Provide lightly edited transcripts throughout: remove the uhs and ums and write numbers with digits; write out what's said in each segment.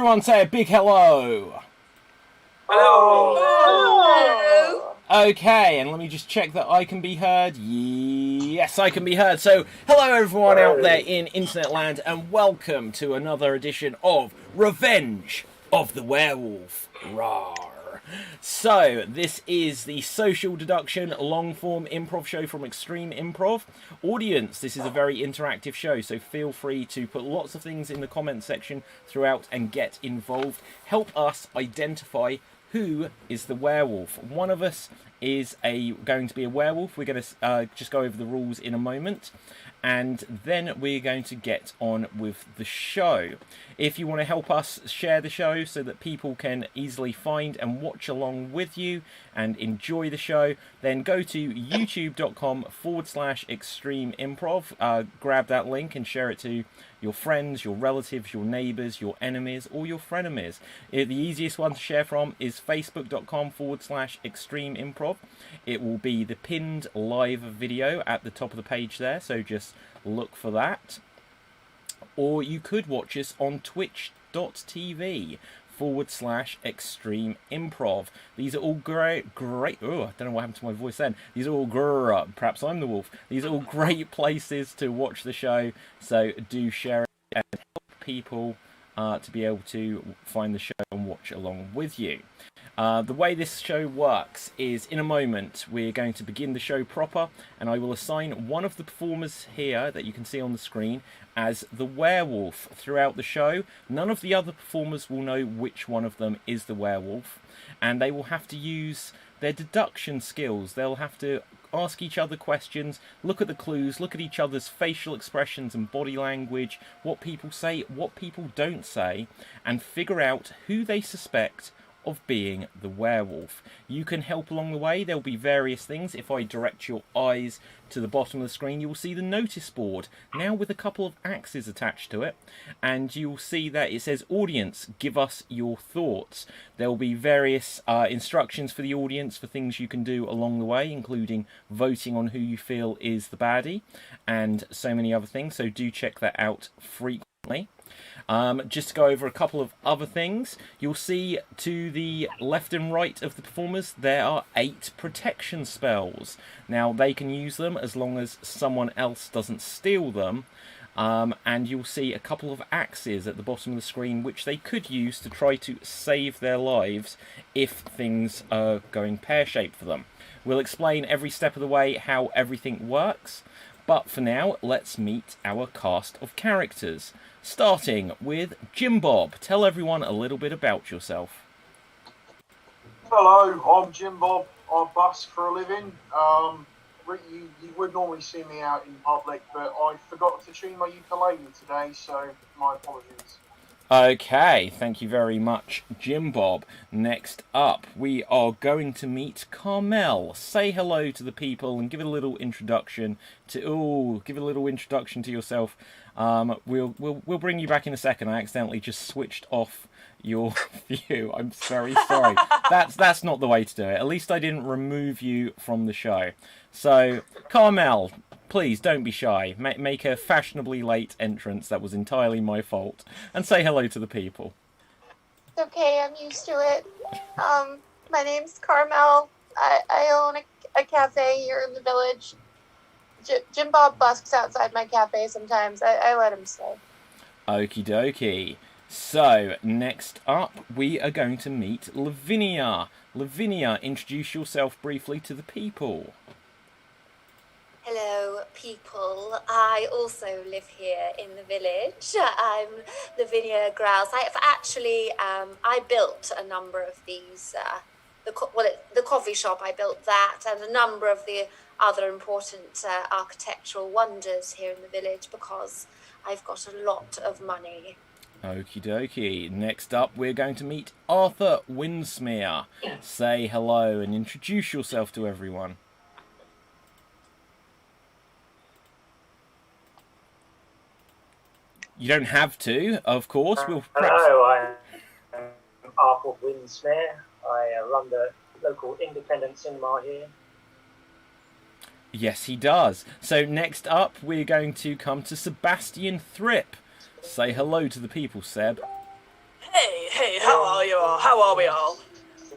Everyone say a big hello. Hello. Hello. Okay, and let me just check that I can be heard. Yes, I can be heard. So, hello everyone out there in internet land, and welcome to another edition of Revenge of the Werewolf. Rawr. So, this is the social deduction long-form improv show from Extreme Improv. Audience, this is a very interactive show, so feel free to put lots of things in the comment section throughout and get involved. Help us identify who is the werewolf. One of us is going to be a werewolf. We're going to just go over the rules in a moment, and then we're going to get on with the show. If you want to help us share the show so that people can easily find and watch along with you and enjoy the show, then go to youtube.com/extreme improv. Grab that link and share it to your friends, your relatives, your neighbours, your enemies, or your frenemies. The easiest one to share from is facebook.com/extreme improv. It will be the pinned live video at the top of the page there, so just look for that. Or you could watch us on twitch.tv/extreme improv. These are all great. Oh, I don't know what happened to my voice then. These are all perhaps I'm the wolf. These are all great places to watch the show, so do share it and help people to be able to find the show and watch along with you. The way this show works is, in a moment, we're going to begin the show proper, and I will assign one of the performers here that you can see on the screen as the werewolf throughout the show. None of the other performers will know which one of them is the werewolf, and they will have to use their deduction skills. They'll have to ask each other questions, look at the clues, look at each other's facial expressions and body language, what people say, what people don't say, and figure out who they suspect of being the werewolf. You can help along the way. There'll be various things. If I direct your eyes to the bottom of the screen, you will see the notice board, now with a couple of axes attached to it, and you'll see that it says, audience, give us your thoughts. There will be various instructions for the audience for things you can do along the way, including voting on who you feel is the baddie, and so many other things, so do check that out frequently. Just to go over a couple of other things, you'll see to the left and right of the performers there are 8 protection spells. Now they can use them as long as someone else doesn't steal them, and you'll see a couple of axes at the bottom of the screen which they could use to try to save their lives if things are going pear-shaped for them. We'll explain every step of the way how everything works, but for now let's meet our cast of characters. Starting with Jim Bob. Tell everyone a little bit about yourself. Hello, I'm Jim Bob. I busk for a living. You would normally see me out in public, but I forgot to tune my ukulele today, so my apologies. Okay, thank you very much, Jim Bob. Next up, we are going to meet Carmel. Say hello to the people and give a little introduction to. Give a little introduction to yourself. We'll bring you back in a second. I accidentally just switched off your view. I'm very sorry. That's not the way to do it. At least I didn't remove you from the show. So, Carmel, please don't be shy. Make a fashionably late entrance. That was entirely my fault. And say hello to the people. It's okay, I'm used to it. My name's Carmel. I own a cafe here in the village. Jim Bob busks outside my cafe sometimes. I let him stay. Okie dokie. So, next up, we are going to meet Lavinia. Lavinia, introduce yourself briefly to the people. Hello, people. I also live here in the village. I'm Lavinia Grouse. I built a number of these, the coffee shop, I built that, and a number of the other important architectural wonders here in the village because I've got a lot of money. Okie dokie. Next up, we're going to meet Arthur Winsmere. Say hello and introduce yourself to everyone. You don't have to, of course. Hello, I'm Arthur Winsmere. I run the local independent cinema here. Yes, he does. So next up, we're going to come to Sebastian Thripp. Say hello to the people, Seb. Hey, how are you all? How are we all?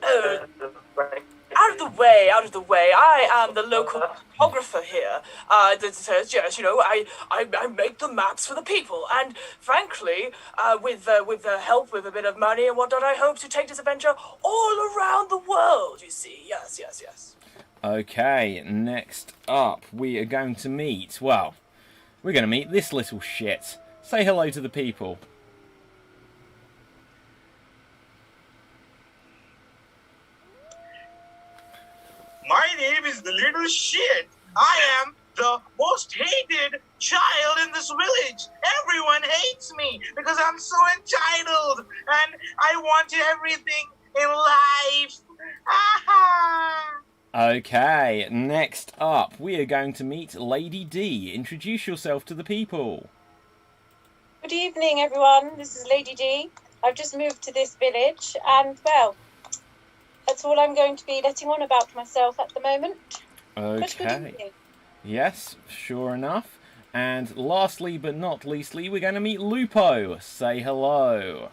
Out of the way. I am the local photographer here. That says, yes, you know, I make the maps for the people. And frankly, with the help, with a bit of money and whatnot, I hope to take this adventure all around the world, you see. Yes. Okay, next up, we are going to meet, well, we're going to meet this little shit. Say hello to the people. My name is the little shit. I am the most hated child in this village. Everyone hates me because I'm so entitled and I want everything in life. Okay, next up, we are going to meet Lady D. Introduce yourself to the people. Good evening, everyone. This is Lady D. I've just moved to this village, and, well, that's all I'm going to be letting on about myself at the moment. Okay. Yes, sure enough. And lastly but not leastly, we're going to meet Lupo. Say hello.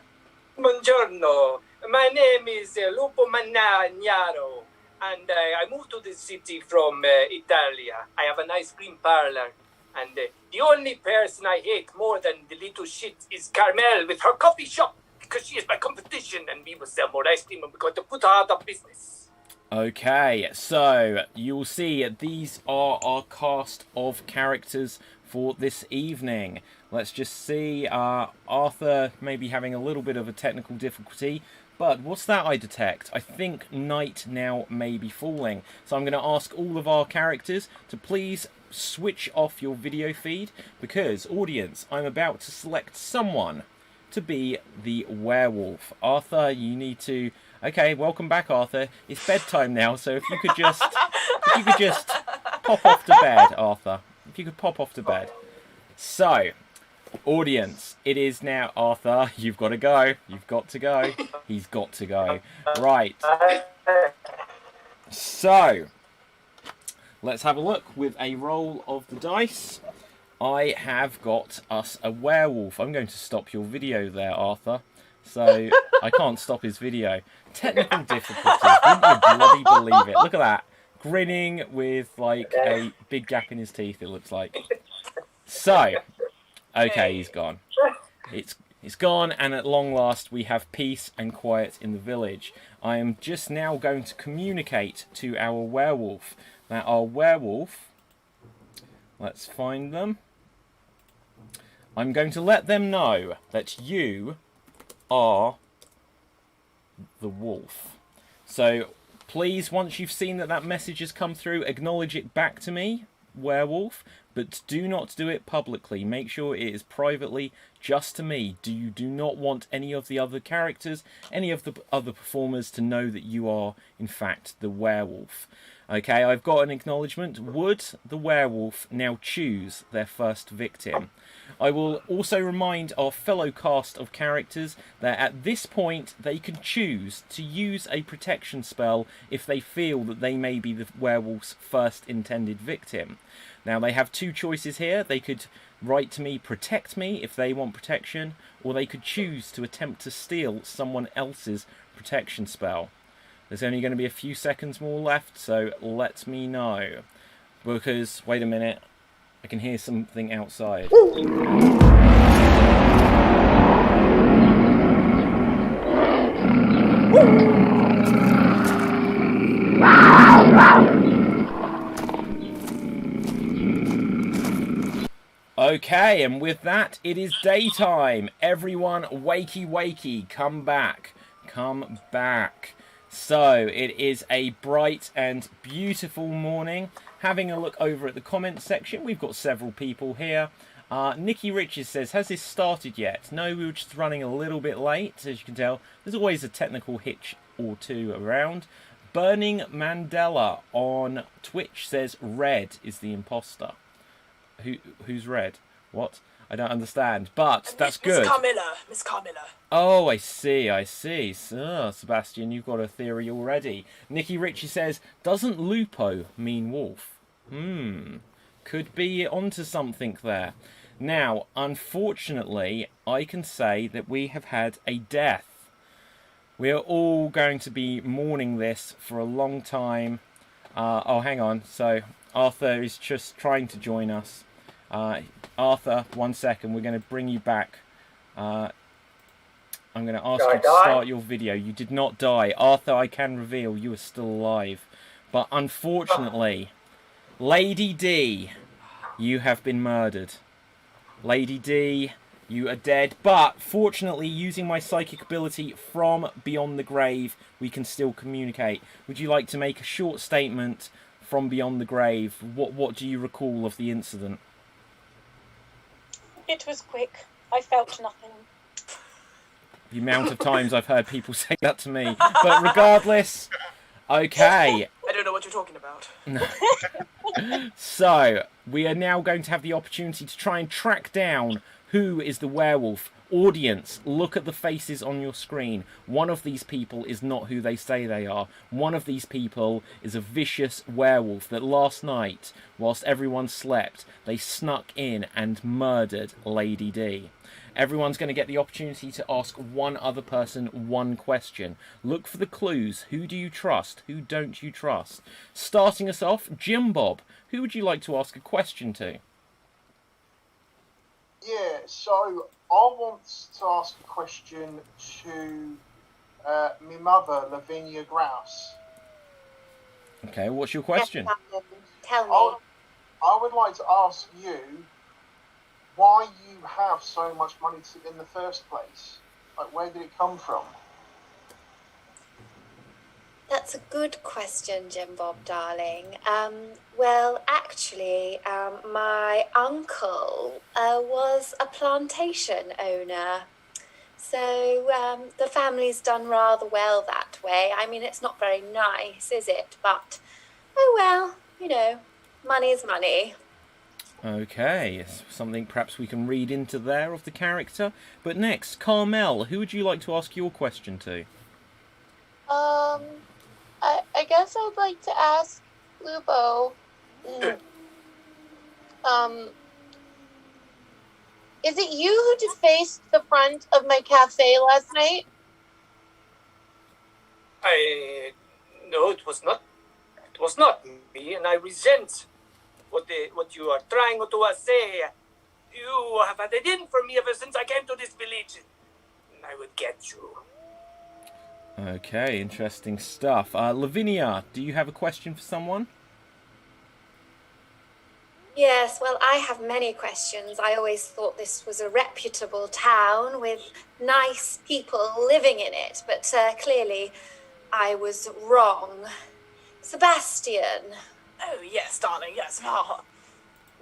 Buongiorno. My name is Lupo Managnaro, and I moved to this city from Italy. I have a nice green parlor, and the only person I hate more than the little shit is Carmel with her coffee shop, because she is my competition, and we will sell more ice cream, and we're going to put her out of business. Okay, so you'll see these are our cast of characters for this evening. Let's just see, Arthur may be having a little bit of a technical difficulty, but what's that I detect? I think night now may be falling. So I'm going to ask all of our characters to please switch off your video feed, because, audience, I'm about to select someone to be the werewolf. Arthur, you need to... Okay, welcome back, Arthur. It's bedtime now, so if you could just pop off to bed, Arthur. If you could pop off to bed. So, audience, it is now, Arthur, you've got to go. You've got to go. He's got to go. Right. So, let's have a look with a roll of the dice. I have got us a werewolf. I'm going to stop your video there, Arthur. So, I can't stop his video. Technical difficulties. Wouldn't you bloody believe it? Look at that. Grinning with, like, a big gap in his teeth, it looks like. So, okay, he's gone. It's gone, and at long last, we have peace and quiet in the village. I am just now going to communicate to our werewolf. Now, our werewolf... Let's find them. I'm going to let them know that you are the wolf. So please, once you've seen that message has come through, acknowledge it back to me, werewolf, but do not do it publicly. Make sure it is privately just to me. You do not want any of the other characters, any of the other performers to know that you are, in fact, the werewolf. Okay, I've got an acknowledgement. Would the werewolf now choose their first victim? I will also remind our fellow cast of characters that at this point they can choose to use a protection spell if they feel that they may be the werewolf's first intended victim. Now, they have two choices here. They could write to me, protect me, if they want protection, or they could choose to attempt to steal someone else's protection spell. There's only going to be a few seconds more left, so let me know. Because, wait a minute, I can hear something outside. Okay, and with that, it is daytime. Everyone, wakey, wakey, come back. Come back. So, it is a bright and beautiful morning. Having a look over at the comments section, we've got several people here. Nikki Richards says, has this started yet? No, we were just running a little bit late, as you can tell. There's always a technical hitch or two around. Burning Mandela on Twitch says, Red is the imposter. Who's Red? What? I don't understand, but that's good. Miss Carmilla. Oh, I see. So, Sebastian, you've got a theory already. Nikki Ritchie says, doesn't Lupo mean wolf? Could be onto something there. Now, unfortunately, I can say that we have had a death. We are all going to be mourning this for a long time. Oh, hang on. So, Arthur is just trying to join us. Arthur, 1 second. We're going to bring you back. I'm going to ask you to start your video. You did not die. Arthur, I can reveal you are still alive. But unfortunately, Lady D, you have been murdered. Lady D, you are dead. But fortunately, using my psychic ability from beyond the grave, we can still communicate. Would you like to make a short statement from beyond the grave? What do you recall of the incident? It was quick. I felt nothing. The amount of times I've heard people say that to me. But regardless, okay. I don't know what you're talking about. So, we are now going to have the opportunity to try and track down who is the werewolf. Audience, look at the faces on your screen. One of these people is not who they say they are. One of these people is a vicious werewolf that last night, whilst everyone slept, they snuck in and murdered Lady D. Everyone's going to get the opportunity to ask one other person one question. Look for the clues. Who do you trust? Who don't you trust? Starting us off, Jim Bob. Who would you like to ask a question to? Yeah, so I want to ask a question to my mother, Lavinia Grouse. Okay, what's your question? Tell me. I would like to ask you why you have so much money in the first place. Like, where did it come from? That's a good question, Jim Bob, darling. Well, actually, my uncle was a plantation owner. So the family's done rather well that way. I mean, it's not very nice, is it? But, oh well, you know, money is money. Okay, something perhaps we can read into there of the character. But next, Carmel, who would you like to ask your question to? I guess I'd like to ask Lupo. Is it you who defaced the front of my cafe last night? No, it was not. It was not me, and I resent what you are trying to say. You have had it in for me ever since I came to this village, and I would get you. Okay, interesting stuff. Lavinia, do you have a question for someone? Yes, well, I have many questions. I always thought this was a reputable town with nice people living in it, but clearly I was wrong. Sebastian. Oh, yes, darling, yes.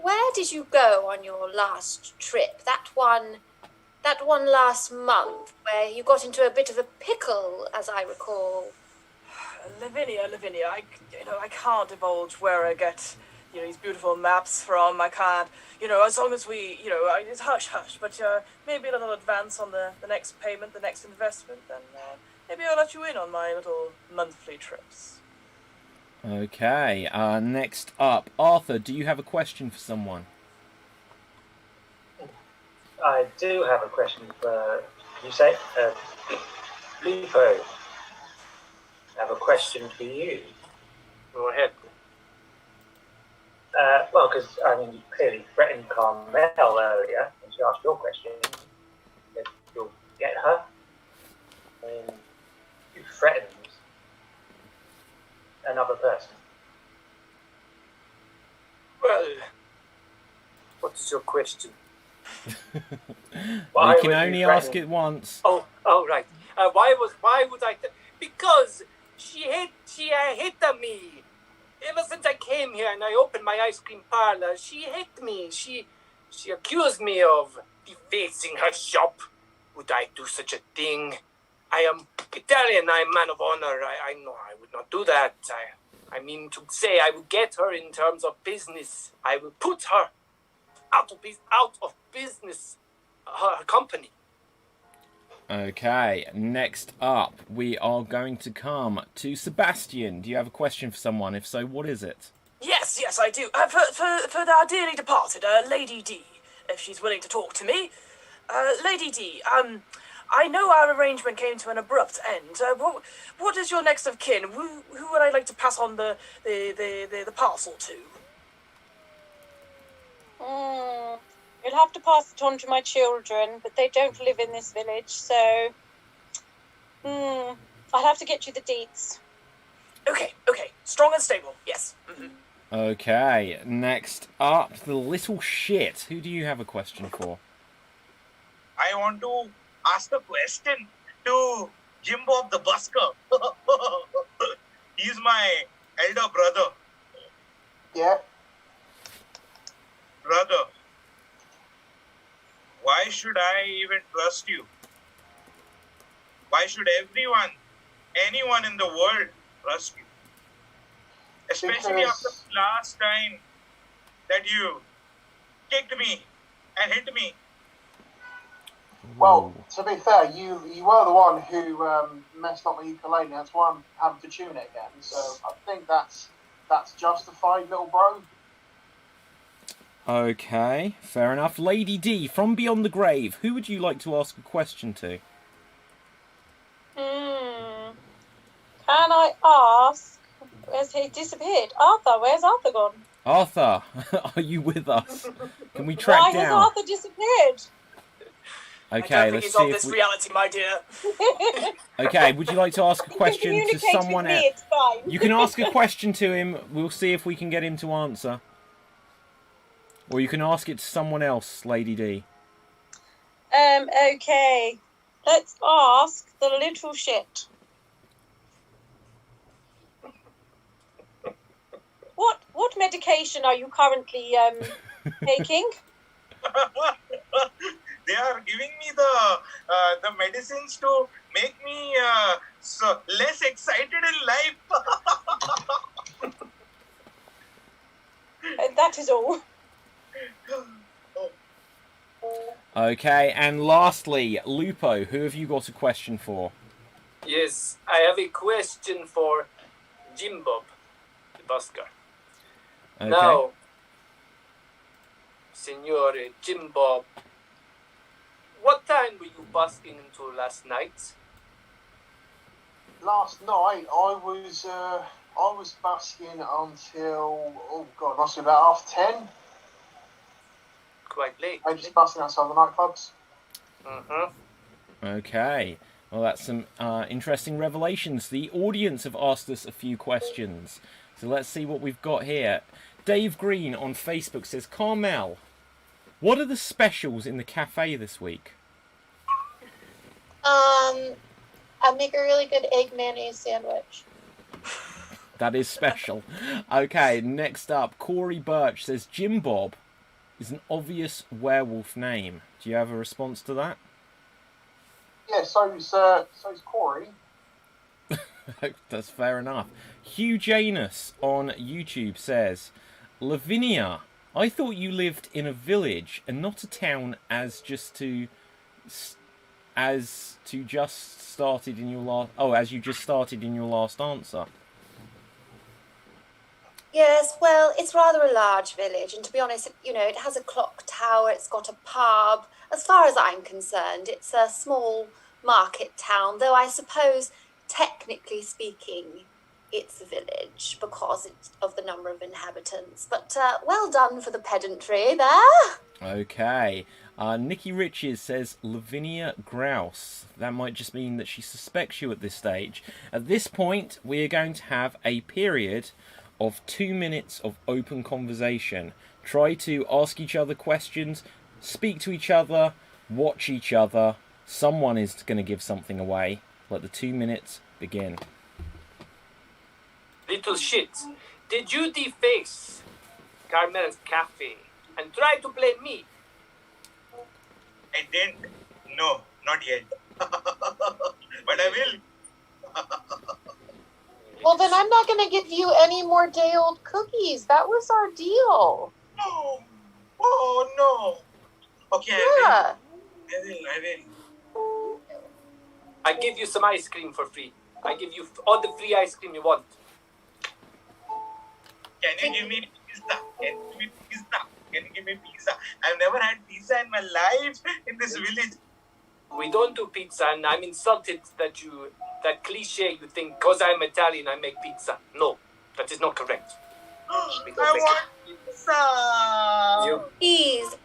Where did you go on your last trip? That one last month, where you got into a bit of a pickle, as I recall. Lavinia, I can't divulge where I get, these beautiful maps from. I can't, as long as we, it's hush, but maybe a little advance on the next payment, the next investment, then maybe I'll let you in on my little monthly trips. Okay, next up, Arthur, do you have a question for someone? I do have a question for you. Say, Lupo, I have a question for you. Go ahead. Well, because you clearly threatened Carmel earlier when she asked your question. That you'll get her. I mean, you threatened another person. Well, what is your question? You can only ask it once. Oh, right. Why would I? Because she hated me. Ever since I came here and I opened my ice cream parlor, she hated me. She accused me of defacing her shop. Would I do such a thing? I am Italian. I am man of honor. I know I would not do that. I mean to say I will get her in terms of business. I will put her out of business, her company. Okay, next up, we are going to come to Sebastian. Do you have a question for someone? If so, what is it? Yes, I do. For our dearly departed, Lady D. if she's willing to talk to me. Lady D, I know our arrangement came to an abrupt end. What is your next of kin? Who would I like to pass on the parcel to? You'll have to pass it on to my children, but they don't live in this village, so I'll have to get you the deets. Okay. Strong and stable, yes. Mm-hmm. Okay, next up, the little shit. Who do you have a question for? I want to ask a question to Jimbo the Busker. He's my elder brother. Yeah. Brother, why should I even trust you? Why should anyone in the world trust you? Especially after the last time that you kicked me and hit me. Well, to be fair, you were the one who messed up my ukulele. That's why I'm having to tune it again. So I think that's justified, little bro. Okay, fair enough. Lady D, from Beyond the Grave, who would you like to ask a question to? Can I ask? Where's he disappeared? Arthur, where's Arthur gone? Arthur, are you with us? Can we track down? Why has Arthur disappeared? Okay, let's see if this reality, my dear. Okay, would you like to ask a question to someone else? It's fine. You can ask a question to him. We'll see if we can get him to answer. Or you can ask it to someone else, Lady D. Okay. Let's ask the little shit. What medication are you currently taking? They are giving me the medicines to make me less excited in life. That is all. Okay, and lastly, Lupo, who have you got a question for? Yes, I have a question for Jimbo the Busker. Okay. Now, Signore Jimbo, what time were you busking into last night? Last night I was busking until must be about 10:30. Quite late. I was just busking outside the nightclubs. Okay. Well, that's some interesting revelations. The audience have asked us a few questions. So let's see what we've got here. Dave Green on Facebook says, Carmel, what are the specials in the cafe this week? I make a really good egg mayonnaise sandwich. That is special. Okay, next up, Corey Birch says, Jim Bob is an obvious werewolf name. Do you have a response to that? Yeah, so's Corey. That's fair enough. Hugh Janus on YouTube says, Lavinia, I thought you lived in a village and not a town as you just started in your last answer. Yes, well, it's rather a large village, and to be honest, it has a clock tower, it's got a pub. As far as I'm concerned, it's a small market town, though I suppose, technically speaking, it's a village because of the number of inhabitants. But well done for the pedantry there. Okay. Nikki Riches says Lavinia Grouse. That might just mean that she suspects you at this stage. At this point, we are going to have a period of 2 minutes of open conversation. Try to ask each other questions, speak to each other, watch each other. Someone is going to give something away. Let the 2 minutes begin. Little shit, did you deface Carmel's cafe and try to blame me? I didn't. No, not yet. But I will. Well, then I'm not going to give you any more day-old cookies. That was our deal. No. Oh, no. Okay, Yeah. I will. I give you some ice cream for free. I give you all the free ice cream you want. Can you give me pizza? Can you give me pizza? I've never had pizza in my life in this village. We don't do pizza, and I'm insulted that cliche you think because I'm Italian I make pizza. No, that is not correct. I want pizza.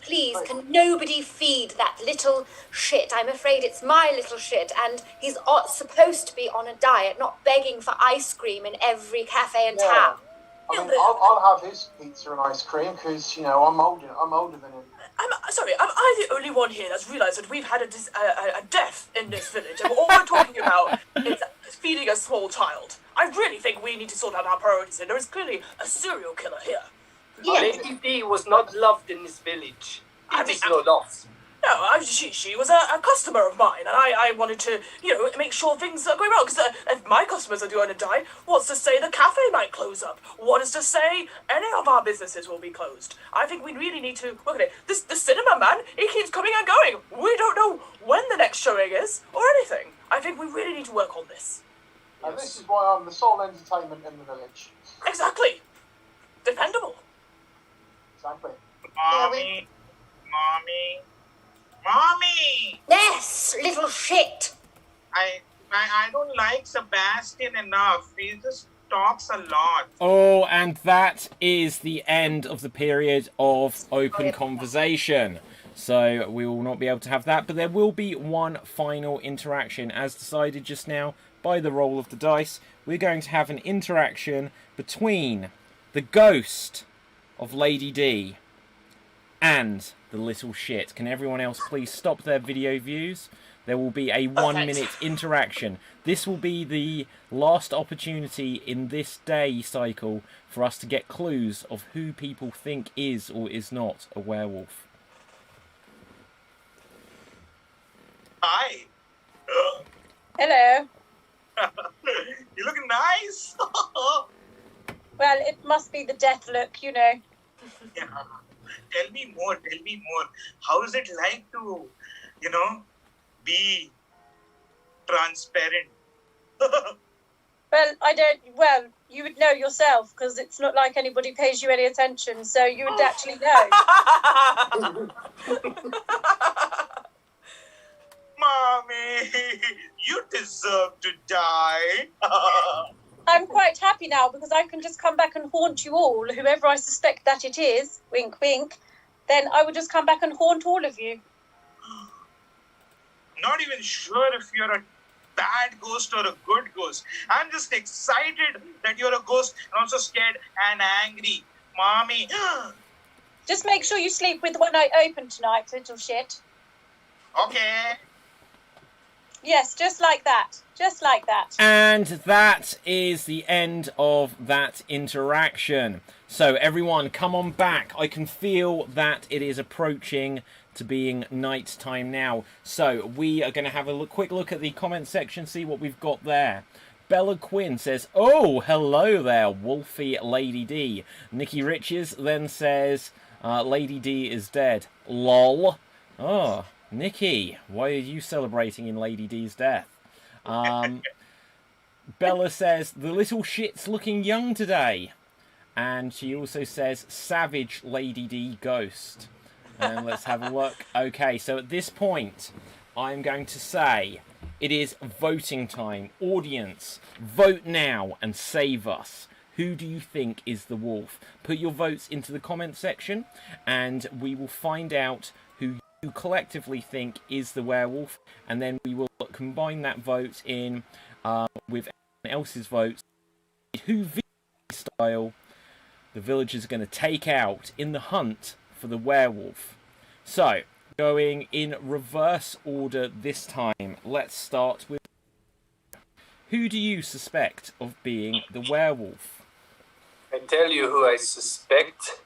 Please, can nobody feed that little shit? I'm afraid it's my little shit, and he's supposed to be on a diet, not begging for ice cream in every cafe in town. I mean, I'll have his pizza and ice cream because, you know, I'm older than him. I'm sorry, am I the only one here that's realised that we've had a death in this village, and all we're talking about is feeding a small child? I really think we need to sort out our priorities, and there is clearly a serial killer here. Yes. Lady D was not loved in this village. It is no loss. No, she was a customer of mine, and I wanted to, you know, make sure things are going well, because if my customers are going to die, what's to say the cafe might close up? What is to say any of our businesses will be closed? I think we really need to look at it. The cinema man, he keeps coming and going. We don't know when the next showing is, or anything. I think we really need to work on this. And this is why I'm the sole entertainment in the village. Exactly. Dependable. Exactly. Mommy! Yes, little shit. I don't like Sebastian enough. He just talks a lot. Oh, and that is the end of the period of open conversation. So we will not be able to have that, but there will be one final interaction as decided just now by the roll of the dice. We're going to have an interaction between the ghost of Lady D and the little shit. Can everyone else please stop their video views? There will be a 1 minute interaction. This will be the last opportunity in this day cycle for us to get clues of who people think is or is not a werewolf. Hi. Hello. You look nice. Well, it must be the death look, you know. Yeah. Tell me more. How is it like to, you know, be transparent? Well, you would know yourself because it's not like anybody pays you any attention, so you would actually know. Mommy, you deserve to die. I'm quite happy now because I can just come back and haunt you all, whoever I suspect that it is, wink wink, then I would just come back and haunt all of you. Not even sure if you're a bad ghost or a good ghost. I'm just excited that you're a ghost and also scared and angry. Mommy. Just make sure you sleep with one eye open tonight, little shit. Okay. Yes, just like that. Just like that. And that is the end of that interaction. So everyone, come on back. I can feel that it is approaching to being night time now. So we are going to have a quick look at the comment section, see what we've got there. Bella Quinn says, "Oh, hello there, Wolfie Lady D." Nikki Riches then says, "Lady D is dead. Lol." Oh, Nikki, why are you celebrating in Lady D's death? Bella says, "The little shit's looking young today." And she also says, "Savage Lady D ghost." And let's have a look. Okay, so at this point, I'm going to say it is voting time. Audience, vote now and save us. Who do you think is the wolf? Put your votes into the comment section and we will find out who you collectively think is the werewolf, and then we will combine that vote in with everyone else's votes. Who style the villagers are going to take out in the hunt for the werewolf. So, going in reverse order this time, let's start with who do you suspect of being the werewolf? I tell you who I suspect.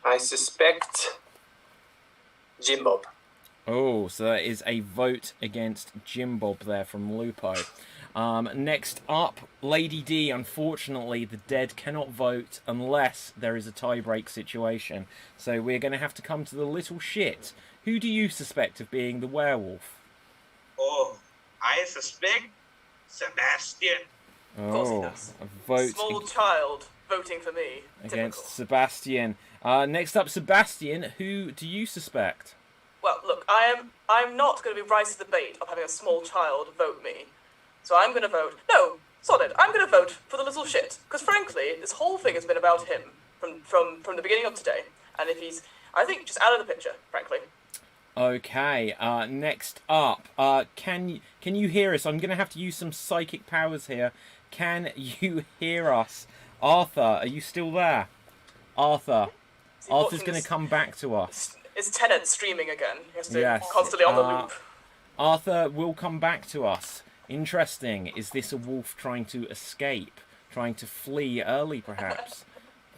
I suspect Jim Bob. Oh, so that is a vote against Jim Bob there from Lupo. Next up, Lady D. Unfortunately, the dead cannot vote unless there is a tie-break situation. So we're going to have to come to the little shit. Who do you suspect of being the werewolf? Oh, I suspect Sebastian. Of course he Oh, does. a vote Small child voting for me. against Typical. Sebastian. Next up, Sebastian. Who do you suspect? Well, look, I'm not going to be right to the bait of having a small child vote me. So I'm going to vote. No, solid. I'm going to vote for the little shit. Because frankly, this whole thing has been about him from the beginning of today. And if he's, I think, just out of the picture, frankly. Okay. Next up, can you hear us? I'm going to have to use some psychic powers here. Can you hear us, Arthur? Are you still there, Arthur? Arthur's going to come back to us. Is Tennant streaming again? He has to constantly on the loop. Arthur will come back to us. Interesting. Is this a wolf trying to escape? Trying to flee early, perhaps?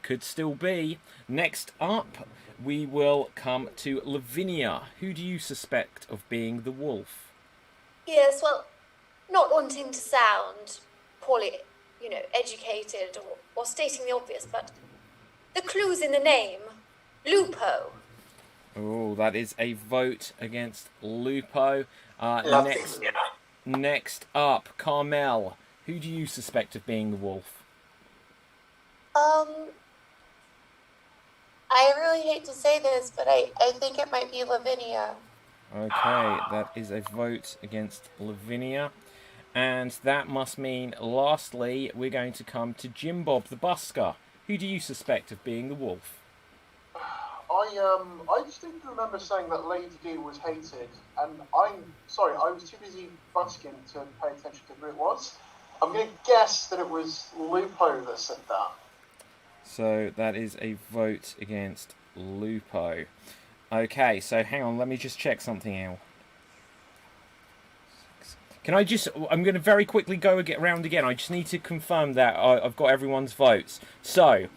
Could still be. Next up, we will come to Lavinia. Who do you suspect of being the wolf? Yes, well, not wanting to sound poorly, educated or stating the obvious, but the clue's in the name. Lupo. Oh, that is a vote against Lupo. Next up, Carmel. Who do you suspect of being the wolf? I really hate to say this, but I think it might be Lavinia. Okay, that is a vote against Lavinia. And that must mean, lastly, we're going to come to Jim Bob the Busker. Who do you suspect of being the wolf? I distinctly remember saying that Lady D was hated, and I'm sorry, I was too busy busking to pay attention to who it was. I'm going to guess that it was Lupo that said that. So that is a vote against Lupo. Okay, so hang on, let me just check something out. I'm going to very quickly go around again. I just need to confirm that I've got everyone's votes. So,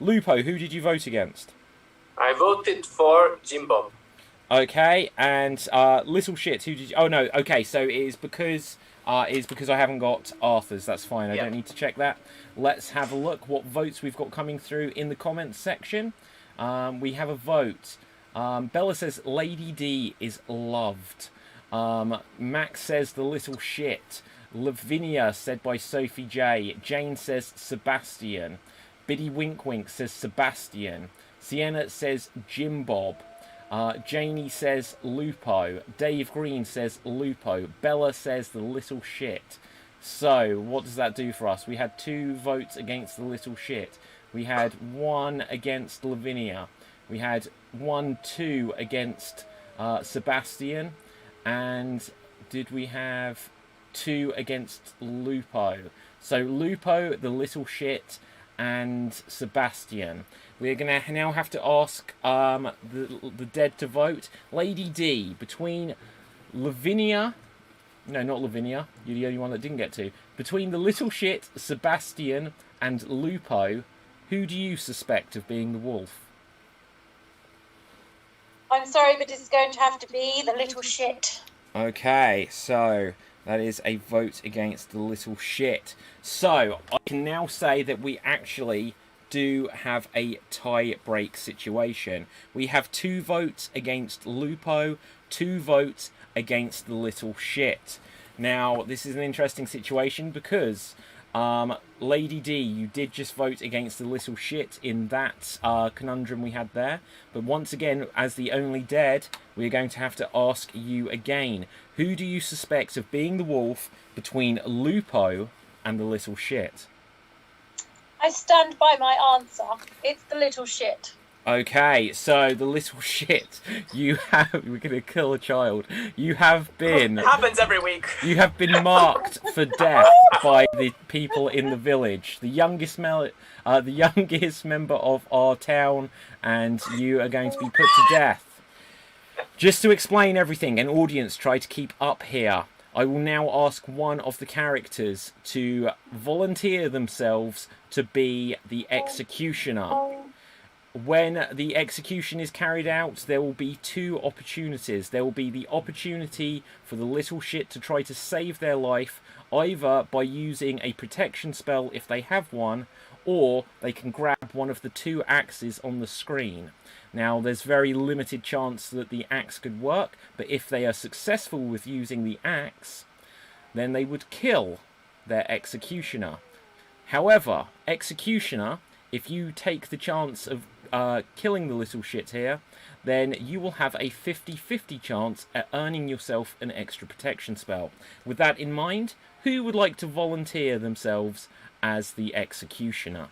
Lupo, who did you vote against? I voted for Jim Bob. Okay, and Little Shit, who did you... Oh, no, okay, so it is because I haven't got Arthur's. That's fine, I don't need to check that. Let's have a look what votes we've got coming through in the comments section. We have a vote. Bella says Lady D is loved. Max says the little shit. Lavinia said by Sophie J. Jane says Sebastian. Biddy Wink Wink says Sebastian. Sienna says Jim Bob. Janie says Lupo. Dave Green says Lupo. Bella says the little shit. So, what does that do for us? We had 2 votes against the little shit. We had 1 against Lavinia. We had 2 against Sebastian. And did we have 2 against Lupo? So Lupo, the little shit, and Sebastian. We're going to now have to ask the dead to vote. Lady D, between Lavinia... No, not Lavinia. You're the only one that didn't get to. Between the little shit, Sebastian, and Lupo, who do you suspect of being the wolf? I'm sorry, but this is going to have to be the little shit. Okay, so that is a vote against the little shit. So, I can now say that we actually do have a tie-break situation. We have 2 votes against Lupo, 2 votes against the little shit. Now, this is an interesting situation because... Lady D, you did just vote against the little shit in that conundrum we had there. But once again, as the only dead, we're going to have to ask you again. Who do you suspect of being the wolf between Lupo and the little shit? I stand by my answer. It's the little shit. Okay, so the little shit, we're going to kill a child. You have been... It happens every week. You have been marked for death by the people in the village. The youngest member of our town, and you are going to be put to death. Just to explain everything, an audience try to keep up here. I will now ask one of the characters to volunteer themselves to be the executioner. When the execution is carried out, there will be 2 opportunities. There will be the opportunity for the little shit to try to save their life, either by using a protection spell if they have one, or they can grab one of the 2 axes on the screen. Now, there's very limited chance that the axe could work, but if they are successful with using the axe, then they would kill their executioner. However, executioner, if you take the chance of killing the little shit here, then you will have a 50-50 chance at earning yourself an extra protection spell. With that in mind, who would like to volunteer themselves as the executioner?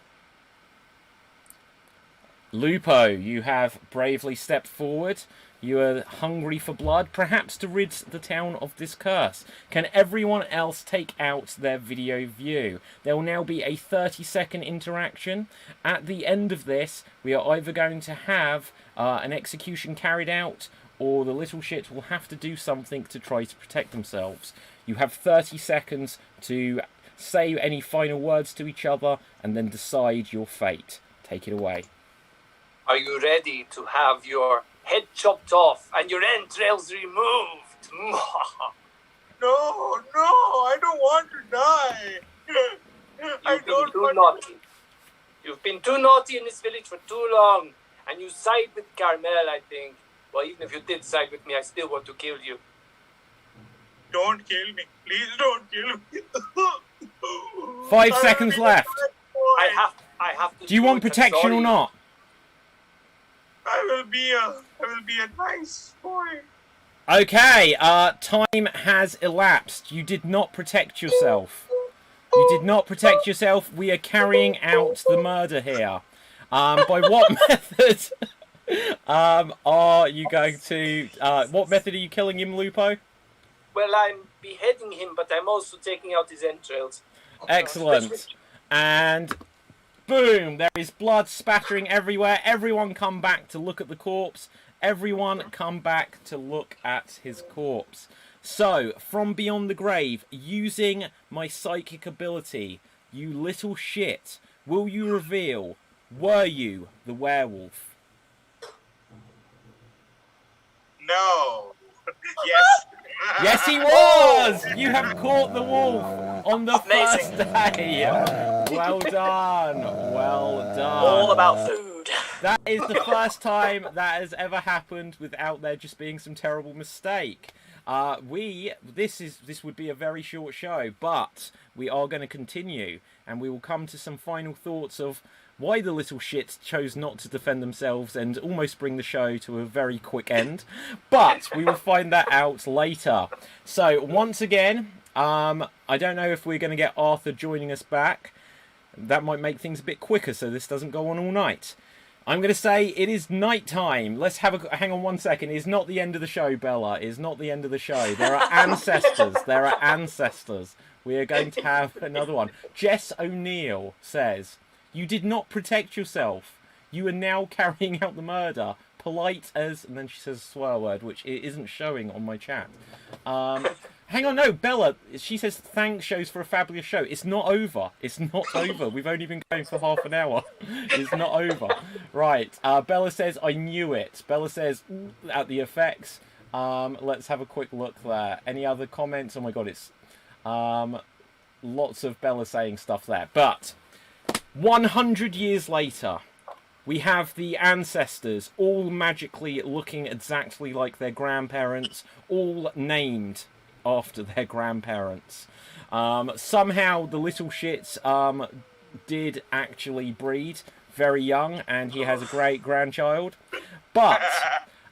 Lupo, you have bravely stepped forward. You are hungry for blood, perhaps to rid the town of this curse. Can everyone else take out their video view? There will now be a 30-second interaction. At the end of this, we are either going to have an execution carried out, or the little shit will have to do something to try to protect themselves. You have 30 seconds to say any final words to each other, and then decide your fate. Take it away. Are you ready to have your head chopped off and your entrails removed? No, I don't want to die. I don't want naughty. You've been too naughty in this village for too long, and you side with Carmel, I think. Well, even if you did side with me, I still want to kill you. Don't kill me. Please don't kill me. 5 seconds left. I have to. Do you want protection or not? I will be a nice boy. Okay, time has elapsed. You did not protect yourself. You did not protect yourself. We are carrying out the murder here. By what method are you going to... what method are you killing him, Lupo? Well, I'm beheading him, but I'm also taking out his entrails. Excellent. And... boom! There is blood spattering everywhere. Everyone come back to look at the corpse. Everyone come back to look at his corpse. So, from beyond the grave, using my psychic ability, you little shit, will you reveal, were you the werewolf? No. Yes. Yes, he was! You have caught the wolf on the first day. Well done. Well done. All about food. That is the first time that has ever happened without there just being some terrible mistake. This would be a very short show, but we are going to continue, and we will come to some final thoughts of why the little shits chose not to defend themselves and almost bring the show to a very quick end. But we will find that out later. So, once again, I don't know if we're going to get Arthur joining us back. That might make things a bit quicker so this doesn't go on all night. I'm going to say it is night time. Let's have a... hang on 1 second. It is not the end of the show, Bella. It is not the end of the show. There are ancestors. There are ancestors. We are going to have another one. Jess O'Neill says... you did not protect yourself. You are now carrying out the murder. Polite as... and then she says a swear word, which it isn't showing on my chat. Hang on, no, Bella, she says thanks shows for a fabulous show. It's not over. It's not over. We've only been going for half an hour. It's not over. Right, Bella says, I knew it. Bella says, at the effects. Let's have a quick look there. Any other comments? Oh my god, it's... lots of Bella saying stuff there. But... 100 years later, we have the ancestors all magically looking exactly like their grandparents, all named after their grandparents. Somehow the little shits did actually breed very young, and he has a great grandchild. But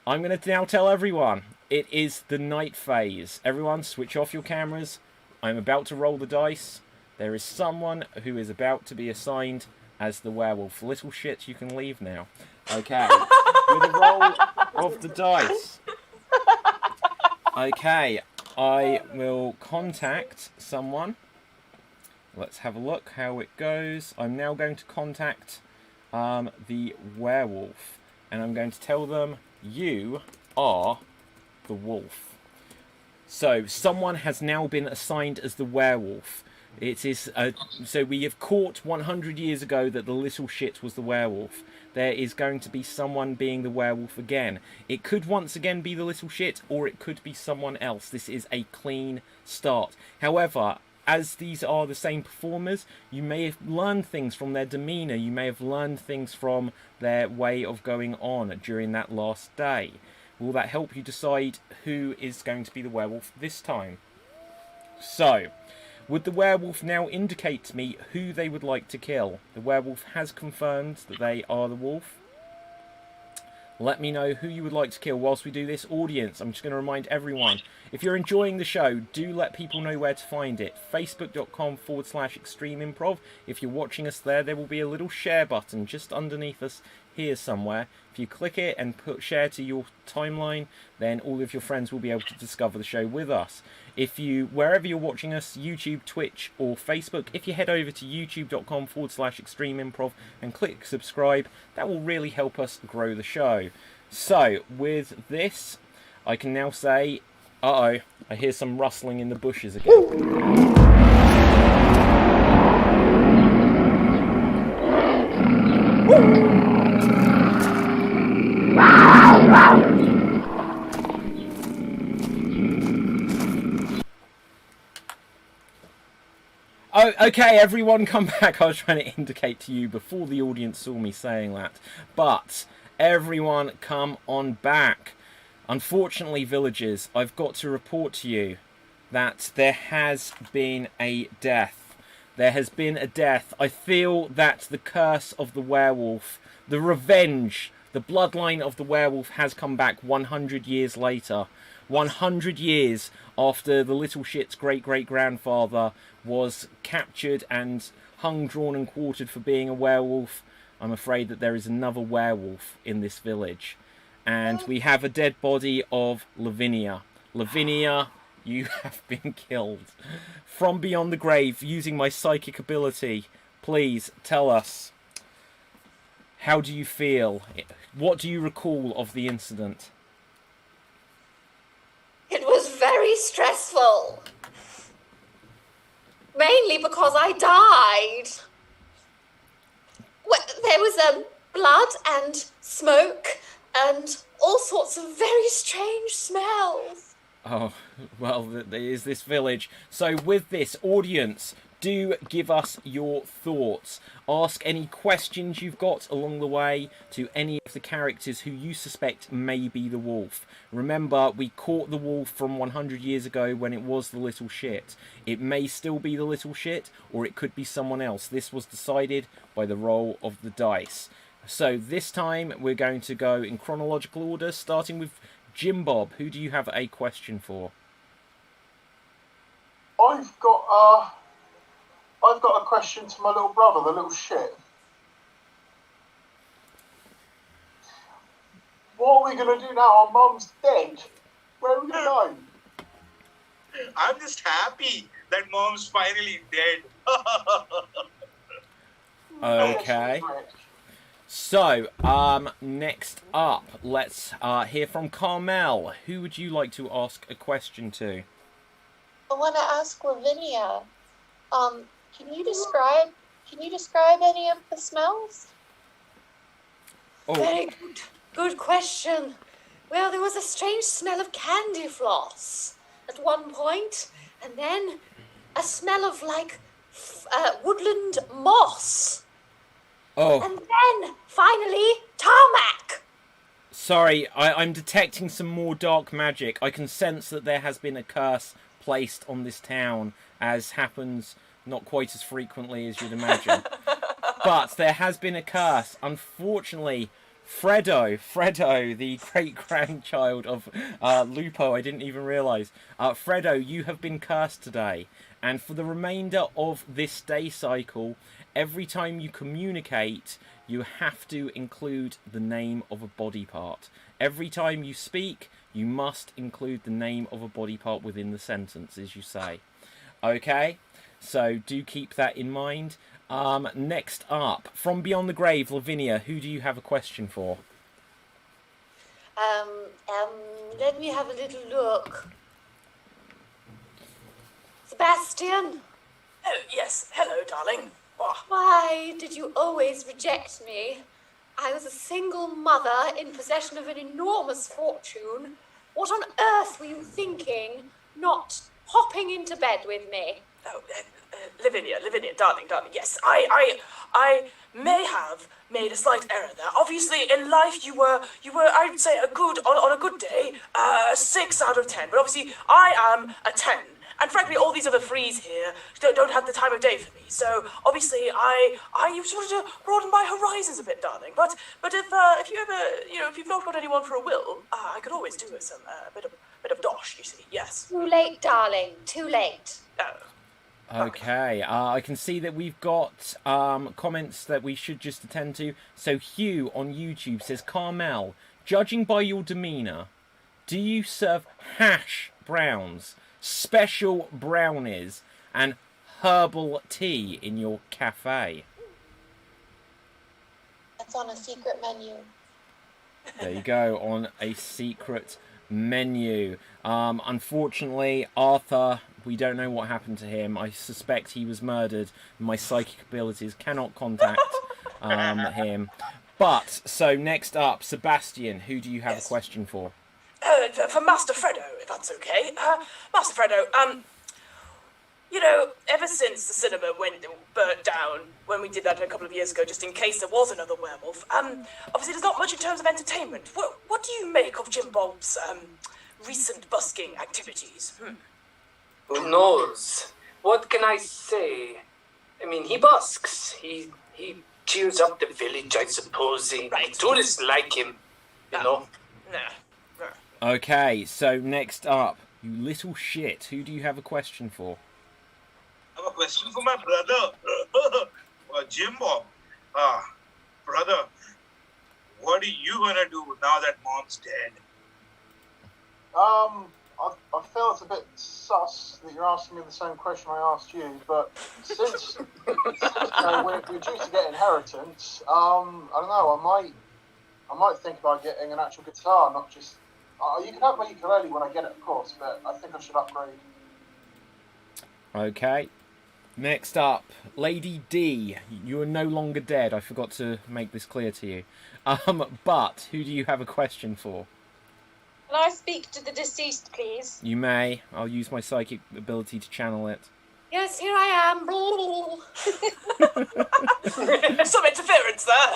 I'm going to now tell everyone, it is the night phase. Everyone switch off your cameras. I'm about to roll the dice. There is someone who is about to be assigned as the werewolf. Little shit, you can leave now. Okay. With a roll of the dice. Okay. I will contact someone. Let's have a look how it goes. I'm now going to contact the werewolf. And I'm going to tell them, you are the wolf. So, someone has now been assigned as the werewolf. It is so we have caught 100 years ago that the little shit was the werewolf. There is going to be someone being the werewolf again. It could once again be the little shit, or it could be someone else. This is a clean start. However, as these are the same performers, you may have learned things from their demeanour. You may have learned things from their way of going on during that last day. Will that help you decide who is going to be the werewolf this time? So... would the werewolf now indicate to me who they would like to kill? The werewolf has confirmed that they are the wolf. Let me know who you would like to kill whilst we do this. Audience, I'm just going to remind everyone, if you're enjoying the show, do let people know where to find it. Facebook.com/Extreme Improv. If you're watching us there will be a little share button just underneath us here somewhere. If you click it and put share to your timeline, then all of your friends will be able to discover the show with us. If you, wherever you're watching us, YouTube, Twitch or Facebook, if you head over to youtube.com/Extreme Improv and click subscribe, that will really help us grow the show. So, with this, I can now say, uh-oh, I hear some rustling in the bushes again. Oh, okay, everyone come back. I was trying to indicate to you before the audience saw me saying that. But, everyone come on back. Unfortunately, villagers, I've got to report to you that there has been a death. There has been a death. I feel that the curse of the werewolf, the revenge, the bloodline of the werewolf has come back 100 years later. 100 years after the little shit's great-great-grandfather was captured and hung, drawn and quartered for being a werewolf. I'm afraid that there is another werewolf in this village. And we have a dead body of Lavinia. Lavinia, you have been killed. From beyond the grave, using my psychic ability, please tell us, how do you feel? What do you recall of the incident? It was very stressful. Mainly because I died. There was blood and smoke and all sorts of very strange smells. Oh, well, there is this village. So with this, audience, do give us your thoughts. Ask any questions you've got along the way to any of the characters who you suspect may be the wolf. Remember, we caught the wolf from 100 years ago when it was the little shit. It may still be the little shit, or it could be someone else. This was decided by the roll of the dice. So this time, we're going to go in chronological order, starting with Jim Bob. Who do you have a question for? I've got a question to my little brother, the little shit. What are we going to do now? Our mum's dead. Where are we going to go? I'm just happy that mom's finally dead. Okay. So, next up, let's hear from Carmel. Who would you like to ask a question to? I want to ask Lavinia. Can you describe any of the smells? Oh. Very good question. Well, there was a strange smell of candy floss at one point, and then a smell of like woodland moss. Oh. And then finally tarmac. Sorry, I'm detecting some more dark magic. I can sense that there has been a curse placed on this town, as happens not quite as frequently as you'd imagine. But there has been a curse. Unfortunately, Fredo, the great-grandchild of Lupo, I didn't even realise. Fredo, you have been cursed today. And for the remainder of this day cycle, every time you communicate, you have to include the name of a body part. Every time you speak, you must include the name of a body part within the sentence, as you say. Okay? So do keep that in mind. Next up, from beyond the grave, Lavinia, who do you have a question for? Let me have a little look. Sebastian? Oh, yes. Hello, darling. Oh. Why did you always reject me? I was a single mother in possession of an enormous fortune. What on earth were you thinking, not hopping into bed with me? Oh, Lavinia, darling, yes, I may have made a slight error there. Obviously, in life, you were, I would say, on a good day, 6 out of 10. But obviously, I am a 10, And frankly, all these other frees here don't have the time of day for me. So obviously, I just wanted to broaden my horizons a bit, darling. But if you ever, if you've not got anyone for a will, I could always do some bit of dosh. You see, yes. Too late, darling. Too late. Okay, I can see that we've got comments that we should just attend to. So Hugh on YouTube says, Carmel, judging by your demeanour, do you serve hash browns, special brownies, and herbal tea in your cafe? That's on a secret menu. There you go, on a secret menu. Unfortunately, Arthur, we don't know what happened to him. I suspect he was murdered. My psychic abilities cannot contact him. But, so next up, Sebastian, who do you have a question for? For Master Freddo, if that's okay. Master Freddo, ever since the cinema burnt down, when we did that a couple of years ago, just in case there was another werewolf, obviously there's not much in terms of entertainment. What do you make of Jim Bob's recent busking activities? Who knows? What can I say? I mean, he busks. He cheers up the village, I suppose. Tourists like him, you know? Nah. Okay, so next up, you little shit, who do you have a question for? I have a question for my brother, Jim Bob. Brother, what are you gonna do now that Mom's dead? I feel it's a bit sus that you're asking me the same question I asked you, but since we're due to get inheritance, I don't know, I might think about getting an actual guitar, not just... you can have my ukulele when I get it, of course, but I think I should upgrade. Okay. Next up, Lady D. You are no longer dead. I forgot to make this clear to you. But who do you have a question for? Can I speak to the deceased, please? You may. I'll use my psychic ability to channel it. Yes, here I am. Some interference there.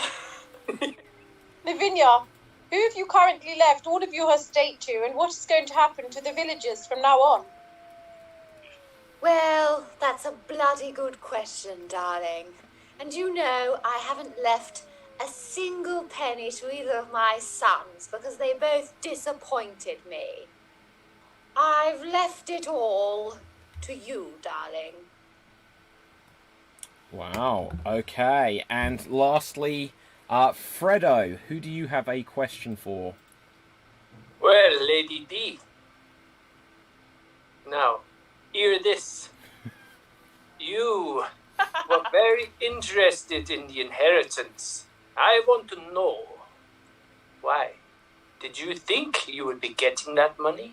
Lavinia, who have you currently left all of your estate to, and what is going to happen to the villagers from now on? Well, that's a bloody good question, darling. And I haven't left a single penny to either of my sons because they both disappointed me. I've left it all to you, darling. Wow. Okay. And lastly, Freddo, who do you have a question for? Well, Lady D. Now, hear this. You were very interested in the inheritance. I want to know, why? Did you think you would be getting that money?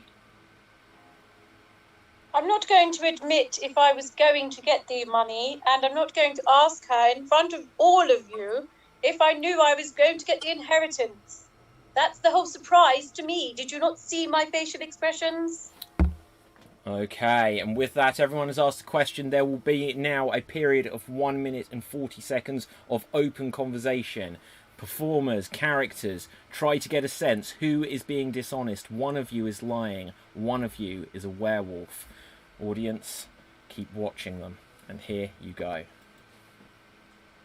I'm not going to admit if I was going to get the money, and I'm not going to ask her in front of all of you if I knew I was going to get the inheritance. That's the whole surprise to me. Did you not see my facial expressions? Okay, and with that, everyone has asked a question. There will be now a period of 1 minute and 40 seconds of open conversation. Performers, characters, try to get a sense who is being dishonest. One of you is lying. One of you is a werewolf. Audience, keep watching them. And here you go.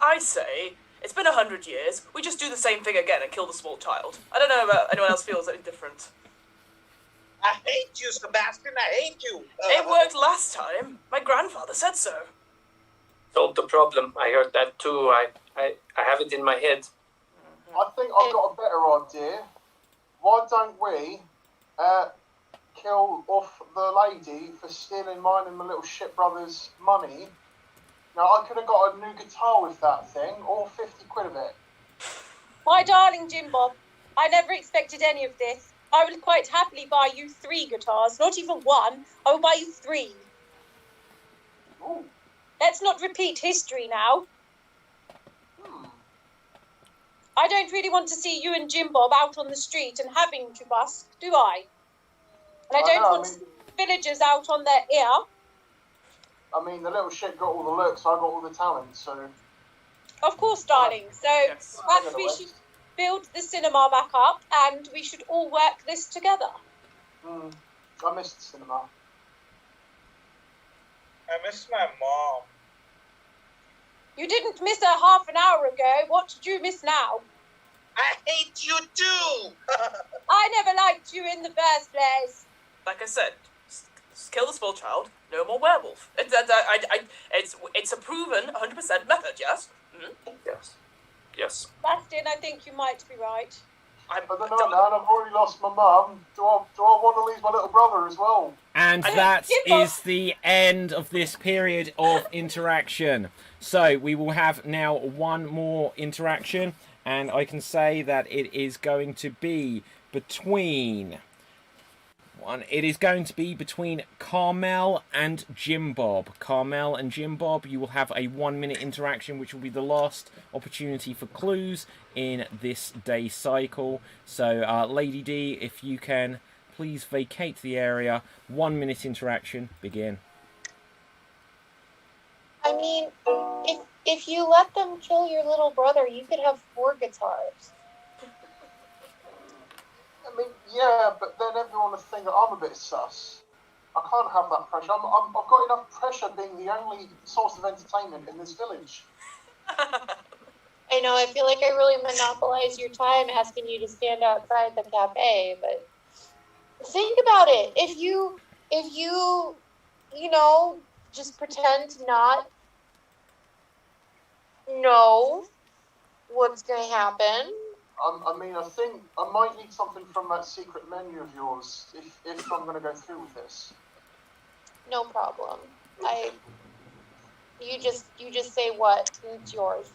I say, it's been 100 years. We just do the same thing again and kill the small child. I don't know about anyone else feels any different. I hate you, Sebastian. I hate you. It worked last time. My grandfather said so. Solved the problem. I heard that too. I have it in my head. I think I've got a better idea. Why don't we kill off the lady for stealing mine and my little shit brother's money? Now, I could have got a new guitar with that thing, or 50 quid of it. My darling Jim Bob, I never expected any of this. I will quite happily buy you 3 guitars, not even one. I will buy you 3. Ooh. Let's not repeat history now. I don't really want to see you and Jim Bob out on the street and having to busk, do I? And I don't want villagers out on their ear. I mean, the little shit got all the looks, I got all the talent, so... Of course, darling. So perhaps we should build the cinema back up and we should all work this together. I missed the cinema. I miss my mom. You didn't miss her half an hour ago. What did you miss now? I hate you too. I never liked you in the first place. Like I said, kill the small child, no more werewolf. It's a proven 100% method, yes? Mm-hmm. Yes. Yes. Bastion, I think you might be right. I don't know, man. I've already lost my mum. Do I want to lose my little brother as well? And that is the end of this period of interaction. So we will have now one more interaction, and I can say that it is going to be between Carmel and Jim Bob. Carmel and Jim Bob, you will have a 1 minute interaction, which will be the last opportunity for clues in this day cycle. So, Lady D, if you can please vacate the area. 1 minute interaction, begin. I mean, if you let them kill your little brother, you could have 4 guitars. I mean, yeah, but then everyone would think that I'm a bit sus. I can't have that pressure. I've got enough pressure being the only source of entertainment in this village. I know, I feel like I really monopolize your time asking you to stand outside the cafe, but think about it. If you just pretend to not know what's going to happen. I mean, I think I might need something from that secret menu of yours if I'm going to go through with this. No problem. You just say what, and it's yours.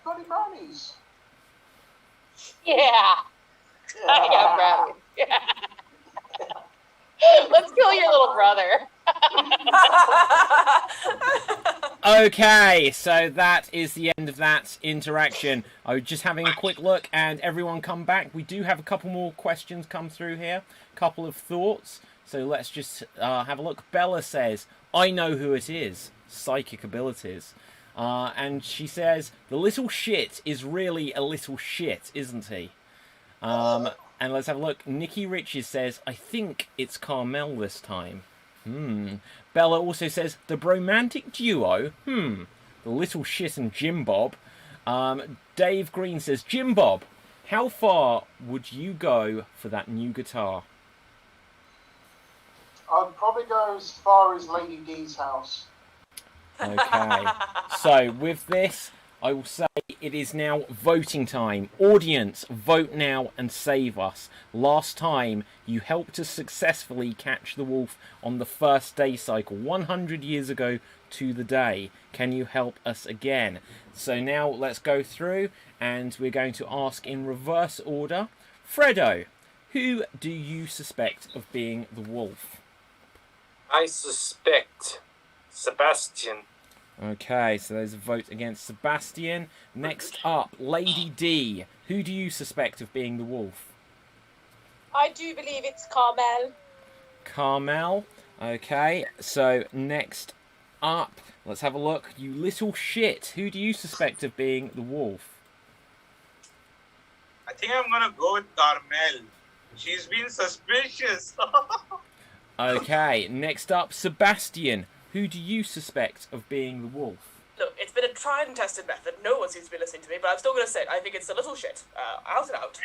Got any brownies? Yeah. Yeah. I got brownies. Yeah. Let's kill your little brother. Okay, so that is the end of that interaction. I was just having a quick look, and everyone come back. We do have a couple more questions come through here, couple of thoughts. So let's just have a look. Bella says, I know who it is. Psychic abilities. And she says, the little shit is really a little shit, isn't he? And let's have a look. Nikki Riches says, I think it's Carmel this time. Bella also says, the bromantic duo? The little shit and Jim Bob. Dave Green says, Jim Bob, how far would you go for that new guitar? I'd probably go as far as Lady D's house. Okay, so with this, I will say it is now voting time. Audience, vote now and save us. Last time, you helped us successfully catch the wolf on the first day cycle, 100 years ago to the day. Can you help us again? So now let's go through, and we're going to ask in reverse order. Fredo, who do you suspect of being the wolf? I suspect Sebastian. Okay, so there's a vote against Sebastian. Next up, Lady D. Who do you suspect of being the wolf? I do believe it's Carmel. Carmel. Okay, so next up, let's have a look. You little shit. Who do you suspect of being the wolf? I think I'm gonna go with Carmel. She's been suspicious. Okay, next up, Sebastian. Who do you suspect of being the wolf? Look, it's been a tried and tested method. No one seems to be listening to me, but I'm still going to say it. I think it's a little shit. Out and out.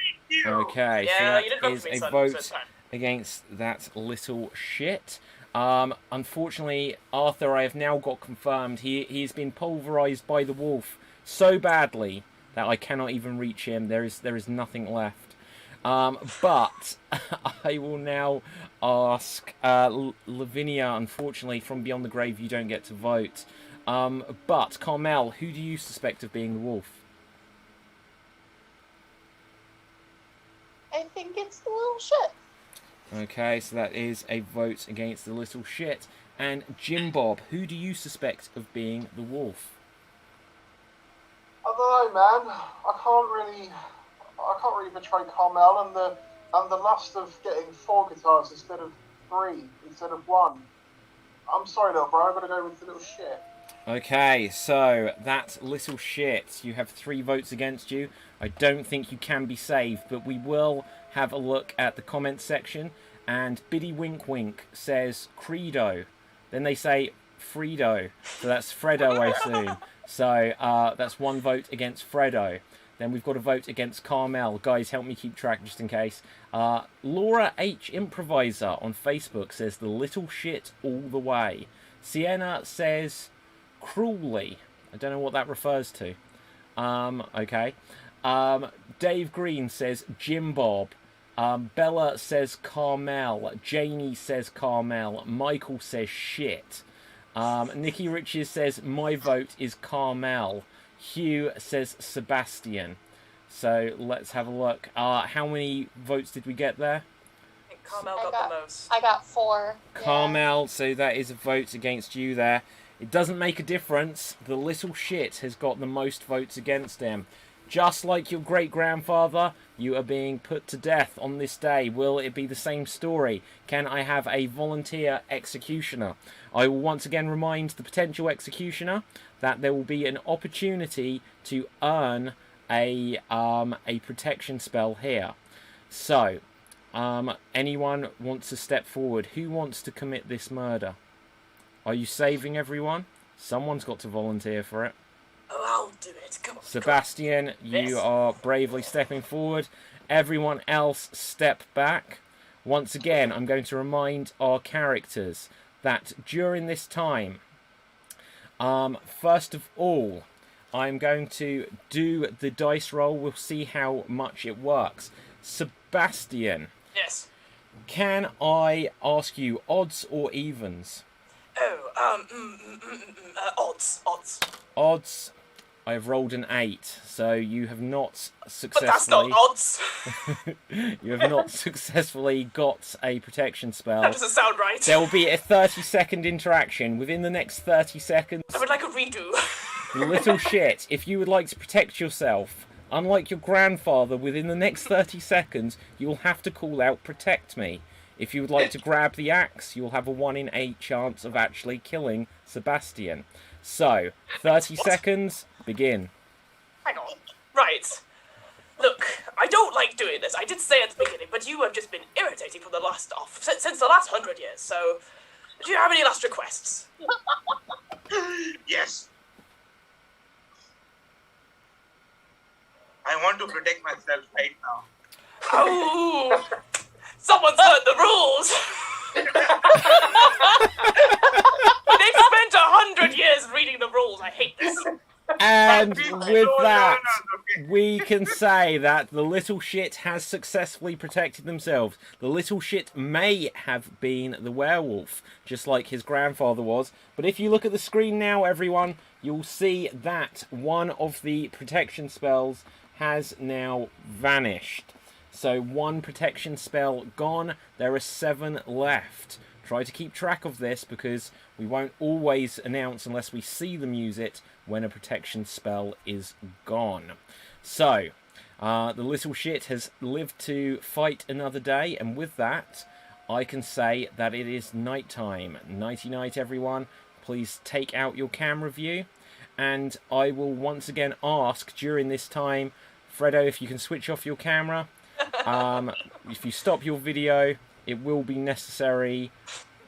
Okay, Yeah, you so didn't that vote is for me, a son, so vote it's fine. against that little shit. Unfortunately, Arthur, I have now got confirmed. He's been pulverized by the wolf so badly that I cannot even reach him. There is nothing left. But I will now ask Lavinia. Unfortunately, from Beyond the Grave, you don't get to vote. But Carmel, who do you suspect of being the wolf? I think it's the little shit. Okay, so that is a vote against the little shit. And Jim Bob, who do you suspect of being the wolf? I don't know, man. I can't really betray Carmel and the lust of getting 4 guitars instead of 3, instead of 1. I'm sorry, little bro. I'm gonna go with the little shit. Okay, so that little shit. You have 3 votes against you. I don't think you can be saved, but we will have a look at the comments section. And Biddy Wink Wink says, Credo, Then they say Fredo. So that's Fredo, I assume. So that's 1 vote against Fredo. Then we've got a vote against Carmel. Guys, help me keep track just in case. Laura H. Improviser on Facebook says the little shit all the way. Sienna says cruelly. I don't know what that refers to. Okay. Dave Green says Jim Bob. Bella says Carmel. Janie says Carmel. Michael says shit. Nikki Riches says my vote is Carmel. Hugh says Sebastian. So let's have a look. How many votes did we get there? I think Carmel got the most. I got 4. Carmel, so that is a vote against you there. It doesn't make a difference. The little shit has got the most votes against him. Just like your great-grandfather, you are being put to death on this day. Will it be the same story? Can I have a volunteer executioner? I will once again remind the potential executioner that there will be an opportunity to earn a protection spell here. So, anyone wants to step forward? Who wants to commit this murder? Are you saving everyone? Someone's got to volunteer for it. Oh, I'll do it. Come on. Sebastian, you are bravely stepping forward. Everyone else, step back. Once again, I'm going to remind our characters that during this time, first of all, I'm going to do the dice roll. We'll see how much it works. Sebastian. Yes. Can I ask you odds or evens? Oh, odds. Odds. I've rolled an 8, so you have not successfully... But that's not odds! You have not successfully got a protection spell. That doesn't sound right. There will be a 30-second interaction. Within the next 30 seconds... I would like a redo. Little shit, if you would like to protect yourself, unlike your grandfather, within the next 30 seconds, you will have to call out, protect me. If you would like to grab the axe, you'll have a 1 in 8 chance of actually killing Sebastian. So, 30 seconds, begin. Hang on. Right. Look, I don't like doing this. I did say at the beginning, but you have just been irritating for the last since the last 100 years. So, do you have any last requests? Yes. I want to protect myself right now. Oh, someone's heard the rules. They've spent 100 years reading the rules. I hate this. And with that, we can say that the little shit has successfully protected themselves. The little shit may have been the werewolf, just like his grandfather was. But if you look at the screen now, everyone, you'll see that one of the protection spells has now vanished. So 1 protection spell gone. There are 7 left. Try to keep track of this because we won't always announce unless we see them use it when a protection spell is gone. So, the little shit has lived to fight another day, and with that, I can say that it is night time. Nighty night, everyone. Please take out your camera view, and I will once again ask during this time, Fredo, if you can switch off your camera. If you stop your video, it will be necessary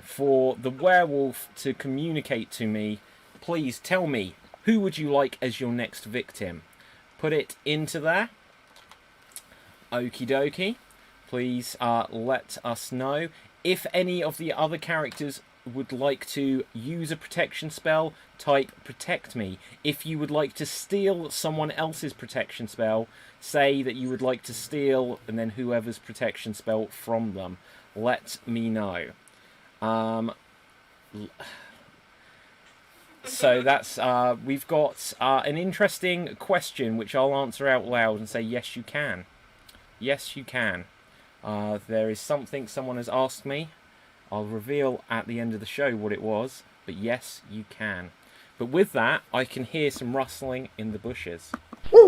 for the werewolf to communicate to me. Please tell me, who would you like as your next victim? Put it into there. Okie dokie. Please let us know. If any of the other characters would like to use a protection spell, type protect me. If you would like to steal someone else's protection spell, say that you would like to steal and then whoever's protection spell from them. Let me know. So that's we've got an interesting question which I'll answer out loud and say yes you can. Yes you can. There is something someone has asked me. I'll reveal at the end of the show what it was, but yes you can. But with that, I can hear some rustling in the bushes. But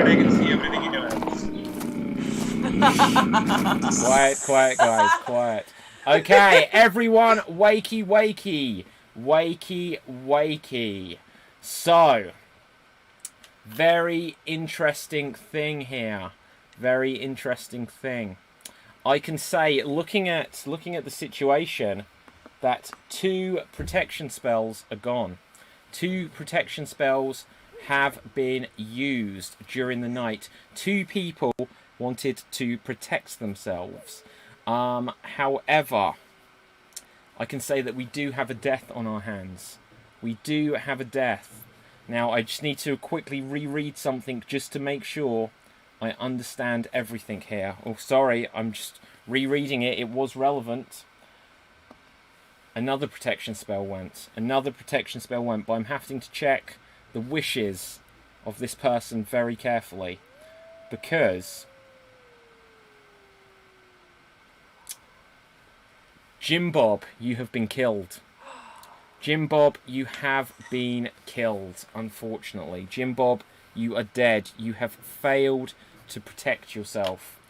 I can see everything in your eyes. Quiet, quiet, guys, quiet. Okay, everyone, wakey, wakey. Wakey, wakey. So, Very interesting thing here. Very interesting thing. I can say, looking at the situation, that 2 protection spells are gone. 2 protection spells have been used during the night. 2 people wanted to protect themselves. However, I can say that we do have a death on our hands. We do have a death. Now, I just need to quickly reread something just to make sure I understand everything here. Oh, sorry, I'm just rereading it. It was relevant. Another protection spell went. Another protection spell went, but I'm having to check the wishes of this person very carefully. Because Jim Bob, you have been killed. Jim Bob, you have been killed, unfortunately. Jim Bob, you are dead. You have failed to protect yourself.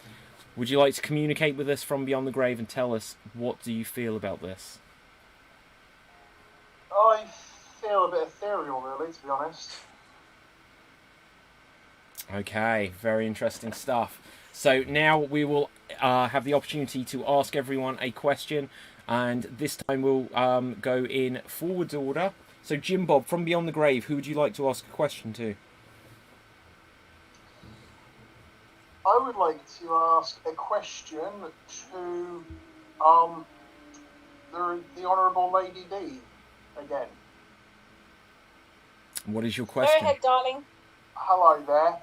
Would you like to communicate with us from beyond the grave and tell us what do you feel about this? I feel a bit ethereal, really, to be honest. Okay, very interesting stuff. So now we will have the opportunity to ask everyone a question, and this time we'll go in forwards order. So Jim Bob, from beyond the grave, who would you like to ask a question to? I would like to ask a question to the Honourable Lady D again. What is your Go question? ahead, darling. Hello there.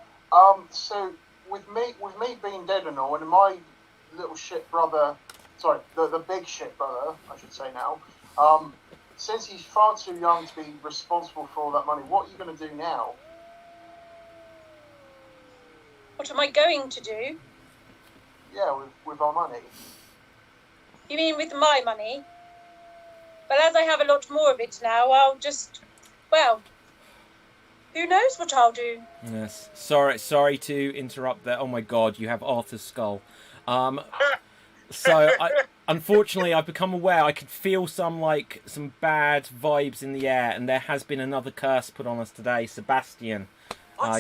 So with me being dead and all, and my little shit brother, sorry, the big shit brother, I should say now, since he's far too young to be responsible for all that money, what are you going to do now? What am I going to do? Yeah, with our money. You mean with my money? Well, as I have a lot more of it now, I'll just, well, who knows what I'll do? Yes. Sorry to interrupt there. Oh my God, you have Arthur's skull. Unfortunately, I've become aware. I could feel some bad vibes in the air, and there has been another curse put on us today, Sebastian.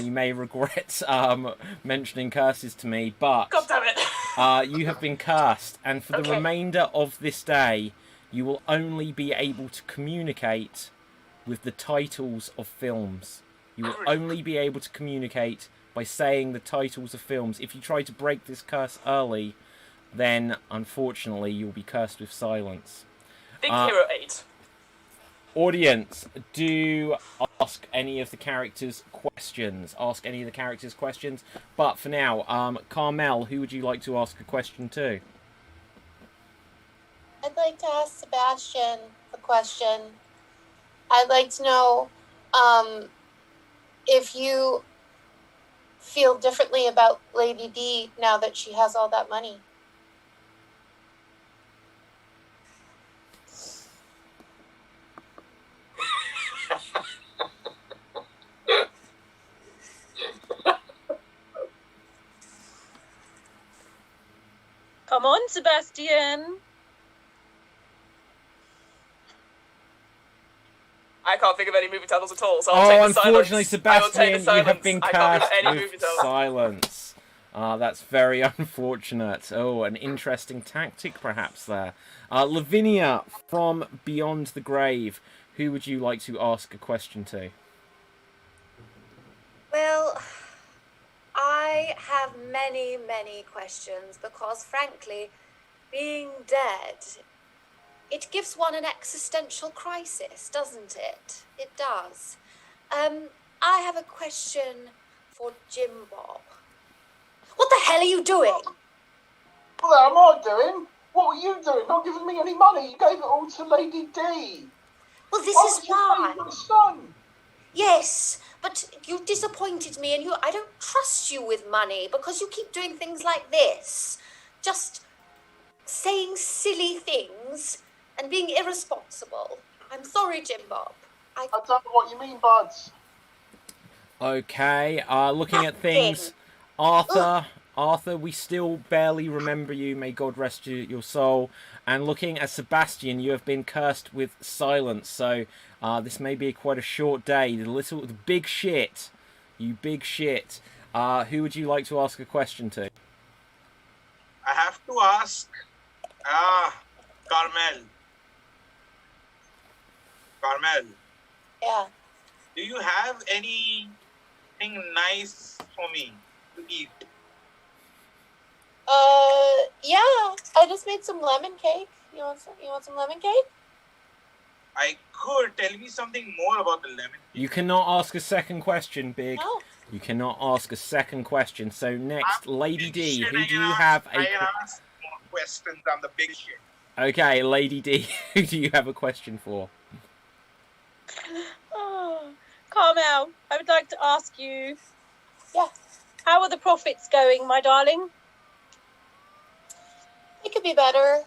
You may regret mentioning curses to me, but God damn it! you have been cursed, and for the remainder of this day, you will only be able to communicate with the titles of films. You will only be able to communicate by saying the titles of films. If you try to break this curse early, then unfortunately you'll be cursed with silence. Big Hero 8. Audience, do ask any of the characters questions. But for now, Carmel, who would you like to ask a question to? I'd like to ask Sebastian a question. I'd like to know if you feel differently about Lady D now that she has all that money. Come on, Sebastian. I can't think of any movie titles at all, so I'll take the silence. Unfortunately, Sebastian, you have been cursed with silence. That's very unfortunate. Oh, an interesting tactic perhaps there. Lavinia, from Beyond the Grave, who would you like to ask a question to? Well, I have many, many questions because, frankly, being dead, it gives one an existential crisis, doesn't it? It does. I have a question for Jim Bob. What the hell are you doing? What am I doing? What were you doing? Not giving me any money. You gave it all to Lady D. Well, this is why. My son. Yes, but you disappointed me, and I don't trust you with money because you keep doing things like this. Just saying silly things and being irresponsible. I'm sorry, Jim Bob. I don't know what you mean, Buds. Okay, looking at things, Arthur, we still barely remember you. May God rest your soul. And looking at Sebastian, you have been cursed with silence. So this may be quite a short day. The big shit You big shit. Who would you like to ask a question to? I have to ask, Carmel. Carmel, Yeah. do you have anything nice for me to eat? Yeah. I just made some lemon cake. You want some lemon cake? I could. Tell me something more about the lemon. You cannot ask a second question, Big. No. You cannot ask a second question. So next, Lady D, Shit, who do you have I ask more questions. I'm the big shit. Okay, Lady D, who do you have a question for? Oh, Carmel, I would like to ask you. Yeah. How are the profits going, my darling? It could be better.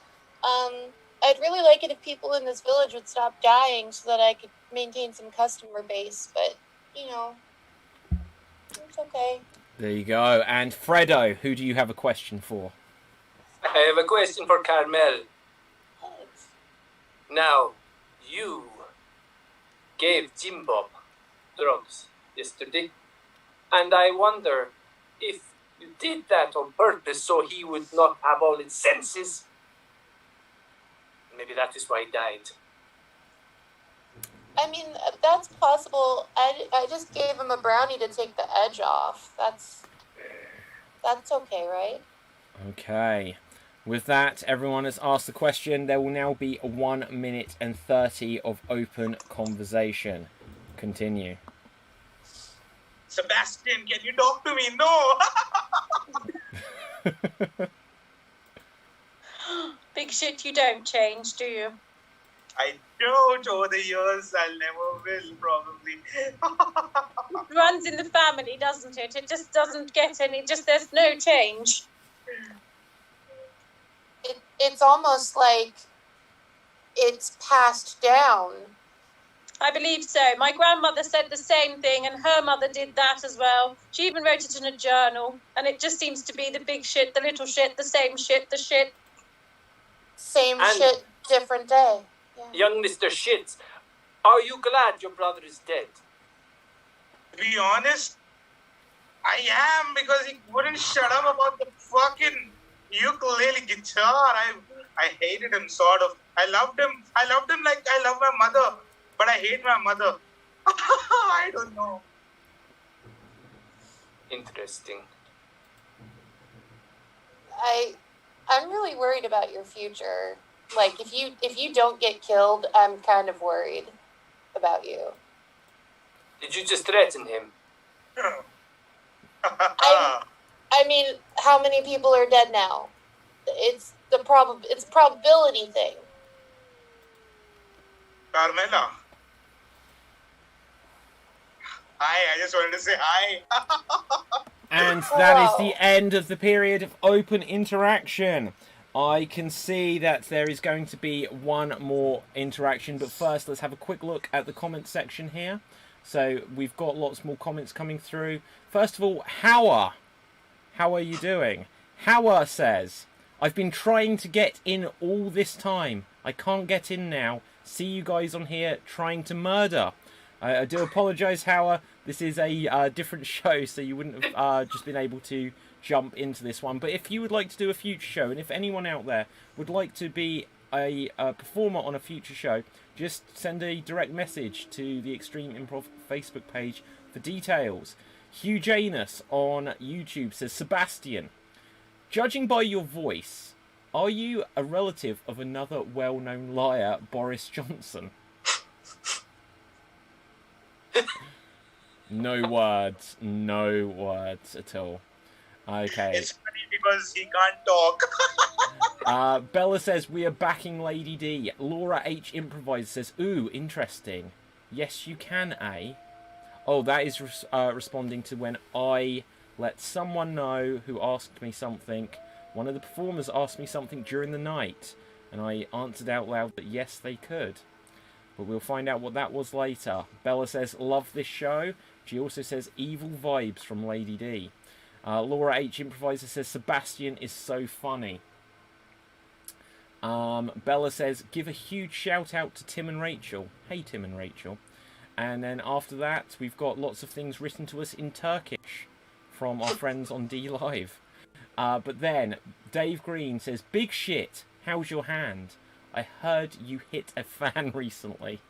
I'd really like it if people in this village would stop dying so that I could maintain some customer base, but, you know, it's okay. There you go. And Fredo, who do you have a question for? I have a question for Carmel. Now, you gave Jim Bob drugs yesterday, and I wonder if you did that on purpose so he would not have all his senses. Maybe that is why he died. I mean, that's possible. I just gave him a brownie to take the edge off. That's okay, right? Okay. With that, everyone has asked the question. There will now be 1 minute and 30 of open conversation. Continue. Sebastian, can you talk to me? No! Big shit, you don't change, do you? I don't. Over the years, I'll never will, probably. It runs in the family, doesn't it? It just doesn't get any, there's no change. It's almost like it's passed down. I believe so. My grandmother said the same thing, and her mother did that as well. She even wrote it in a journal, and it just seems to be the big shit, the little shit, the same shit, the shit. Same And- shit, different day. Yeah. Young Mr. Shits, are you glad your brother is dead? To be honest, I am, because he wouldn't shut up about the fucking ukulele guitar. I hated him, sort of. I loved him like I love my mother, but I hate my mother. I don't know. Interesting. I'm really worried about your future. Like, if you don't get killed, I'm kind of worried about you. Did you just threaten him? I mean, how many people are dead now? It's a probability thing. Carmela. Hi, I just wanted to say hi. And that is the end of the period of open interaction. I can see that there is going to be one more interaction, but first let's have a quick look at the comment section here. So we've got lots more comments coming through. First of all, how are you doing? Howa says, I've been trying to get in all this time. I can't get in now. See you guys on here trying to murder. I do apologise, Howa. This is a different show, so you wouldn't have just been able to jump into this one. But if you would like to do a future show, and if anyone out there would like to be a performer on a future show, just send a direct message to the Extreme Improv Facebook page for details. Hugh Janus on YouTube says, Sebastian, judging by your voice, are you a relative of another well-known liar, Boris Johnson? No words at all. Okay. It's funny because he can't talk. Bella says, we are backing Lady D. Laura H. Improviser says, ooh, interesting. Yes, you can, eh? Oh, that is responding to when I let someone know who asked me something. One of the performers asked me something during the night, and I answered out loud that yes, they could. But we'll find out what that was later. Bella says, love this show. She also says, evil vibes from Lady D. Laura H. Improviser says, Sebastian is so funny. Bella says, give a huge shout out to Tim and Rachel. Hey, Tim and Rachel. And then after that, we've got lots of things written to us in Turkish from our friends on D Live. But then Dave Green says, "Big shit, how's your hand? I heard you hit a fan recently."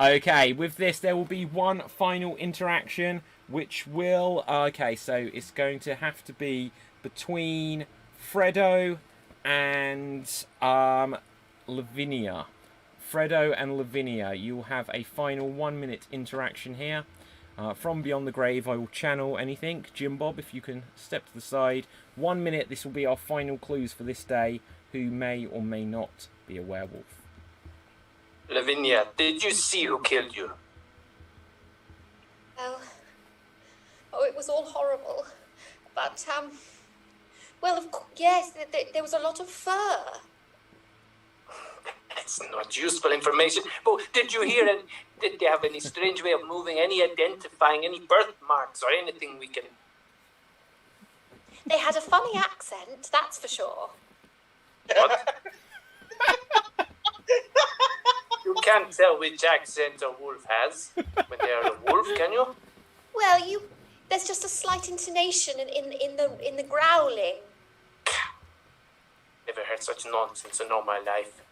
Okay, with this there will be one final interaction, which will... Okay, so it's going to have to be between Fredo and Lavinia. Fredo and Lavinia, you will have a final 1 minute interaction here. From Beyond the Grave, I will channel anything. Jim Bob, if you can step to the side. 1 minute, this will be our final clues for this day. Who may or may not be a werewolf. Lavinia, did you see who killed you? Well, oh, it was all horrible. But, well, of course, yes, there was a lot of fur. That's not useful information. But did you hear it? Did they have any strange way of moving, any identifying, any birthmarks or anything we can... They had a funny accent, that's for sure. What? You can't tell which accent a wolf has when they are a wolf, can you? Well, there's just a slight intonation in the growling. Never heard such nonsense in all my life.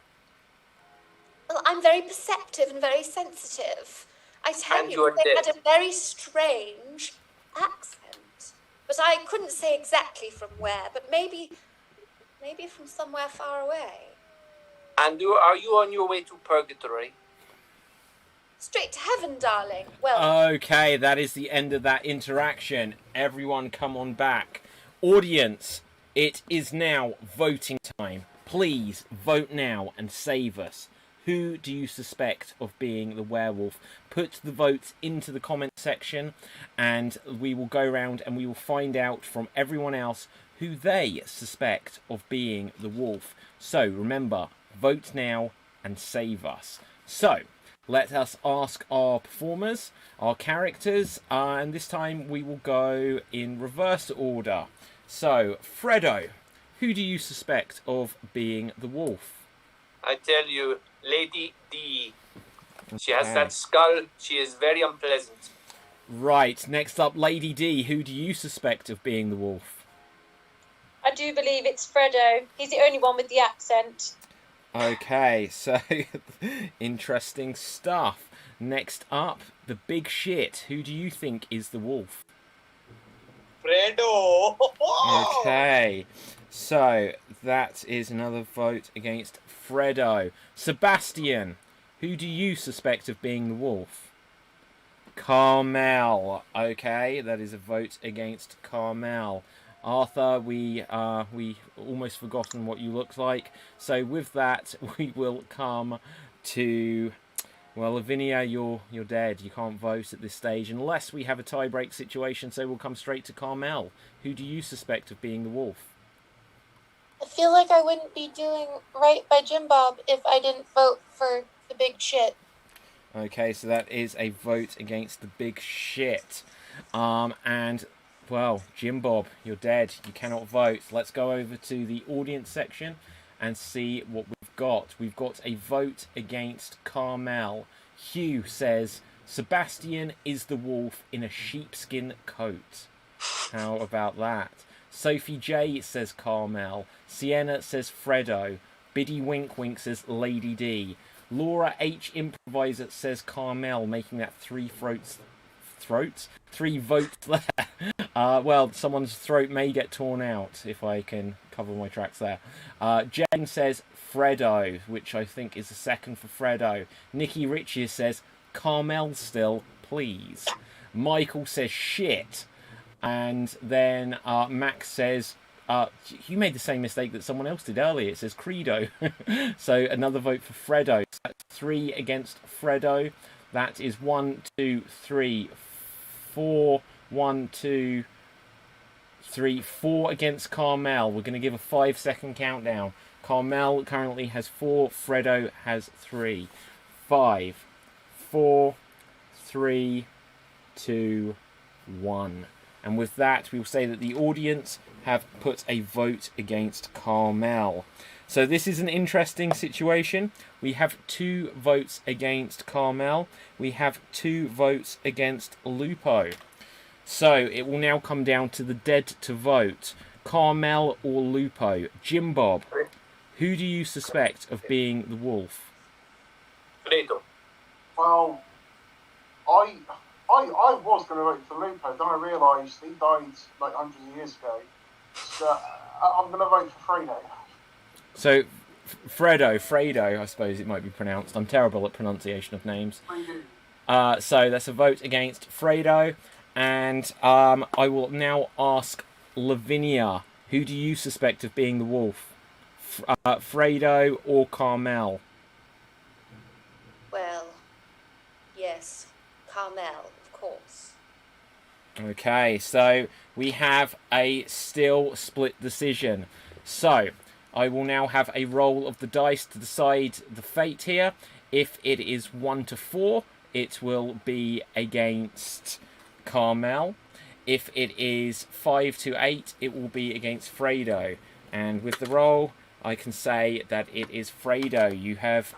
Well, I'm very perceptive and very sensitive. I tell And you, you're they dead. had a very strange accent. But I couldn't say exactly from where, but maybe from somewhere far away. And are you on your way to purgatory? Straight to heaven, darling. Well, Okay, that is the end of that interaction. Everyone come on back. Audience, it is now voting time. Please vote now and save us. Who do you suspect of being the werewolf? Put the votes into the comment section and we will go around and we will find out from everyone else who they suspect of being the wolf. So remember, vote now and save us. So let us ask our performers, our characters, and this time we will go in reverse order. So, Fredo, who do you suspect of being the wolf? I tell you, Lady D. She has that skull. She is very unpleasant. Right, next up, Lady D. Who do you suspect of being the wolf? I do believe it's Fredo. He's the only one with the accent. Okay, so interesting stuff. Next up, the big shit. Who do you think is the wolf? Fredo! Okay, so that is another vote against Fredo. Sebastian, who do you suspect of being the wolf? Carmel. Okay, that is a vote against Carmel. Arthur, we almost forgotten what you look like. So with that, we will come to... Well, Lavinia, you're dead. You can't vote at this stage unless we have a tie-break situation, so we'll come straight to Carmel. Who do you suspect of being the wolf? I feel like I wouldn't be doing right by Jim Bob if I didn't vote for the big shit. Okay, so that is a vote against the big shit. And, well, Jim Bob, you're dead. You cannot vote. Let's go over to the audience section and see what we've got. We've got a vote against Carmel. Hugh says, Sebastian is the wolf in a sheepskin coat. How about that? Sophie J says Carmel. Sienna says Fredo. Biddy Wink Wink says Lady D. Laura H Improviser says Carmel, making that three votes there. Well, someone's throat may get torn out if I can cover my tracks there. Jen says Fredo, which I think is the second for Fredo. Nikki Riches says Carmel still, please. Michael says shit. And then Max says, you made the same mistake that someone else did earlier. It says Credo. So another vote for Fredo. So that's 3 against Fredo. That is 1, 2, 3, 4. 1, 2, 3, 4 against Carmel. We're going to give a 5-second countdown. Carmel currently has 4. Fredo has 3. 5, 4, 3, 2, 1. And with that, we will say that the audience have put a vote against Carmel. So this is an interesting situation. We have 2 votes against Carmel. We have 2 votes against Lupo. So it will now come down to the dead to vote. Carmel or Lupo. Jim Bob, who do you suspect of being the wolf? Fredo. Well, I was going to vote for Lupo, then I realised he died like hundreds of years ago. So I'm going to vote for Fredo. So, Fredo, I suppose it might be pronounced. I'm terrible at pronunciation of names. So that's a vote against Fredo. And I will now ask Lavinia, who do you suspect of being the wolf? Fredo or Carmel? Well, yes, Carmel, of course. Okay, so we have a still split decision. So, I will now have a roll of the dice to decide the fate here. If it is 1 to 4, it will be against Carmel. If it is 5 to 8, it will be against Fredo. And with the roll, I can say that it is Fredo. You have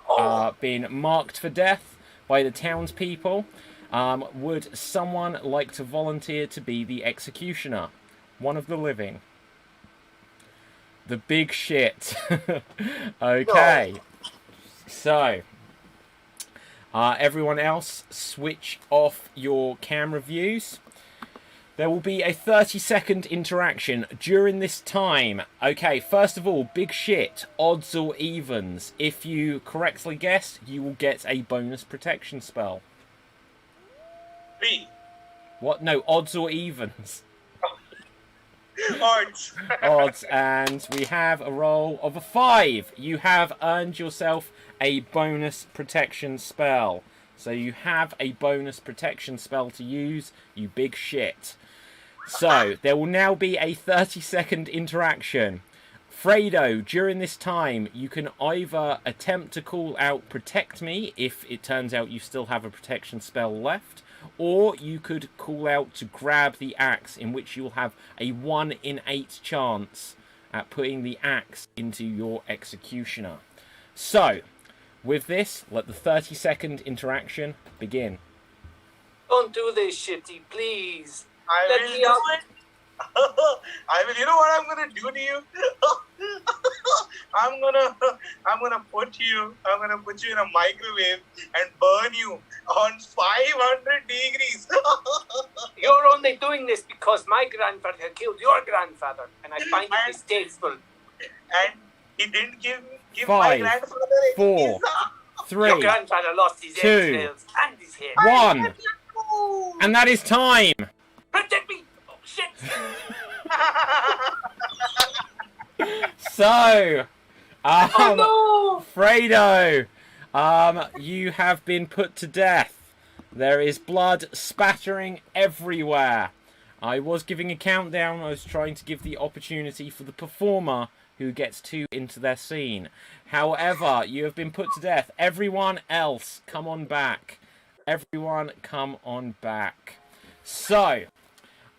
been marked for death by the townspeople. Would someone like to volunteer to be the executioner? One of the living. The big shit. Okay. So, everyone else, switch off your camera views. There will be a 30-second interaction during this time. Okay, first of all, big shit, odds or evens. If you correctly guess, you will get a bonus protection spell. B. What? No, odds or evens. Odds. Odds, and we have a roll of a 5. You have earned yourself a bonus protection spell. So you have a bonus protection spell to use, you big shit. So, there will now be a 30-second interaction. Fredo, during this time, you can either attempt to call out Protect Me, if it turns out you still have a protection spell left, or you could call out to grab the axe, in which you'll have a 1 in 8 chance at putting the axe into your executioner. So, with this, let the 30-second interaction begin. Don't do this, shitty, please. I Let will me do up. it. I will. You know what I'm gonna do to you? I'm gonna put you in a microwave and burn you on 500 degrees. You're only doing this because my grandfather killed your grandfather, and I find it distasteful. And he didn't give my 5, grandfather any 4, pizza. 3, Your grandfather lost his 2, entrails and his head. 1. And that is time! Protect me! Oh, shit! So, Oh no! Fredo, you have been put to death. There is blood spattering everywhere. I was giving a countdown. I was trying to give the opportunity for the performer who gets 2 into their scene. However, you have been put to death. Everyone else, come on back. Everyone, come on back. So,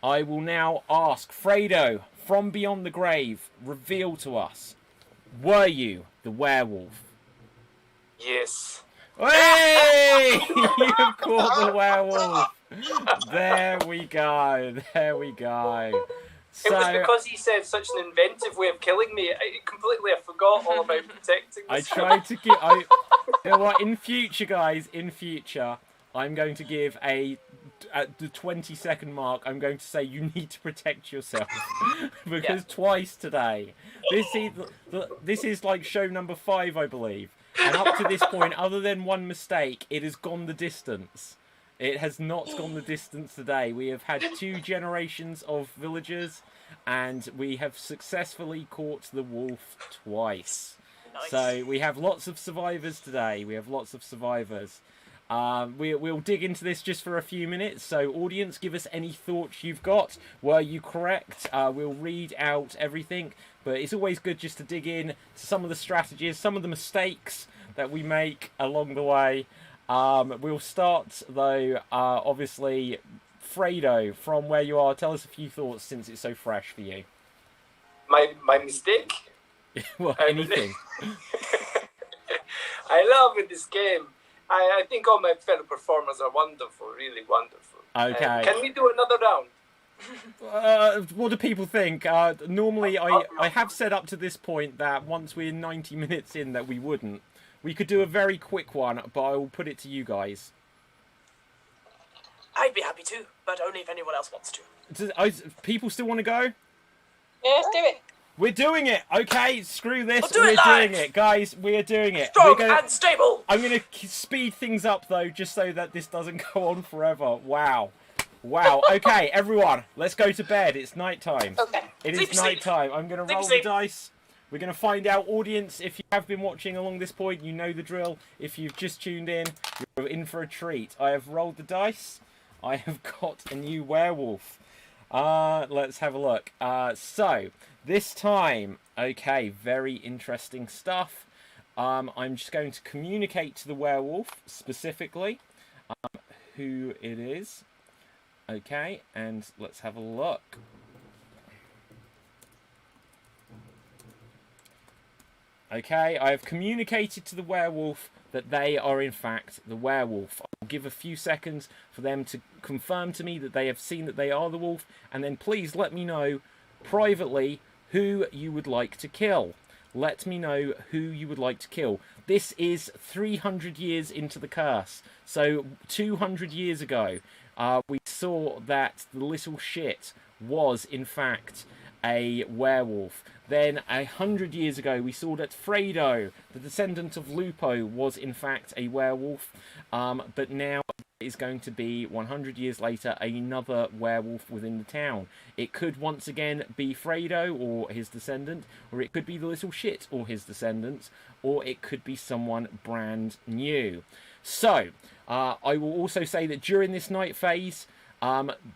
I will now ask Fredo, from beyond the grave, reveal to us, were you the werewolf? Yes. Hey! You've caught the werewolf. There we go. There we go. It was because he said such an inventive way of killing me. I forgot all about protecting I myself. tried to give. You know what? In future, guys, I'm going to give at the 20-second mark. I'm going to say you need to protect yourself because twice today. This is like show number 5, I believe, and up to this point, other than one mistake, it has gone the distance. It has not gone the distance today. We have had 2 generations of villagers, and we have successfully caught the wolf twice. Nice. So we have lots of survivors today. We'll dig into this just for a few minutes. So audience, give us any thoughts you've got. Were you correct? We'll read out everything. But it's always good just to dig in to some of the strategies, some of the mistakes that we make along the way. We'll start, though, obviously, Fredo, from where you are, tell us a few thoughts since it's so fresh for you. My mistake? Well, anything. I love this game. I think all my fellow performers are wonderful, really wonderful. Okay. Can we do another round? What do people think? Normally, I have said up to this point that once we're 90 minutes in that we wouldn't. We could do a very quick one, but I will put it to you guys. I'd be happy to, but only if anyone else wants to. People still want to go? Yeah, let's do it. We're doing it. Okay, screw this. We'll do it We're live. doing it, guys. We're doing it. Strong and stable. I'm gonna speed things up though, just so that this doesn't go on forever. Wow. Okay, everyone, let's go to bed. It's night time. Okay. It is night time. I'm gonna roll the dice. We're gonna find out, audience. If you have been watching along this point, you know the drill. If you've just tuned in, you're in for a treat. I have rolled the dice. I have got a new werewolf. Let's have a look. So this time, okay, very interesting stuff. I'm just going to communicate to the werewolf specifically who it is. Okay, and let's have a look. Okay, I have communicated to the werewolf that they are in fact the werewolf. I'll give a few seconds for them to confirm to me that they have seen that they are the wolf, and then please let me know privately who you would like to kill. Let me know who you would like to kill. This is 300 years into the curse. So 200 years ago, we saw that the little shit was in fact a werewolf. Then 100 years ago, we saw that Fredo, the descendant of Lupo, was in fact a werewolf. But now it is going to be 100 years later another werewolf within the town. It could once again be Fredo or his descendant, or it could be the little shit or his descendants, or it could be someone brand new. So I will also say that during this night phase,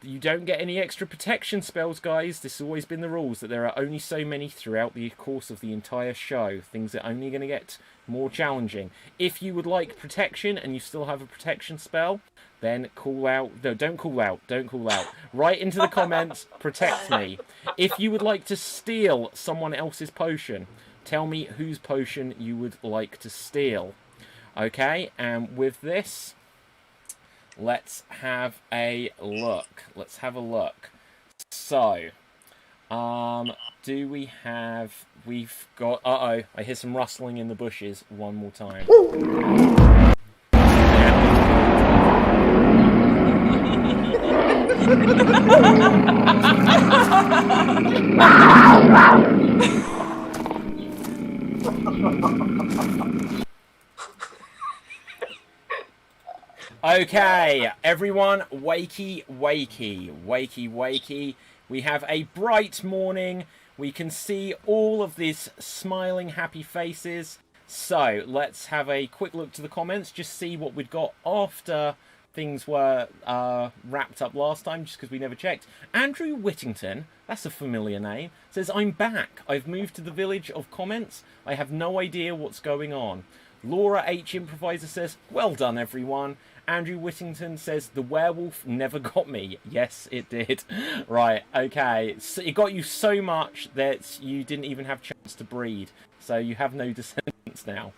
you don't get any extra protection spells, guys. This has always been the rules, that there are only so many throughout the course of the entire show. Things are only going to get more challenging. If you would like protection and you still have a protection spell, then call out. No, don't call out. Don't call out. Write into the comments, protect me. If you would like to steal someone else's potion, tell me whose potion you would like to steal. Okay, and with this, let's have a look. Let's have a look. So, do we have... We've got... Uh-oh, I hear some rustling in the bushes one more time. Okay, everyone, wakey, wakey, wakey, wakey. We have a bright morning. We can see all of these smiling, happy faces. So, let's have a quick look to the comments, just see what we'd got after things were wrapped up last time, just because we never checked. Andrew Whittington, that's a familiar name, says, I'm back. I've moved to the village of comments. I have no idea what's going on. Laura H. Improviser says, well done, everyone. Andrew Whittington says, the werewolf never got me. Yes, it did. Right, okay. So it got you so much that you didn't even have a chance to breed. So you have no descendants now.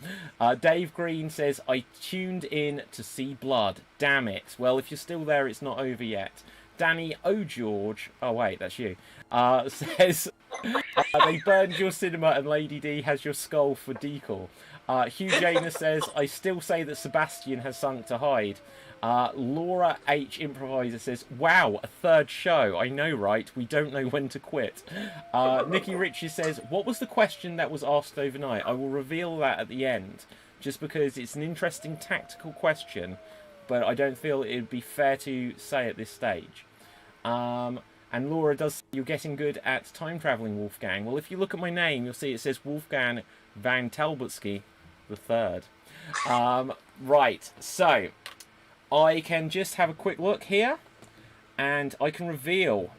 Dave Green says, I tuned in to see blood. Damn it. Well, if you're still there, it's not over yet. Danny O'George, oh wait, that's you, says, they burned your cinema and Lady D has your skull for decal. Hugh Janus says, I still say that Sebastian has sunk to hide. Laura H. Improviser says, wow, a third show. I know, right? We don't know when to quit. Nikki Ritchie says, what was the question that was asked overnight? I will reveal that at the end, just because it's an interesting tactical question, but I don't feel it would be fair to say at this stage. And Laura does say, you're getting good at time traveling, Wolfgang. Well, if you look at my name, you'll see it says Wolfgang Van Talbotsky the third. Right, so I can just have a quick look here, and I can reveal.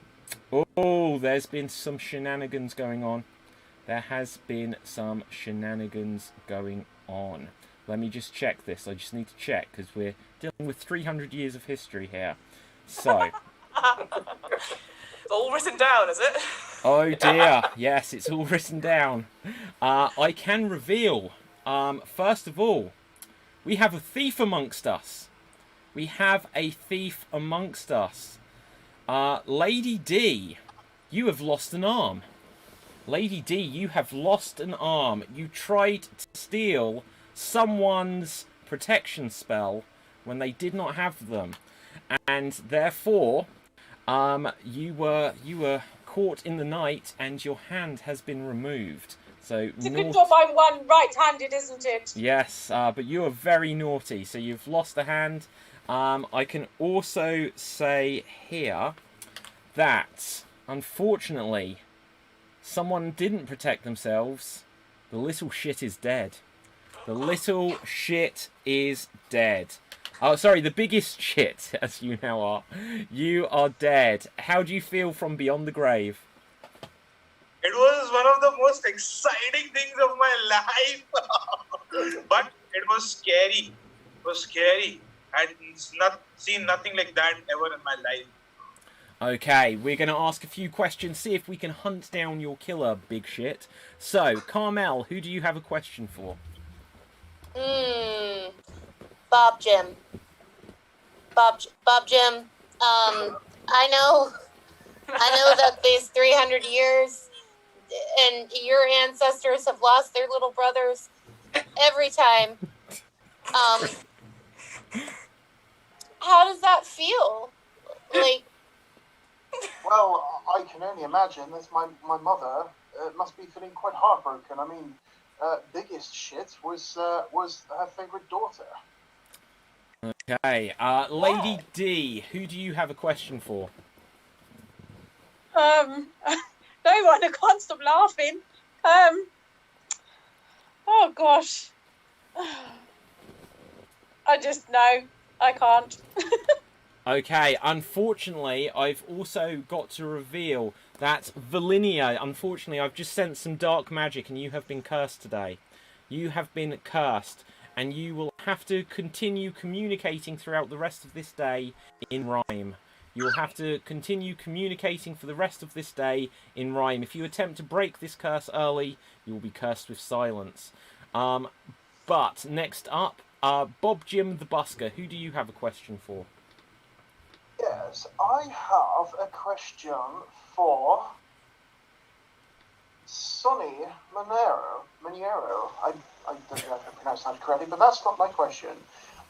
Oh, there's been some shenanigans going on. There has been some shenanigans going on. Let me just check this. I just need to check, because we're dealing with 300 years of history here. So, It's all written down, is it? Oh dear, yes, it's all written down. I can reveal, first of all, we have a thief amongst us. We have a thief amongst us. Lady D, you have lost an arm. Lady D, you have lost an arm. You tried to steal someone's protection spell when they did not have them. And therefore, you were caught in the night and your hand has been removed. So It's a good job I'm one right-handed, isn't it? Yes, but you are very naughty, so you've lost a hand. I can also say here that, unfortunately, someone didn't protect themselves. The little shit is dead. The little shit is dead. Oh, sorry, the biggest shit, as you now are. You are dead. How do you feel from beyond the grave? It was one of the most exciting things of my life. But it was scary. It was scary. I had seen nothing like that ever in my life. Okay, we're going to ask a few questions, see if we can hunt down your killer, big shit. So, Carmel, who do you have a question for? Bob Jim. Bob Jim. I know that these 300 years and your ancestors have lost their little brothers every time. How does that feel? Like, Well, I can only imagine. That's my mother. Must be feeling quite heartbroken. I mean, biggest shit was her favourite daughter. Okay, Lady D, who do you have a question for? No one, I can't stop laughing. Oh gosh. I just, no, I can't. Okay, unfortunately, I've also got to reveal that Valinia, unfortunately, I've just sent some dark magic and you have been cursed today. You have been cursed, and you will have to continue communicating throughout the rest of this day in rhyme. You will have to continue communicating for the rest of this day in rhyme. If you attempt to break this curse early, you will be cursed with silence. But next up, Bob Jim the Busker, who do you have a question for? Yes, I have a question for Sonny Maniero. I don't know if I pronounced that correctly, but that's not my question.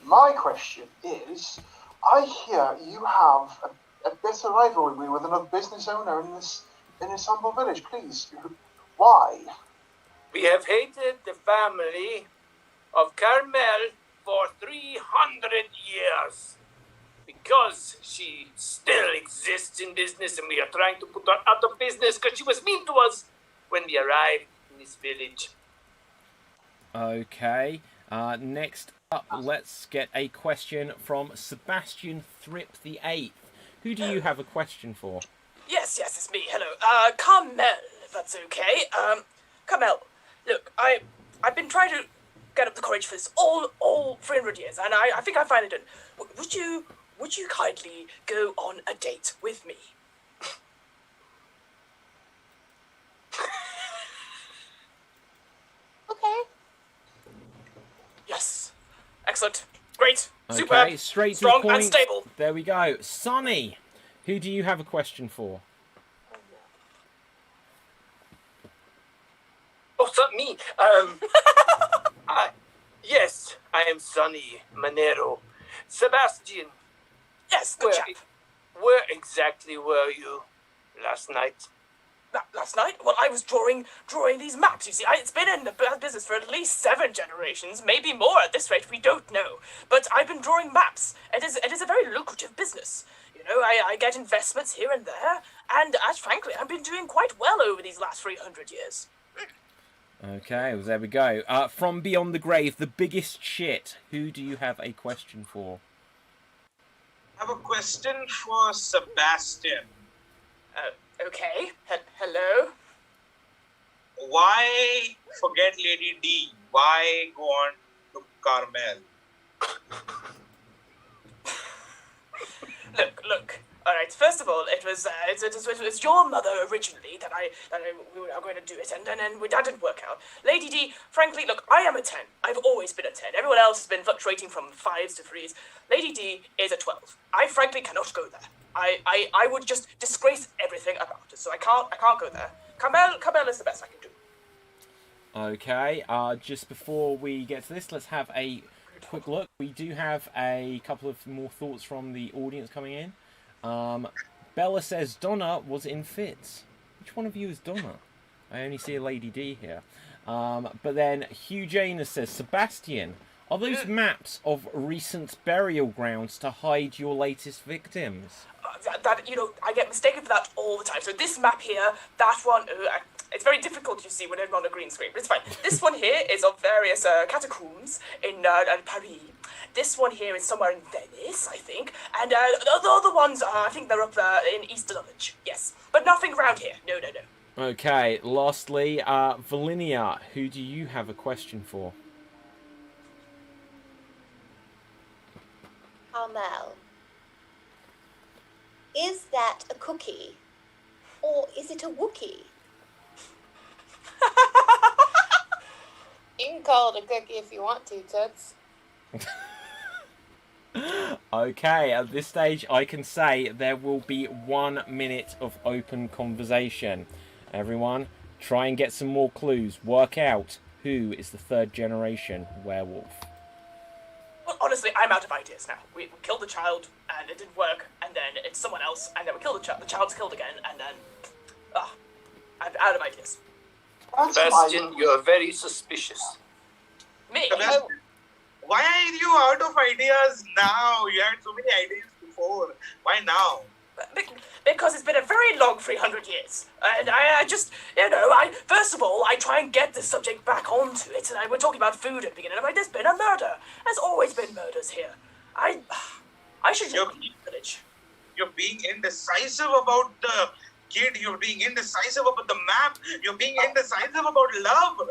My question is, I hear you have a bitter rivalry with another business owner in this humble village. Please, why? We have hated the family of Carmel for 300 years. Because she still exists in business and we are trying to put her out of business because she was mean to us when we arrived in this village. Okay, next up, let's get a question from Sebastian Thrip the Eighth. Who do you have a question for? Yes, it's me. Hello. Carmel, if that's okay. Carmel, look, I've been trying to get up the courage for this all 300 years, and I think I finally did. Would you kindly go on a date with me? okay. Yes. Excellent. Great. Okay, Superb. straight to Strong the point. and stable. There we go. Sonny, who do you have a question for? Oh, it's not me. Yes, I am Sonny Manero. Sebastian. Yes, good chap. Where exactly were you last night? Last night? Well, I was drawing these maps, you see. It's been in the business for at least 7 generations, maybe more at this rate, we don't know. But I've been drawing maps. It is a very lucrative business. You know, I get investments here and there, and frankly, I've been doing quite well over these last 300 years. Okay, well, there we go. From Beyond the Grave, the biggest shit. Who do you have a question for? I have a question for Sebastian. Okay. Hello? Why forget Lady D? Why go on to Carmel? Look. All right. First of all, it was your mother originally that we were going to do it, and then that didn't work out. Lady D, frankly, look, I am a 10. I've always been a 10. Everyone else has been fluctuating from 5s to 3s. Lady D is a 12. I frankly cannot go there. I would just disgrace everything about it, so I can't go there. Carmel is the best I can do. Okay, just before we get to this, let's have a quick look. We do have a couple of more thoughts from the audience coming in. Bella says Donna was in fits. Which one of you is Donna? I only see a Lady D here. But then Hugh Janus says, Sebastian, are those maps of recent burial grounds to hide your latest victims? I get mistaken for that all the time. So this map here, that one, it's very difficult, you see, when I'm on a green screen, but it's fine. This one here is of various catacombs in Paris. This one here is somewhere in Venice, I think. And the other ones, I think they're up in East Dulwich. Yes. But nothing around here. No. Okay, lastly, Valinia, who do you have a question for? Carmel, is that a cookie? Or is it a Wookiee? You can call it a cookie if you want to, Toots. Okay, at this stage I can say there will be 1 minute of open conversation. Everyone, try and get some more clues. Work out who is the 3rd generation werewolf. Well, honestly, I'm out of ideas now. We killed the child, and it didn't work, and then it's someone else, and then we killed the child. The child's killed again, and then... I'm out of ideas. Sebastian, you are very suspicious. Me? Sebastian, why are you out of ideas now? You had so many ideas before. Why now? Because it's been a very long 300 years. And I just, first of all, I try and get the subject back onto it. And we're talking about food at the beginning. There's been a murder. There's always been murders here. I should just leave the village. You're being indecisive about the kid. You're being indecisive about the map. You're being indecisive about love.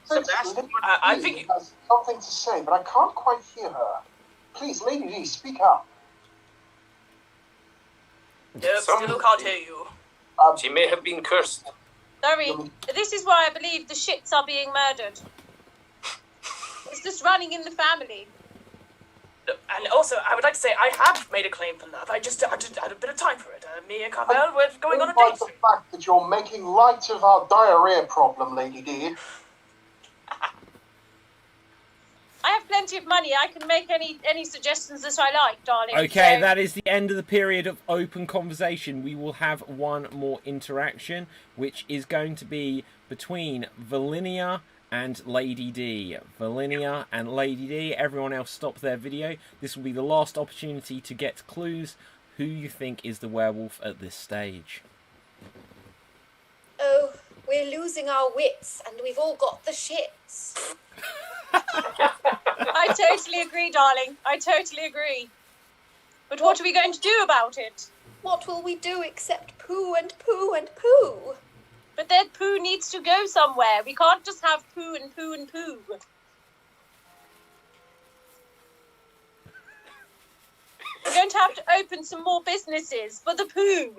Sebastian, I think... has something to say, but I can't quite hear her. Please, Lady D, speak up. Nope, still can't hear you. She may have been cursed. Sorry, this is why I believe the shits are being murdered. It's just running in the family. And also, I would like to say, I have made a claim for love. I just had a bit of time for it. Me and Carmel were going on a date. The fact that you're making light of our diarrhea problem, Lady D. I have plenty of money. I can make any suggestions that I like, darling. Okay, so... that is the end of the period of open conversation. We will have one more interaction, which is going to be between Valinia and Lady D. Valinia and Lady D. Everyone else stop their video. This will be the last opportunity to get clues who you think is the werewolf at this stage. Oh, we're losing our wits and we've all got the shits. I totally agree, darling. I totally agree. But what are we going to do about it? What will we do except poo and poo and poo? But that poo needs to go somewhere. We can't just have poo and poo and poo. We're going to have to open some more businesses for the poo.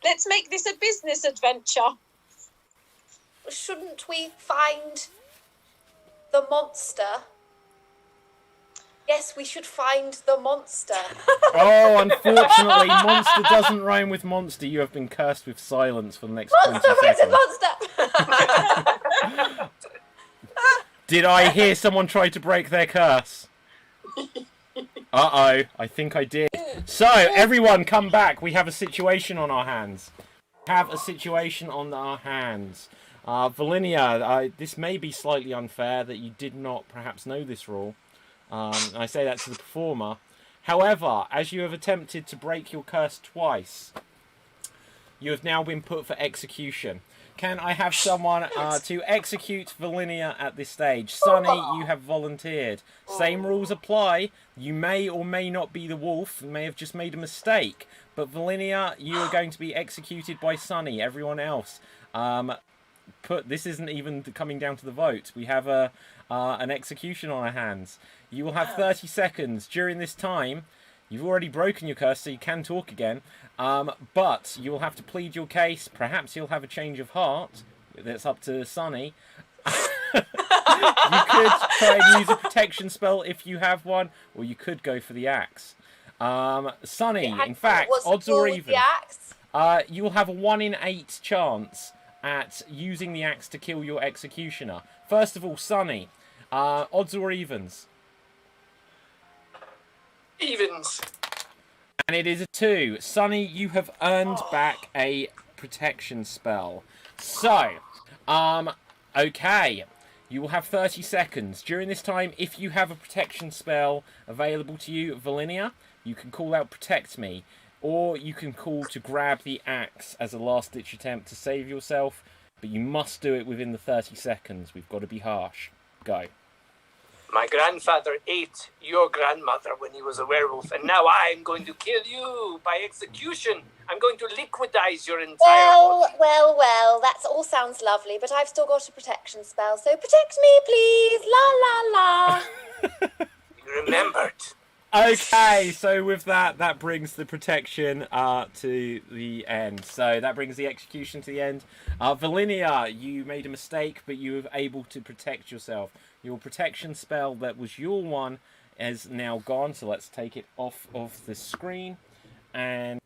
Let's make this a business adventure. Shouldn't we find the monster? Yes, we should find the monster. Oh, unfortunately, monster doesn't rhyme with monster. You have been cursed with silence for the next 20 seconds. Monster! Did I hear someone try to break their curse? Uh-oh, I think I did. So, everyone come back. We have a situation on our hands. Valinia, this may be slightly unfair that you did not perhaps know this rule. I say that to the performer. However, as you have attempted to break your curse twice, you have now been put for execution. Can I have someone to execute Valinia at this stage? Sunny, you have volunteered. Same rules apply. You may or may not be the wolf. You may have just made a mistake. But Valinia, you are going to be executed by Sunny. Everyone else, this isn't even coming down to the vote. We have an execution on our hands. You will have 30 seconds. During this time, You've already broken your curse, so you can talk again. But you will have to plead your case. Perhaps you'll have a change of heart. That's up to Sunny. You could try and use a protection spell if you have one, or you could go for the axe. Sunny, in fact, odds or even. You will have a 1 in 8 chance at using the axe to kill your executioner. First of all, Sunny, odds or evens? Evens. And it is a 2. Sunny, you have earned back a protection spell. So, okay. You will have 30 seconds. During this time, if you have a protection spell available to you, Valinia, you can call out Protect Me. Or you can call to grab the axe as a last-ditch attempt to save yourself. But you must do it within the 30 seconds. We've got to be harsh. Go. My grandfather ate your grandmother when he was a werewolf, and now I'm going to kill you by execution. I'm going to liquidize your entire body. Well, that all sounds lovely, but I've still got a protection spell, so protect me, please. La, la, la. You remembered. Okay, so with that brings the protection to the end. So that brings the execution to the end. Valinia, you made a mistake, but you were able to protect yourself. Your protection spell that was your one is now gone, so let's take it off of the screen. And,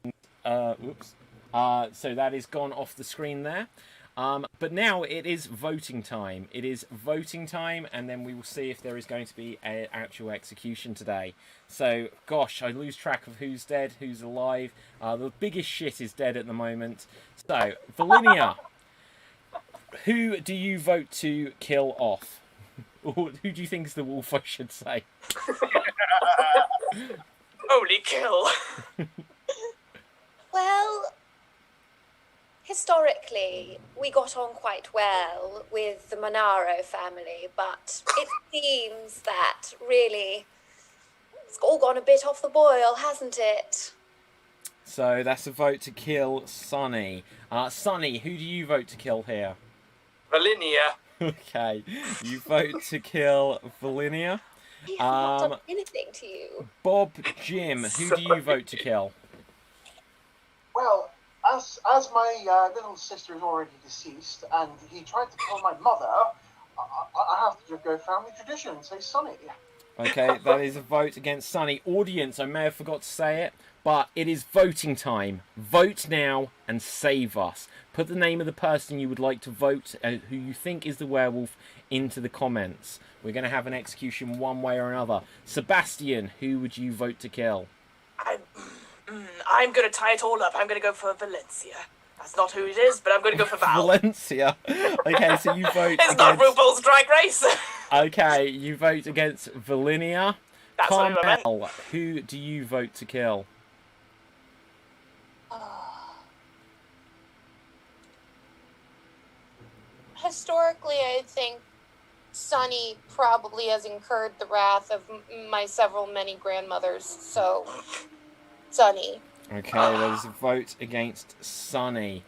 whoops. So that is gone off the screen there. But now it is voting time. It is voting time, and then we will see if there is going to be an actual execution today. So, gosh, I lose track of who's dead, who's alive. The biggest shit is dead at the moment. So, Valinia, who do you vote to kill off? Or who do you think is the wolf, I should say? Holy kill. Well, historically, we got on quite well with the Monaro family, but it seems that really it's all gone a bit off the boil, hasn't it? So that's a vote to kill Sunny. Sunny, who do you vote to kill here? Valinia. Okay, you vote to kill Valinia. He has not done anything to you. Bob, Jim, who do you vote to kill? Well, as my little sister is already deceased, and he tried to kill my mother, I have to just go family tradition and say Sunny. Okay, that is a vote against Sunny. Audience, I may have forgot to say it, but it is voting time. Vote now and save us. Put the name of the person you would like to vote, who you think is the werewolf, into the comments. We're going to have an execution one way or another. Sebastian, who would you vote to kill? I'm going to tie it all up. I'm going to go for Valencia. That's not who it is, but I'm going to go for Val. Valencia. Okay, so you vote It's not RuPaul's Drag Race. Okay, you vote against Valinia. That's what I meant. Carmel, who do you vote to kill? Historically, I think Sunny probably has incurred the wrath of my many grandmothers, so Sunny. Okay, there's a vote against Sunny.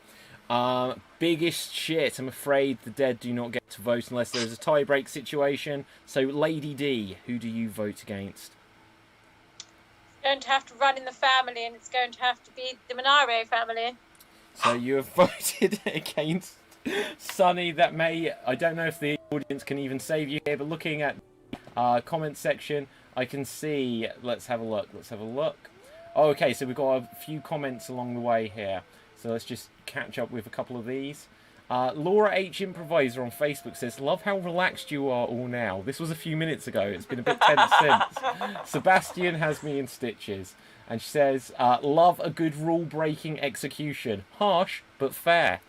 Biggest shit. I'm afraid the dead do not get to vote unless there's a tie-break situation. So, Lady D, who do you vote against? It's going to have to run in the family, and it's going to have to be the Monaro family. So you have voted against Sunny. That may... I don't know if the audience can even save you here, but looking at comment section, I can see... Let's have a look. Oh, okay, so we've got a few comments along the way here. So let's just catch up with a couple of these. Laura H. Improviser on Facebook says, love how relaxed you are all now. This was a few minutes ago. It's been a bit tense since. Sebastian has me in stitches. And she says, love a good rule-breaking execution. Harsh, but fair.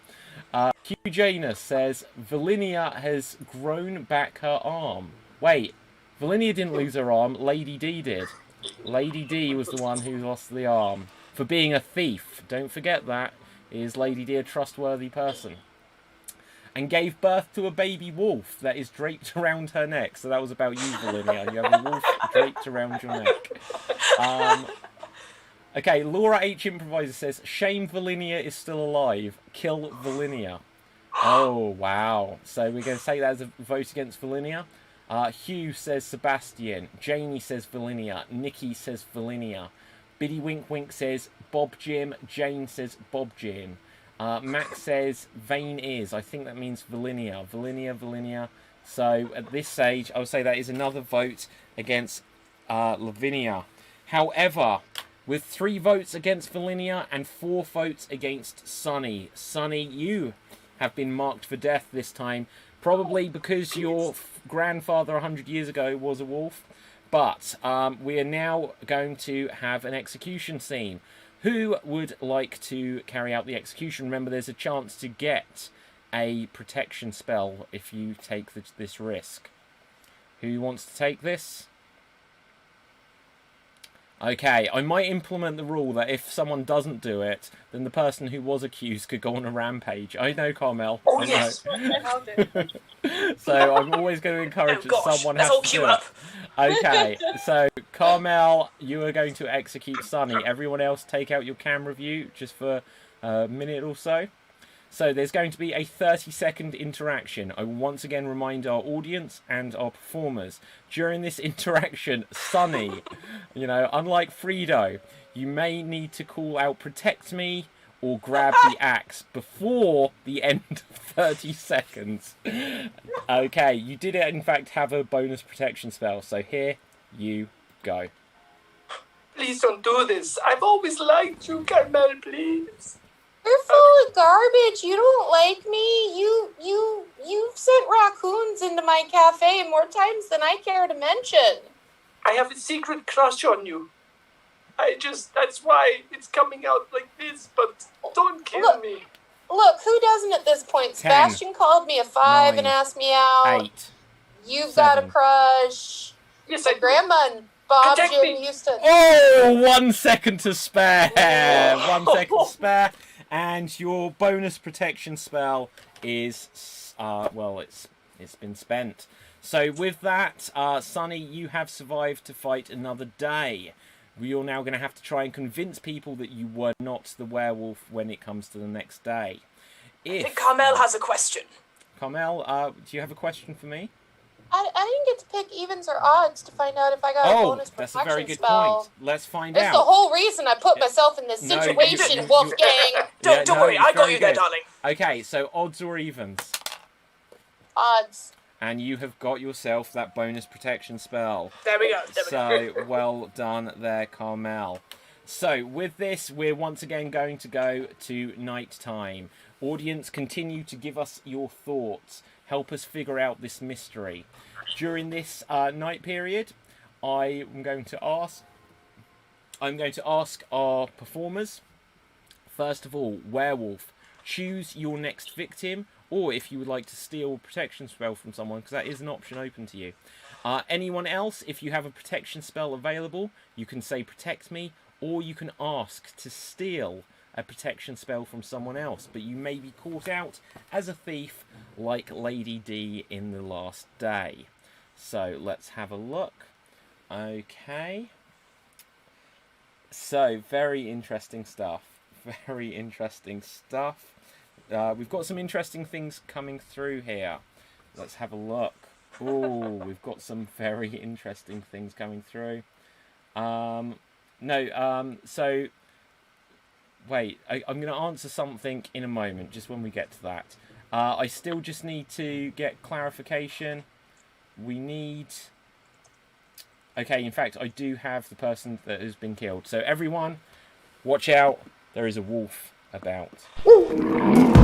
Hugh Janus says, Valinia has grown back her arm. Wait, Valinia didn't lose her arm. Lady D did. Lady D was the one who lost the arm. For being a thief. Don't forget that. Is Lady D a trustworthy person? And gave birth to a baby wolf that is draped around her neck. So that was about you, Valinia. You have a wolf draped around your neck. Okay, Laura H. Improviser says, shame Valinia is still alive. Kill Valinia. Oh, wow. So we're going to say that as a vote against Valinia. Hugh says Sebastian. Janie says Valinia. Nikki says Valinia. Biddy Wink Wink says Bob Jim. Jane says Bob Jim. Max says Vain is. I think that means Valinia. Valinia. So at this stage, I would say that is another vote against Lavinia. However, with 3 votes against Valinia and 4 votes against Sunny. Sunny, you have been marked for death this time. Probably because your grandfather 100 years ago was a wolf. But we are now going to have an execution scene. Who would like to carry out the execution? Remember, there's a chance to get a protection spell if you take this risk. Who wants to take this? Okay, I might implement the rule that if someone doesn't do it, then the person who was accused could go on a rampage. I know, Carmel. Oh, I know. yes. So I'm always going to encourage that someone has all to queue do up. it. Okay, so Carmel, you are going to execute Sunny. Everyone else, take out your camera view just for a minute or so. So there's going to be a 30-second interaction. I will once again remind our audience and our performers. During this interaction, Sunny, unlike Fredo, you may need to call out "protect me" or "grab the axe" before the end of 30 seconds. Okay, you did in fact have a bonus protection spell, so here you go. Please don't do this. I've always liked you, Carmel, please. You're full of garbage. You don't like me. You've sent raccoons into my cafe more times than I care to mention. I have a secret crush on you. That's why it's coming out like this, but don't kill me. Look, who doesn't at this point? 10, Sebastian called me a 5 9, and asked me out. 8. You've 7. got a crush. Yes, My grandma and Bob Protect Jim me. used to... Oh, 1 second to spare. 1 second to spare. And your bonus protection spell is, it's been spent. So with that, Sunny, you have survived to fight another day. You're now going to have to try and convince people that you were not the werewolf when it comes to the next day. I think Carmel has a question. Carmel, do you have a question for me? I didn't get to pick evens or odds to find out if I got a bonus that's protection a very good spell. point. Let's find That's out. the whole reason I put myself in this No, situation, you- Wolfgang. Don't worry, I got you there, darling. Okay, so odds or evens? Odds. And you have got yourself that bonus protection spell. There we go. So, well done there, Carmel. So, with this, we're once again going to go to night time. Audience, continue to give us your thoughts. Help us figure out this mystery. During this night period, I'm going to ask our performers, first of all, Werewolf, choose your next victim, or if you would like to steal a protection spell from someone, because that is an option open to you. Anyone else, if you have a protection spell available, you can say protect me, or you can ask to steal a protection spell from someone else, but you may be caught out as a thief like Lady D in the last day. So let's have a look. Okay. So, very interesting stuff. Very interesting stuff. We've got some interesting things coming through here. Let's have a look. Oh, we've got some very interesting things coming through. So, wait, I'm going to answer something in a moment, just when we get to that. I still just need to get clarification. We need... Okay, in fact, I do have the person that has been killed. So everyone, watch out. There is a wolf about. Okay.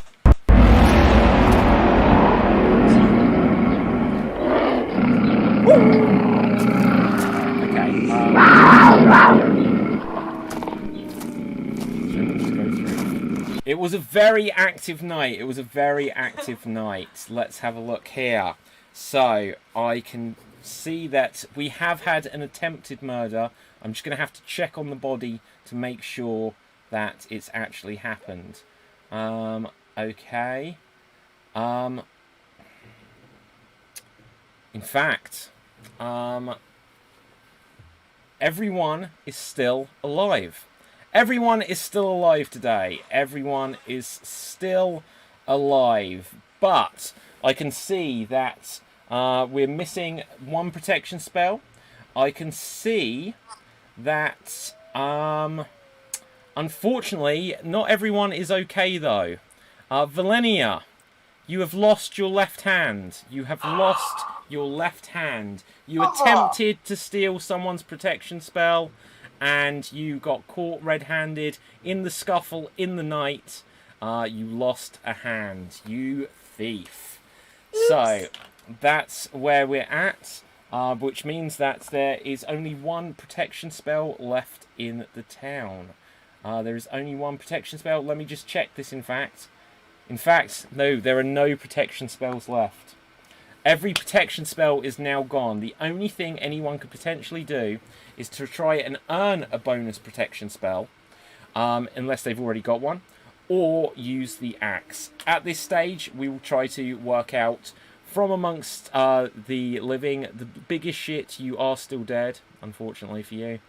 So let's go through. It was a very active night. Let's have a look here. So, I can see that we have had an attempted murder. I'm just going to have to check on the body to make sure that it's actually happened. Okay. In fact, everyone is still alive. Everyone is still alive today. Everyone is still alive. But I can see that we're missing one protection spell. I can see that Unfortunately, not everyone is okay, though. Valenia, you have lost your left hand. You have lost your left hand. You attempted to steal someone's protection spell, and you got caught red-handed in the scuffle in the night. You lost a hand. You thief. Oops. So, that's where we're at, which means that there is only one protection spell left in the town. There is only one protection spell. Let me just check this, in fact. In fact, no, there are no protection spells left. Every protection spell is now gone. The only thing anyone could potentially do is to try and earn a bonus protection spell, unless they've already got one, or use the axe. At this stage, we will try to work out from amongst the living, the biggest shit. You are still dead, unfortunately for you.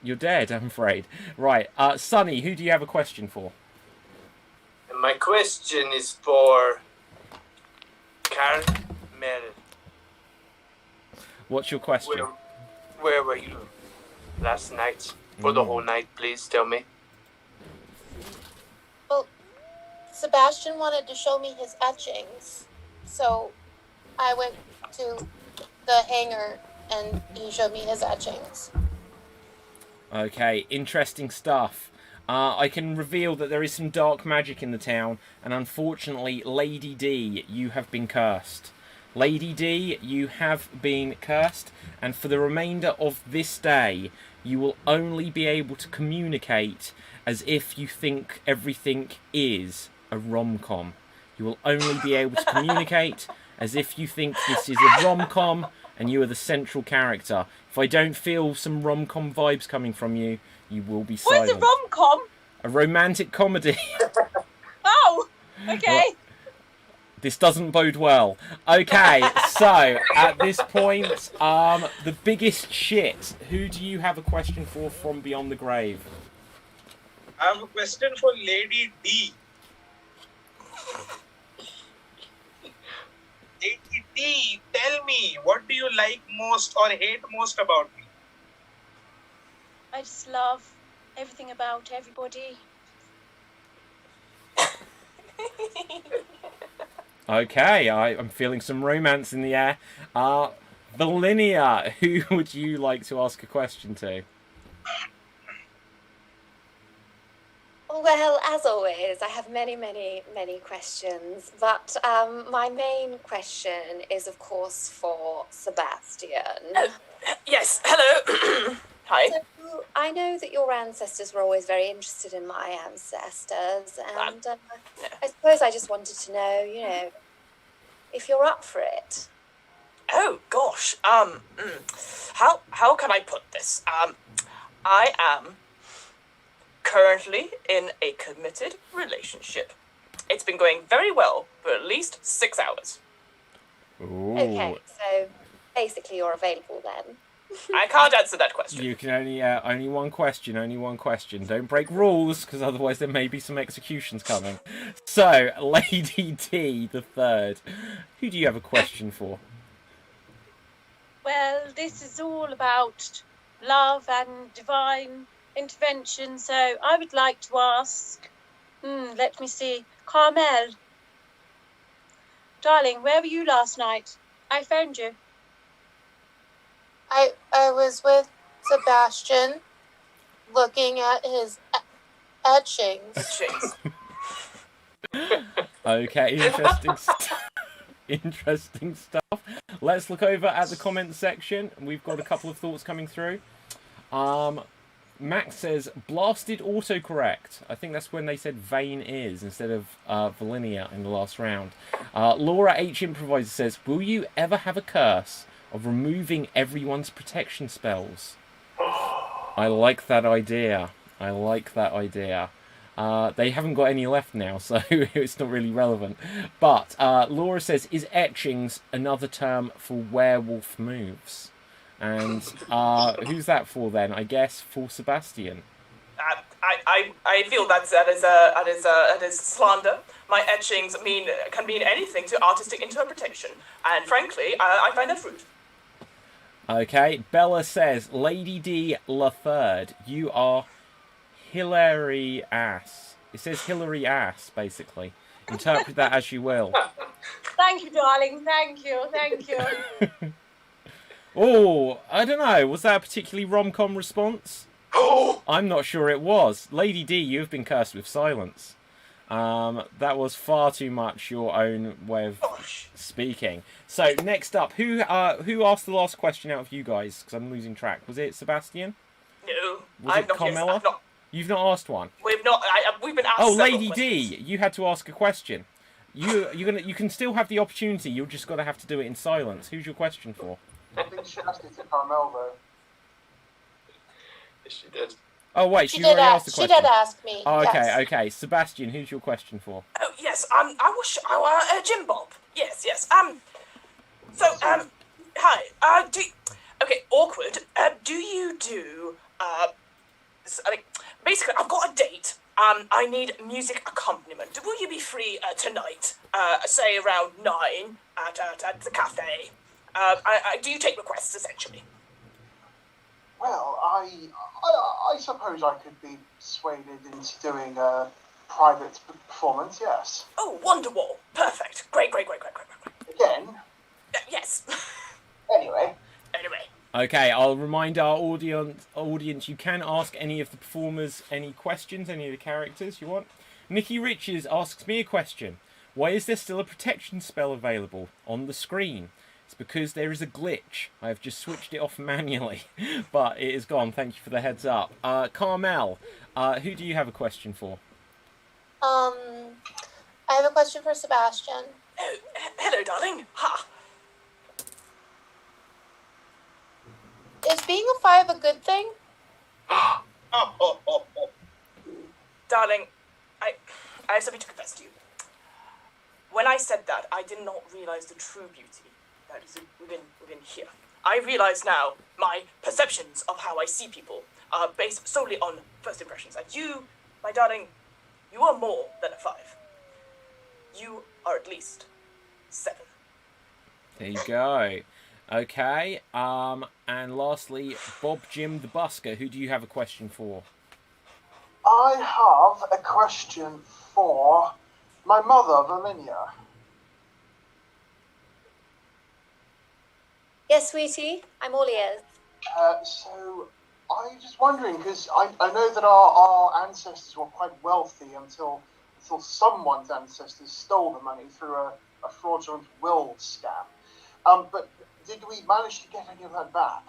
You're dead, I'm afraid. Right, Sonny, who do you have a question for? My question is for Carmel. What's your question? Where were you last night? For the whole night, please tell me. Well, Sebastian wanted to show me his etchings, so I went to the hangar and he showed me his etchings. Okay, interesting stuff. I can reveal that there is some dark magic in the town, and unfortunately, Lady D, you have been cursed. Lady D, you have been cursed, and for the remainder of this day, you will only be able to communicate as if you think everything is a rom-com. You will only be able to communicate as if you think this is a rom-com, and you are the central character. If I don't feel some rom-com vibes coming from you, you will be silent. What is a rom-com? A romantic comedy. Oh, okay. Well, this doesn't bode well. Okay, so at this point, the biggest shit. Who do you have a question for from Beyond the Grave? I have a question for Lady D. Lady D, tell me, what do you like most or hate most about me? I just love everything about everybody. Okay, I'm feeling some romance in the air. Valenia, who would you like to ask a question to? Well, as always, I have many, many, many questions, but my main question is, of course, for Sebastian. Yes, hello. Hi. So, I know that your ancestors were always very interested in my ancestors, and I suppose I just wanted to know, if you're up for it. Oh gosh. How can I put this? I am currently in a committed relationship. It's been going very well for at least 6 hours. Ooh. Okay, so basically you're available then. I can't answer that question. You can only one question, only one question. Don't break rules, because otherwise there may be some executions coming. So, Lady D, the third, who do you have a question for? Well, this is all about love and divine intervention, so I would like to ask, let me see, Carmel. Darling, where were you last night? I found you. I was with Sebastian looking at his etchings. Okay, interesting stuff. Let's look over at the comments section. We've got a couple of thoughts coming through. Max says, blasted autocorrect. I think that's when they said Vane is instead of Valenia in the last round. Laura H. Improviser says, will you ever have a curse of removing everyone's protection spells? I like that idea. I like that idea. They haven't got any left now, so it's not really relevant. But Laura says, is etchings another term for werewolf moves? And who's that for then? I guess for Sebastian. I feel that is slander. My etchings can mean anything to artistic interpretation, and frankly, I find that rude. Okay, Bella says, Lady D LaThird, you are Hillary ass. It says Hillary ass, basically. Interpret that as you will. Thank you, darling. Thank you. Thank you. Oh, I don't know. Was that a particularly rom-com response? I'm not sure it was. Lady D, you've been cursed with silence. That was far too much your own way of speaking. So, next up, who asked the last question out of you guys? Because I'm losing track. Was it Sebastian? No, Was it Carmela? I've not. You've not asked one. We've not. We've been asked. Oh, several Lady questions. D, you had to ask a question. You can still have the opportunity. You're just gonna have to do it in silence. Who's your question for? I think she asked it to Carmel, though. Yes, she did. Oh wait, She you did already asked the she question. did ask me. Oh, okay, yes. okay. Sebastian, who's your question for? Oh yes. I was. Jim Bob. Yes. So hi. Okay. Awkward. Do you do? Basically, I've got a date. I need music accompaniment. Will you be free tonight? Say around 9 at the cafe. Do you take requests essentially? Well, I suppose I could be swayed into doing a private performance, yes. Oh, Wonderwall. Perfect. Great. Again? Yes. Anyway. Okay, I'll remind our audience you can ask any of the performers any questions, any of the characters you want. Nikki Riches asks me a question. Why is there still a protection spell available on the screen? It's because there is a glitch. I have just switched it off manually, but it is gone. Thank you for the heads up. Carmel, who do you have a question for? I have a question for Sebastian. Oh, hello, darling. Ha. Is being a 5 a good thing? Darling, I have something to confess to you. When I said that, I did not realize the true beauty that is within here. I realize now my perceptions of how I see people are based solely on first impressions. And you, my darling, you are more than a 5. You are at least 7. There you go. Okay, and lastly, Bob Jim the Busker, who do you have a question for? I have a question for my mother, Verminia. Yes, sweetie, I'm all ears. So, I'm just wondering, because I know that our ancestors were quite wealthy until someone's ancestors stole the money through a fraudulent will scam. But did we manage to get any of that back?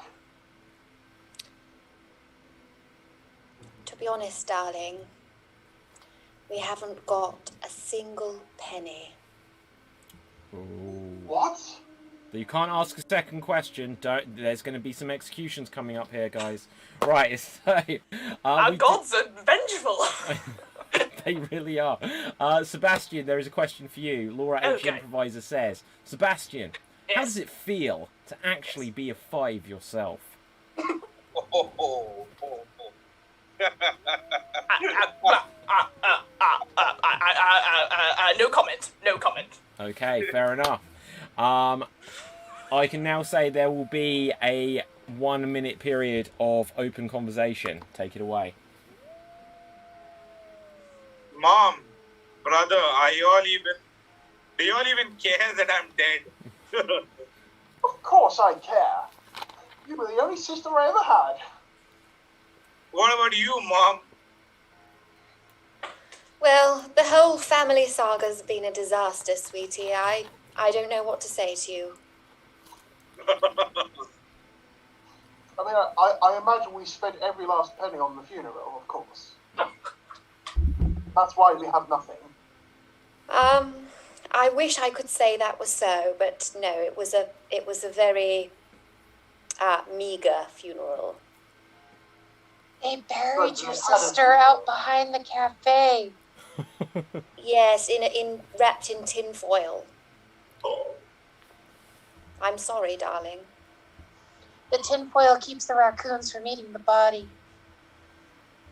To be honest, darling, we haven't got a single penny. Ooh. What? You can't ask a second question. There's going to be some executions coming up here, guys. Right, so... Our gods are vengeful! They really are. Sebastian, there is a question for you. Laura H. Improviser says, Sebastian, how does it feel to actually be a 5 yourself? No comment. Okay, fair enough. I can now say there will be a 1 minute period of open conversation. Take it away. Mom, brother, do you all even care that I'm dead? Of course I care. You were the only sister I ever had. What about you, Mom? Well, the whole family saga's been a disaster, sweetie. I don't know what to say to you. I mean, I imagine we spent every last penny on the funeral, of course. That's why we have nothing. I wish I could say that was so, but no, it was a very meager funeral. They buried your sister out behind the cafe. Yes, wrapped in tin foil. I'm sorry, darling. The tinfoil keeps the raccoons from eating the body.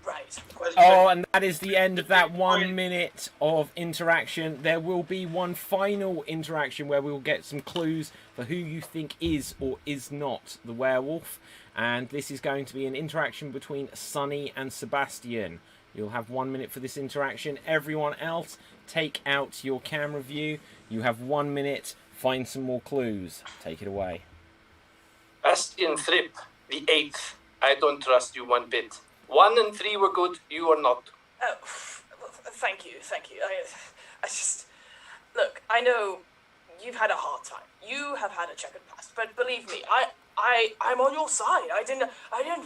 Right. Oh, and that is the end of that 1 minute of interaction. There will be one final interaction where we will get some clues for who you think is or is not the werewolf. And this is going to be an interaction between Sunny and Sebastian. You'll have 1 minute for this interaction. Everyone else, take out your camera view. You have 1 minute. Find some more clues. Take it away. Bastian Thrip, the 8th. I don't trust you one bit. 1 and 3 were good, you are not. Oh, thank you. I just... Look, I know you've had a hard time. You have had a checkered past. But believe me, I'm on your side. I didn't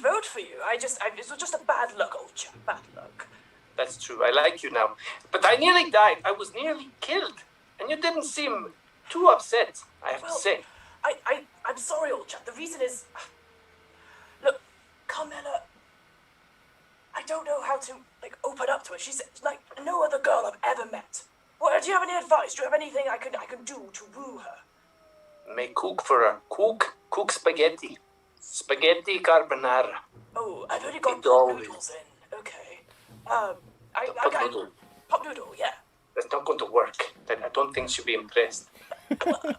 vote for you. It was just a bad luck, old chap. Bad luck. That's true, I like you now. But I nearly died. I was nearly killed. And you didn't seem too upset, I have to say. I'm sorry, old chap. The reason is... Look, Carmela... I don't know how to, open up to her. She's like no other girl I've ever met. Well, do you have any advice? Do you have anything I can do to woo her? May cook for her. Cook spaghetti. Spaghetti carbonara. Oh, I've only got pop noodles in. Okay. Pop noodle, yeah. That's not going to work. I don't think she'll be impressed. Okay.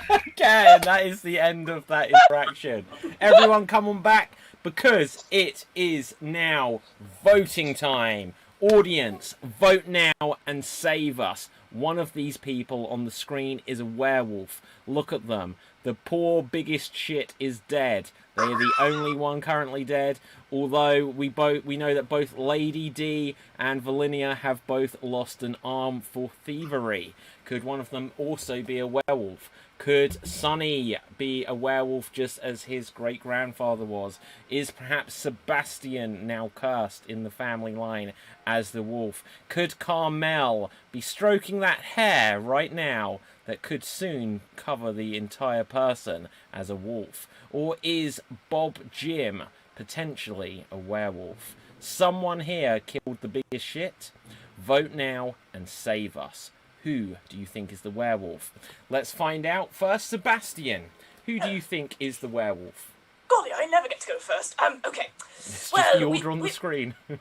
Okay, and that is the end of that interaction. Everyone come on back, because it is now voting time. Audience, vote now and save us. One of these people on the screen is a werewolf. Look at them. The poor biggest shit is dead. They are the only one currently dead. Although we know that both Lady D and Valinia have both lost an arm for thievery. Could one of them also be a werewolf? Could Sonny be a werewolf just as his great-grandfather was? Is perhaps Sebastian now cursed in the family line as the wolf? Could Carmel be stroking that hair right now that could soon cover the entire person as a wolf? Or is Bob Jim potentially a werewolf? Someone here killed the biggest shit? Vote now and save us. Who do you think is the werewolf? Let's find out. First, Sebastian. Who do you think is the werewolf? Golly, I never get to go first. Okay. It's just the order on the screen. Okay.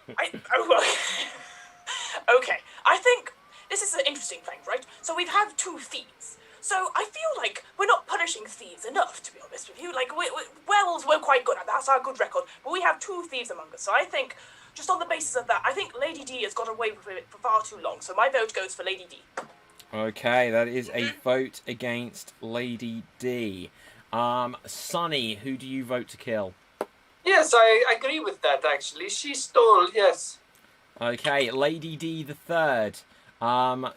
I think this is an interesting thing, right? So we have two thieves. So I feel like we're not punishing thieves enough, to be honest with you. Werewolves weren't quite good at that. That's our good record. But we have two thieves among us. So I think, just on the basis of that, I think Lady D has got away with it for far too long. So my vote goes for Lady D. Okay, that is a vote against Lady D. Sonny, who do you vote to kill? Yes, I agree with that, actually. She stole, yes. Okay, Lady D the third.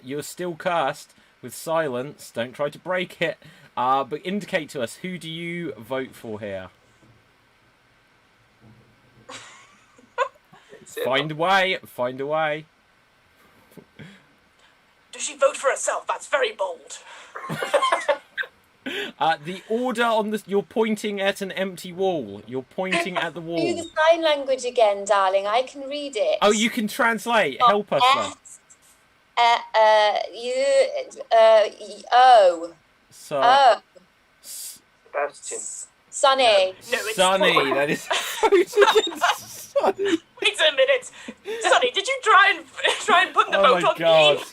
You're still cursed with silence. Don't try to break it. But indicate to us, who do you vote for here? Find a way. Does she vote for herself? That's very bold. The order on the... You're pointing at an empty wall. You're pointing at the wall. Do the sign language again, darling. I can read it. Oh, you can translate. Help us, then. Sebastian. Sonny. No, it's Sonny. That is Sonny. Wait a minute, Sonny. Did you try and put the vote on God. Me?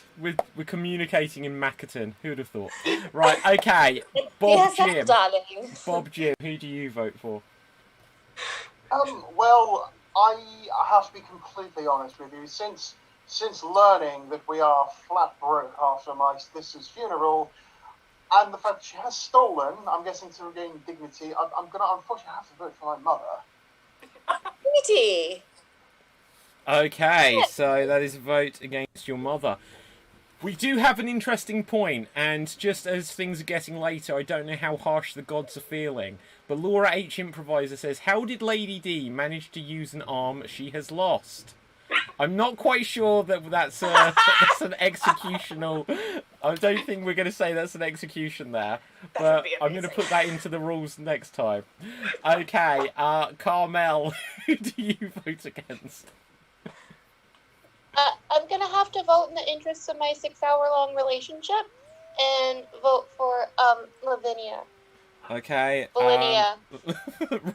We're communicating in Mackerton. Who would have thought? Right. Okay. Bob Jim. Darling. Bob Jim. Who do you vote for? Well, I have to be completely honest with you. Since learning that we are flat broke after my sister's funeral, and the fact that she has stolen, I'm guessing to regain dignity, I'm going to unfortunately have to vote for my mother. Pretty. Okay, so that is a vote against your mother. We do have an interesting point, and just as things are getting later, I don't know how harsh the gods are feeling, but Laura H. Improviser says, how did Lady D manage to use an arm she has lost? I'm not quite sure that's an executional... I don't think we're going to say that's an execution there, but I'm going to put that into the rules next time. Okay, Carmel, who do you vote against? I'm gonna have to vote in the interests of my 6-hour-long relationship and vote for Lavinia. Okay. Valinia.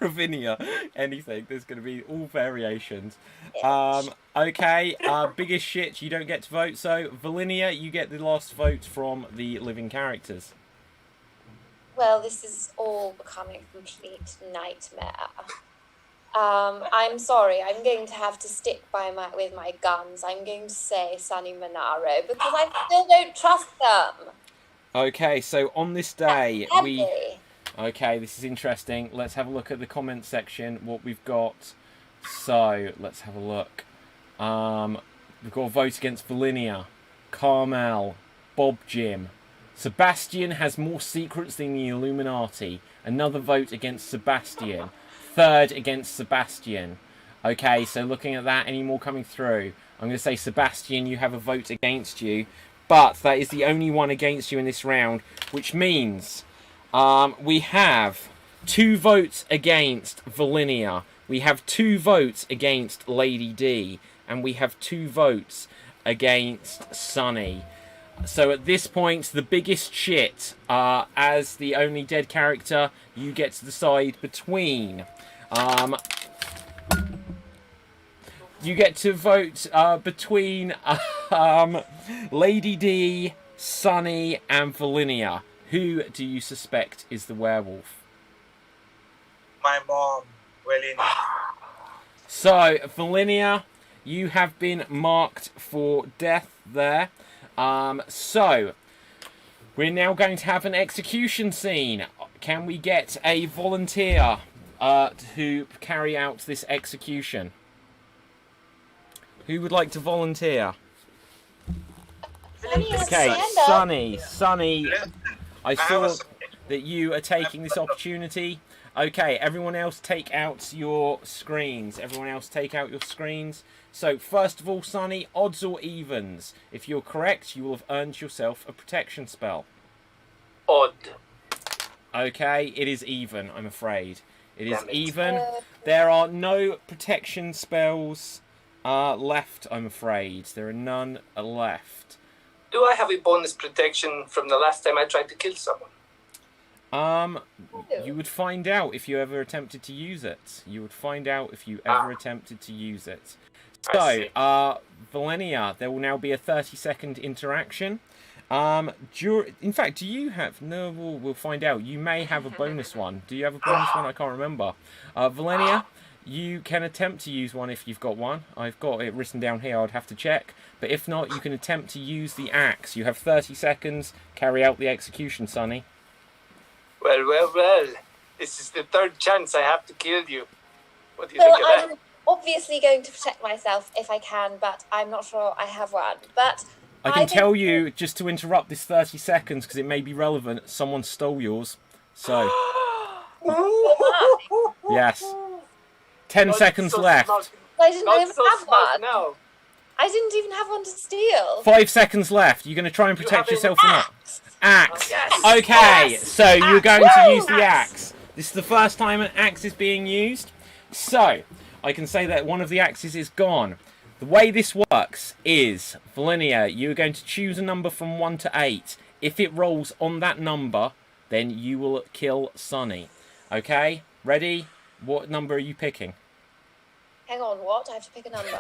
Ravinia. Anything. There's going to be all variations. Yes. Okay. Biggest shit. You don't get to vote. So, Valinia, you get the last vote from the living characters. Well, this is all becoming a complete nightmare. I'm sorry. I'm going to have to stick with my guns. I'm going to say Sonny Monaro because I still don't trust them. Okay. So on this day, Heavy. Okay, this is interesting. Let's have a look at the comment section, what we've got. So, let's have a look. We've got a vote against Valinia, Carmel, Bob Jim. Sebastian has more secrets than the Illuminati. Another vote against Sebastian. Third against Sebastian. Okay, so looking at that, any more coming through? I'm going to say, Sebastian, you have a vote against you. But that is the only one against you in this round, which means... we have 2 votes against Valinia. We have 2 votes against Lady D. And we have 2 votes against Sonny. So at this point, the biggest shit, as the only dead character, you get to decide between. You get to vote between Lady D, Sonny, and Valinia. Who do you suspect is the werewolf? My mom, Welina. So, Valinia, you have been marked for death there. So, we're now going to have an execution scene. Can we get a volunteer to carry out this execution? Who would like to volunteer? Okay, Sonny. I saw that you are taking this opportunity. Okay, everyone else take out your screens. So, first of all, Sonny, odds or evens? If you're correct, you will have earned yourself a protection spell. Odd. Okay, it is even, I'm afraid. It is Damn it. even. There are no protection spells left, I'm afraid. There are none left. Do I have a bonus protection from the last time I tried to kill someone? You would find out if you ever attempted to use it. So, Valinia, there will now be a 30-second interaction. In fact, do you have... No, we'll find out. You may have a bonus one. Do you have a bonus one? I can't remember. Valinia, you can attempt to use one if you've got one. I've got it written down here. I'd have to check. But if not, you can attempt to use the axe. You have 30 seconds. Carry out the execution, Sonny. Well. This is the 3rd chance I have to kill you. What do you think of that? I'm obviously going to protect myself if I can, but I'm not sure I have one. But I can tell you, just to interrupt this 30 seconds, because it may be relevant, someone stole yours. So, yes. 10 seconds left. I didn't Not even so have smart one. now. I didn't even have one to steal. 5 seconds left. You're going to try and protect have yourself an or not? Axe. Yes. Okay, Yes. so you're going to use the Axe. axe. This is the first time an axe is being used. So, I can say that one of the axes is gone. The way this works is, Valinia, you're going to choose a number from 1 to 8. If it rolls on that number, then you will kill Sonny. Okay? Ready? What number are you picking? Hang on, what? I have to pick a number.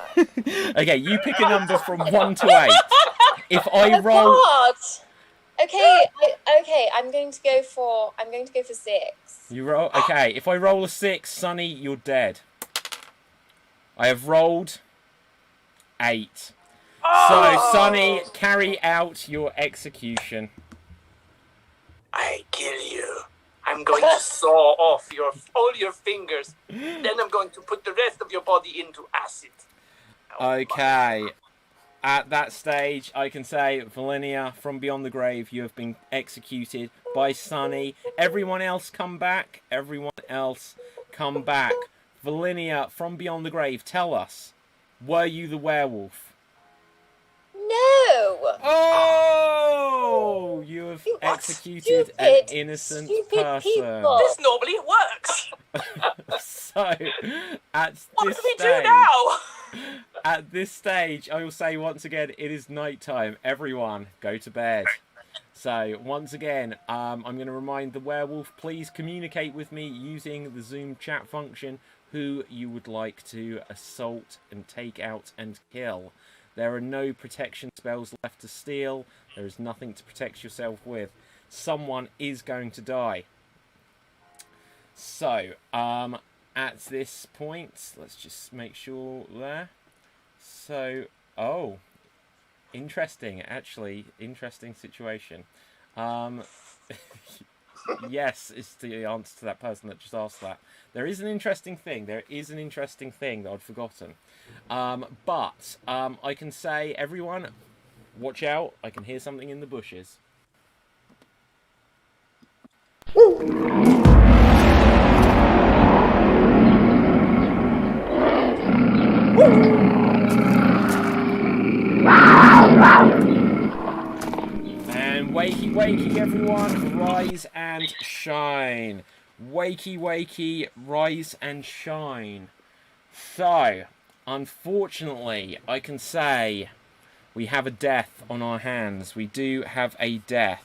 Okay, you pick a number from 1 to 8. If I roll... God. Okay, I'm going to go for 6. You roll? Okay, if I roll a 6, Sonny, you're dead. I have rolled 8. So, Sonny, carry out your execution. I kill you. I'm going to saw off all your fingers. Then I'm going to put the rest of your body into acid. Okay. At that stage, I can say, Valinia, from beyond the grave, you have been executed by Sonny. Everyone else come back. Valinia, from beyond the grave, tell us, were you the werewolf? No! Oh! You have executed an innocent person. People. This normally works. So, at What this do we do stage, now? at this stage, I will say once again, it is night time. Everyone, go to bed. So once again, I'm going to remind the werewolf, please communicate with me using the Zoom chat function who you would like to assault and take out and kill. There are no protection spells left to steal. There is nothing to protect yourself with. Someone is going to die. So, at this point, let's just make sure there. So, oh, interesting, actually, interesting situation. Yes, is the answer to that person that just asked that. There is an interesting thing. There is an interesting thing that I'd forgotten. But I can say, everyone, watch out. I can hear something in the bushes. And wakey, wakey, everyone, rise and shine. Wakey, wakey, rise and shine. So, unfortunately, I can say we have a death on our hands. We do have a death.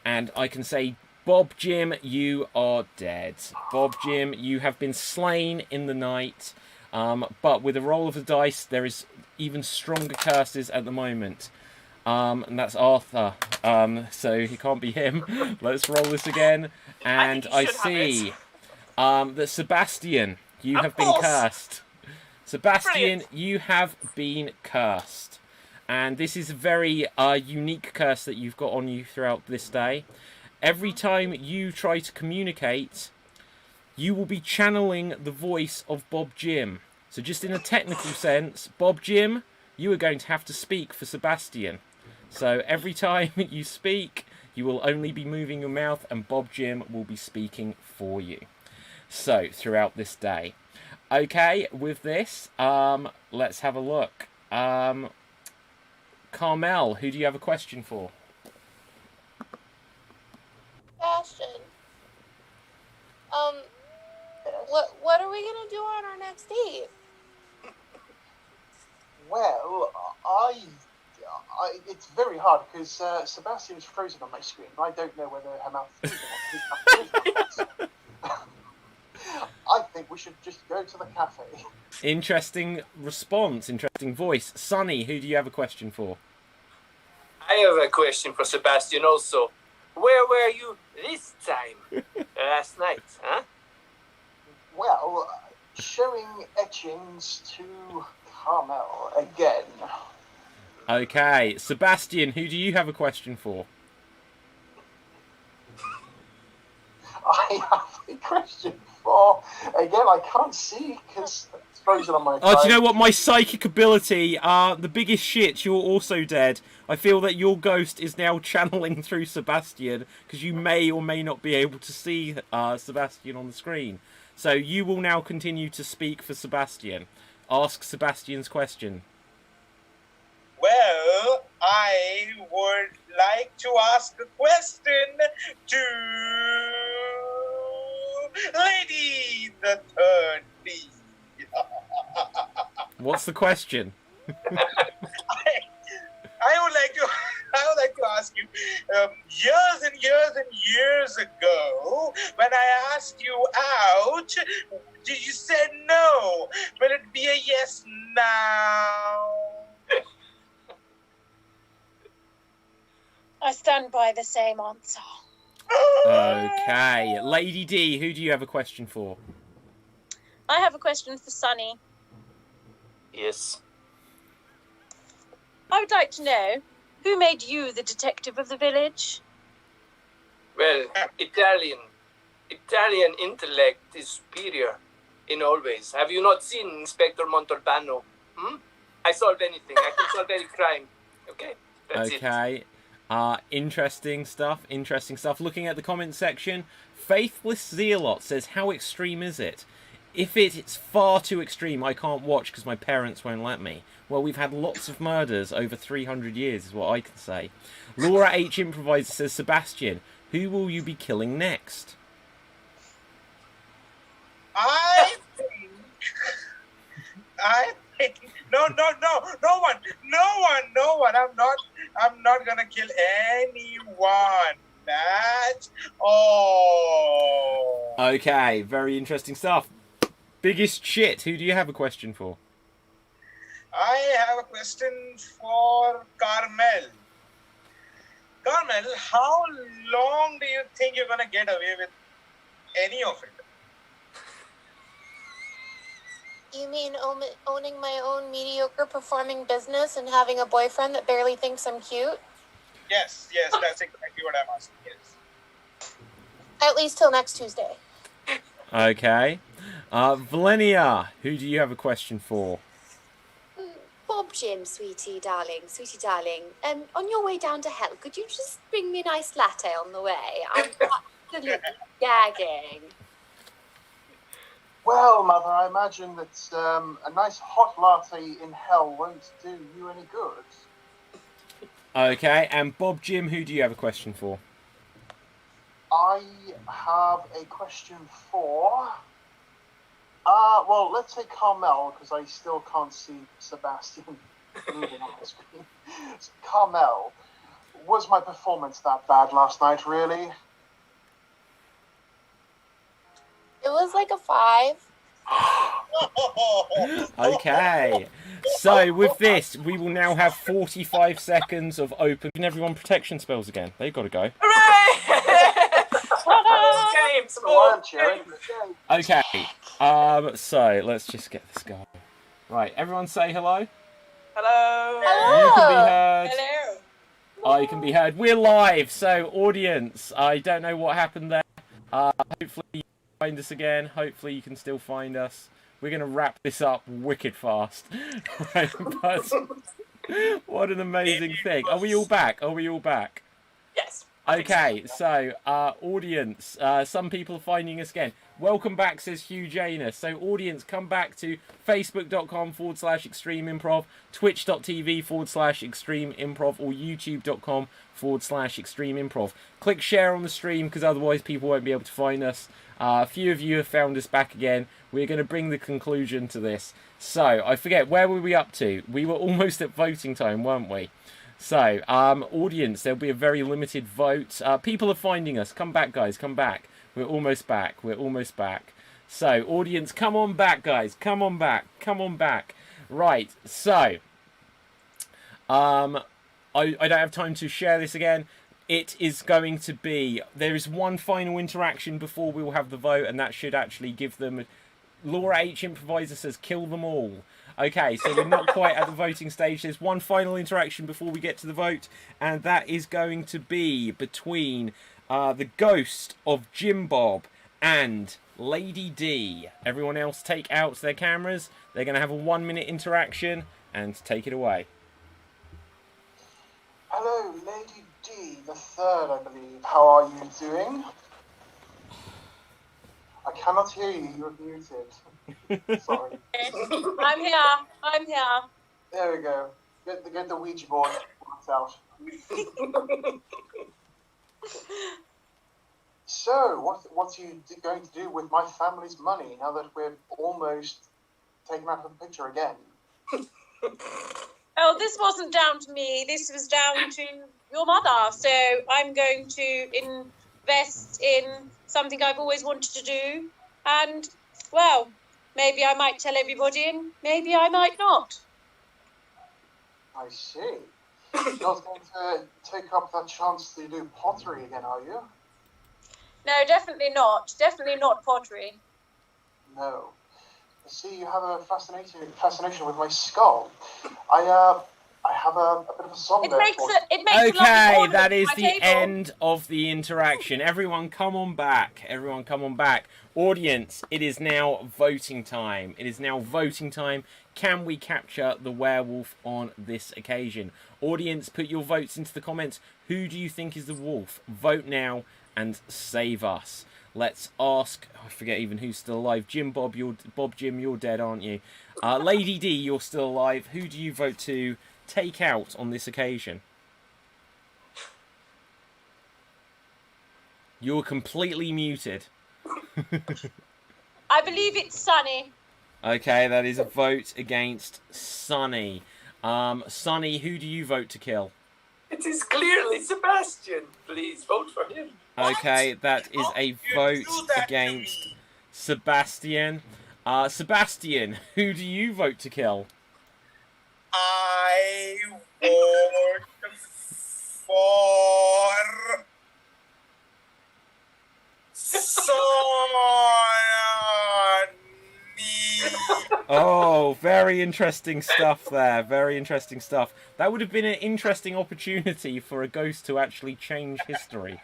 And I can say, Bob Jim, you are dead. Bob Jim, you have been slain in the night. But with a roll of the dice, there is even stronger curses at the moment. And that's Arthur. So it can't be him. Let's roll this again. And I see that Sebastian, you have been cursed. Sebastian, you have been cursed. And this is a very unique curse that you've got on you throughout this day. Every time you try to communicate, you will be channeling the voice of Bob Jim. So just in a technical sense, Bob Jim, you are going to have to speak for Sebastian. So every time you speak, you will only be moving your mouth and Bob Jim will be speaking for you. So, throughout this day. Okay, with this, let's have a look. Carmel, who do you have a question for? Sebastian. What are we gonna do on our next date? Well, it's very hard because Sebastian is frozen on my screen. I don't know whether her mouth is moving or not. I think we should just go to the cafe. Interesting response, interesting voice. Sonny, who do you have a question for? I have a question for Sebastian also. Where were you this time? Last night, huh? Well, showing etchings to Carmel again. Okay, Sebastian, who do you have a question for? I have a question for, again, I can't see because it's frozen on my phone. Oh, do you know what? My psychic ability, the biggest shit, you're also dead. I feel that your ghost is now channeling through Sebastian because you may or may not be able to see Sebastian on the screen. So you will now continue to speak for Sebastian. Ask Sebastian's question. Well, I would like to ask a question to Lady the Third Bee. What's the question? I would like to ask you, years and years and years ago, when I asked you out, did you say no? Will it be a yes now? I stand by the same answer. Okay. Lady D, who do you have a question for? I have a question for Sunny. Yes. I would like to know, who made you the detective of the village? Well, Italian intellect is superior in all ways. Have you not seen Inspector Montalbano? I solve anything. I can solve any crime. Okay, that's it. Okay. Interesting stuff. Looking at the comment section, Faithless Zealot says, how extreme is it? If it's far too extreme, I can't watch because my parents won't let me. Well, we've had lots of murders over 300 years, is what I can say. Laura H. Improviser says, Sebastian, who will you be killing next? I think No one. I'm not gonna kill anyone. That's all. Okay, very interesting stuff. Biggest shit. Who do you have a question for? I have a question for Carmel. Carmel, how long do you think you're gonna get away with any of it? You mean owning my own mediocre performing business and having a boyfriend that barely thinks I'm cute? Yes, that's exactly what I'm asking. Yes. At least till next Tuesday. Okay. Valenia, who do you have a question for? Bob Jim, sweetie darling. On your way down to hell, could you just bring me a nice latte on the way? I'm absolutely gagging. Well, Mother, I imagine that a nice hot latte in hell won't do you any good. Okay, and Bob Jim, who do you have a question for? I have a question for... well, let's say Carmel, because I still can't see Sebastian moving on the screen. So, Carmel, was my performance that bad last night, really? It was like a 5. Okay. So with this, we will now have 45 seconds of open. Can everyone protection spells again? They've got to go. Hooray! Games. Okay. So let's just get this going. Right. Everyone say hello. Hello. You can be heard. Hello. I can be heard. We're live. So audience, I don't know what happened there. Hopefully you find us again. Hopefully you can still find us. We're going to wrap this up wicked fast. Right, but what an amazing thing. Are we all back? Yes. Okay, so, audience, some people are finding us again. Welcome back, says Hugh Janus. So, audience, come back to facebook.com/Extreme Improv, twitch.tv/Extreme Improv, or youtube.com/Extreme Improv. Click share on the stream, because otherwise people won't be able to find us. A few of you have found us back again. We're going to bring the conclusion to this. So, I forget, where were we up to? We were almost at voting time, weren't we? So, audience, there'll be a very limited vote. People are finding us. Come back, guys. Come back. We're almost back. So, audience, come on back, guys. Come on back. Right. So, I don't have time to share this again. It is going to be... There is one final interaction before we will have the vote, and that should actually give them... Laura H. Improviser says, kill them all. Okay, so we're not quite at the voting stage. There's one final interaction before we get to the vote, and that is going to be between the ghost of Jim Bob and Lady D. Everyone else take out their cameras. They're going to have a 1-minute interaction, and take it away. Hello, Lady D, the third, I believe. How are you doing? I cannot hear you. You're muted. Sorry. I'm here. There we go. Get the Ouija board out. So, what are you going to do with my family's money now that we're almost taken out of the picture again? Oh, this wasn't down to me. This was down to your mother. So I'm going to invest in something I've always wanted to do. And, well, maybe I might tell everybody and maybe I might not. I see. You're not going to take up that chance to do pottery again, are you? No, definitely not. Definitely not pottery. No. I see you have a fascination with my skull. I have a bit of a song there. It makes Okay, a lot that is the table. end of the interaction. Everyone come on back. Audience, it is now voting time. Can we capture the werewolf on this occasion? Audience, put your votes into the comments. Who do you think is the wolf? Vote now and save us. Let's ask... I forget even who's still alive. Jim Bob, Jim, you're dead, aren't you? Lady D, you're still alive. Who do you vote to take out on this occasion? You're completely muted. I believe it's Sunny. Okay, that is a vote against Sonny. Sonny, who do you vote to kill? It is clearly Sebastian. Please vote for him. Okay, that is a vote against Sebastian. Sebastian, who do you vote to kill? I vote for Sonny. Oh, very interesting stuff there. Very interesting stuff. That would have been an interesting opportunity for a ghost to actually change history.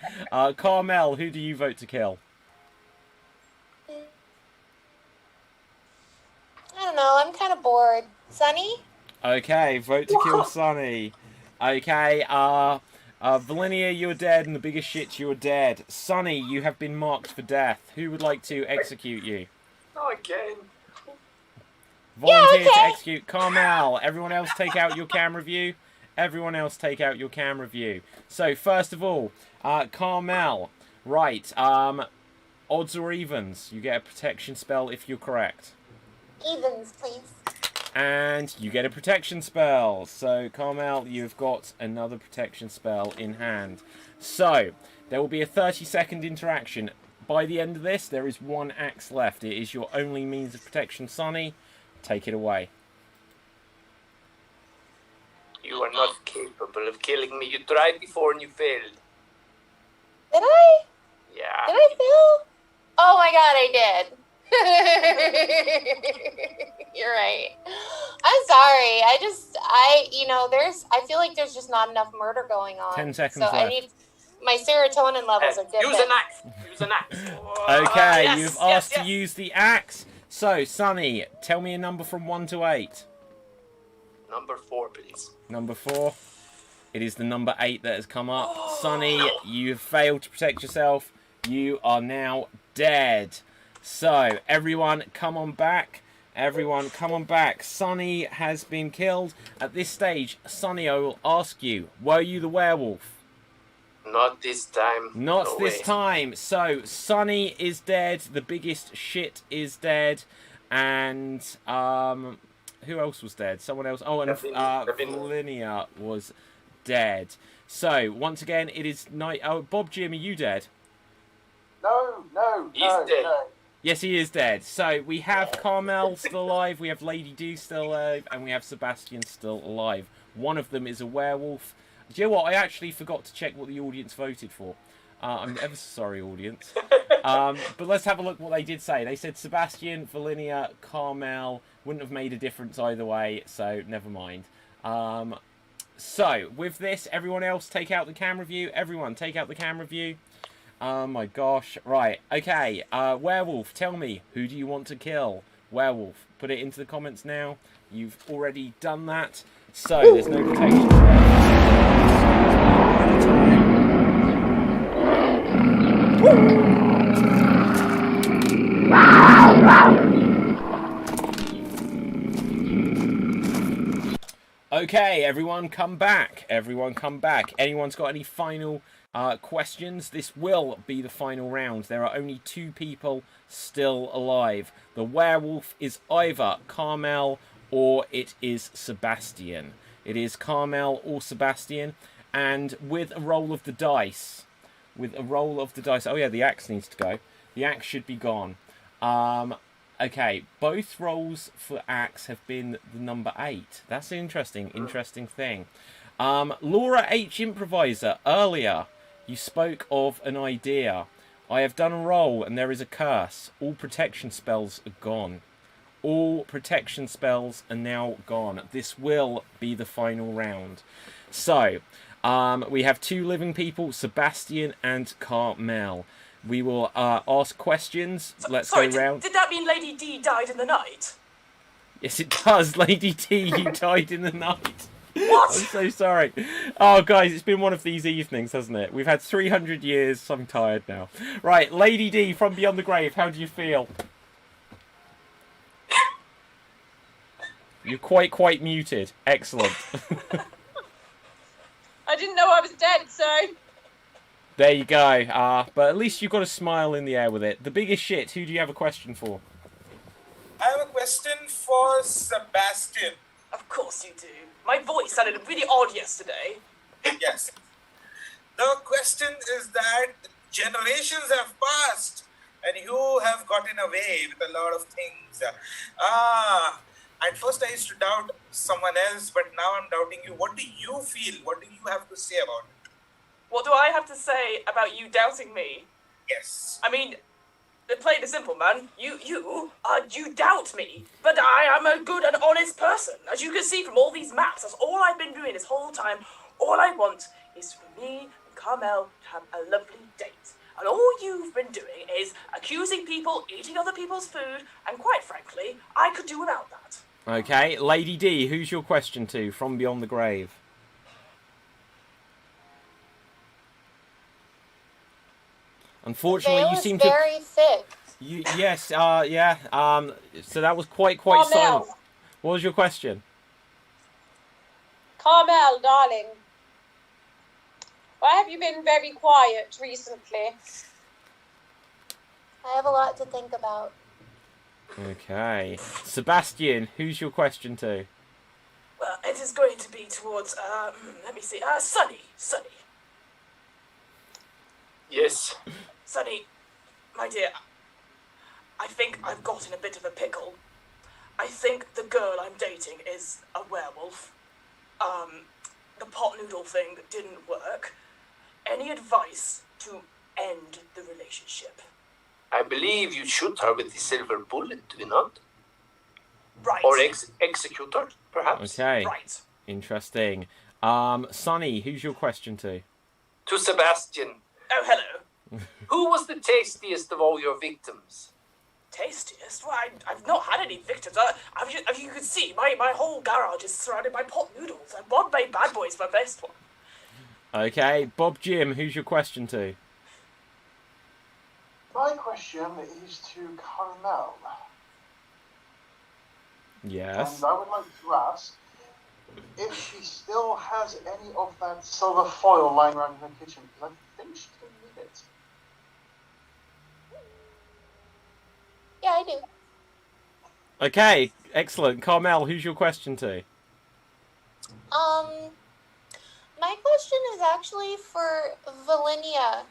Carmel, who do you vote to kill? I don't know. I'm kind of bored. Sunny? Okay, vote to kill Sonny. Okay, Valinia, you're dead, and the biggest shit, you're dead. Sonny, you have been marked for death. Who would like to execute you? Not again. Volunteer Yeah, okay. to execute Carmel. Everyone else take out your camera view. Everyone else take out your camera view. So, first of all, Carmel. Right, odds or evens? You get a protection spell if you're correct. Evens, please. And you get a protection spell. So, Carmel, you've got another protection spell in hand. So, there will be a 30-second interaction. By the end of this, there is one axe left. It is your only means of protection. Sonny, take it away. You are not capable of killing me. You tried before and you failed. Did I? Yeah. Did I fail? Oh my god, I did. You're right. I'm sorry. I feel like there's just not enough murder going on. 10 seconds so left. I need my serotonin levels are dipping. Use an axe. Use an axe. Okay, Yes, you've yes, asked to yes. use the axe. So, Sonny, tell me a number from 1 to 8. Number 4, please. Number 4. It is the number 8 that has come up. Sonny, you've failed to protect yourself. You are now dead. So, everyone, come on back. Everyone, come on back. Sonny has been killed. At this stage, Sonny, I will ask you, were you the werewolf? Not this time. Not No this way. time. So, Sonny is dead. The biggest shit is dead. And, who else was dead? Someone else. Oh, and Linnea was dead. So, once again, it is night. Oh, Bob Jim, are you dead? No. He's dead. No. Yes, he is dead. So, we have Carmel still alive, we have Lady D still alive, and we have Sebastian still alive. One of them is a werewolf. Do you know what? I actually forgot to check what the audience voted for. I'm ever so sorry, audience. But let's have a look what they did say. They said Sebastian, Valinia, Carmel wouldn't have made a difference either way, so never mind. So, with this, everyone else take out the camera view. Everyone, take out the camera view. Oh my gosh. Right, okay. Werewolf, tell me, who do you want to kill? Werewolf, put it into the comments now. You've already done that. So, there's no protection. Okay, everyone come back. Everyone come back. Anyone's got any final questions? This will be the final round. There are only 2 people still alive. The werewolf is either Carmel or it is Sebastian. It is Carmel or Sebastian. And with a roll of the dice... Oh yeah, the axe needs to go. The axe should be gone. Okay, both rolls for axe have been the number 8. That's an interesting thing. Laura H. Improviser, earlier you spoke of an idea. I have done a roll and there is a curse. All protection spells are gone. All protection spells are now gone. This will be the final round. So, we have 2 living people, Sebastian and Carmel. We will ask questions. Let's Sorry, go round. Did that mean Lady D died in the night? Yes, it does. Lady T, you died in the night. What? I'm so sorry. Oh, guys, it's been one of these evenings, hasn't it? We've had 300 years. I'm tired now. Right, Lady D from Beyond the Grave, how do you feel? You're quite muted. Excellent. I didn't know I was dead, so... There you go. But at least you've got a smile in the air with it. The biggest shit, who do you have a question for? I have a question question for Sebastian. Of course you do. My voice sounded really odd yesterday. Yes. The question is that generations have passed and you have gotten away with a lot of things. At first I used to doubt someone else, but now I'm doubting you. What do you feel? What do you have to say about it? What do I have to say about you doubting me? Yes. I mean, plain and simple, man. You doubt me, but I am a good and honest person. As you can see from all these maps, that's all I've been doing this whole time. All I want is for me and Carmel to have a lovely date. And all you've been doing is accusing people, eating other people's food, and quite frankly, I could do without that. Okay, Lady D, who's your question to from beyond the grave? Unfortunately, you seem very thick. Yes, yeah. So that was quite Carmel. silent. What was your question? Carmel, darling. Why have you been very quiet recently? I have a lot to think about. Okay. Sebastian, who's your question to? Well, it is going to be towards, let me see, Sunny. Yes. Sunny, my dear, I think I've got in a bit of a pickle. I think the girl I'm dating is a werewolf. The pot noodle thing didn't work. Any advice to end the relationship? I believe you shoot her with the silver bullet, do you not? Right. Or execute her, perhaps? Okay. Right. Interesting. Sonny, who's your question to? To Sebastian. Oh, hello. Who was the tastiest of all your victims? Tastiest? Well, I've not had any victims. As you can see, my whole garage is surrounded by pot noodles. And Bob made Bad Boys my best one. Okay. Bob Jim, who's your question to? My question is to Carmel. Yes. And I would like to ask if she still has any of that silver foil lying around in her kitchen, because I think she's going to need it. Yeah, I do. Okay. Excellent. Carmel, who's your question to? My question is actually for Valinia.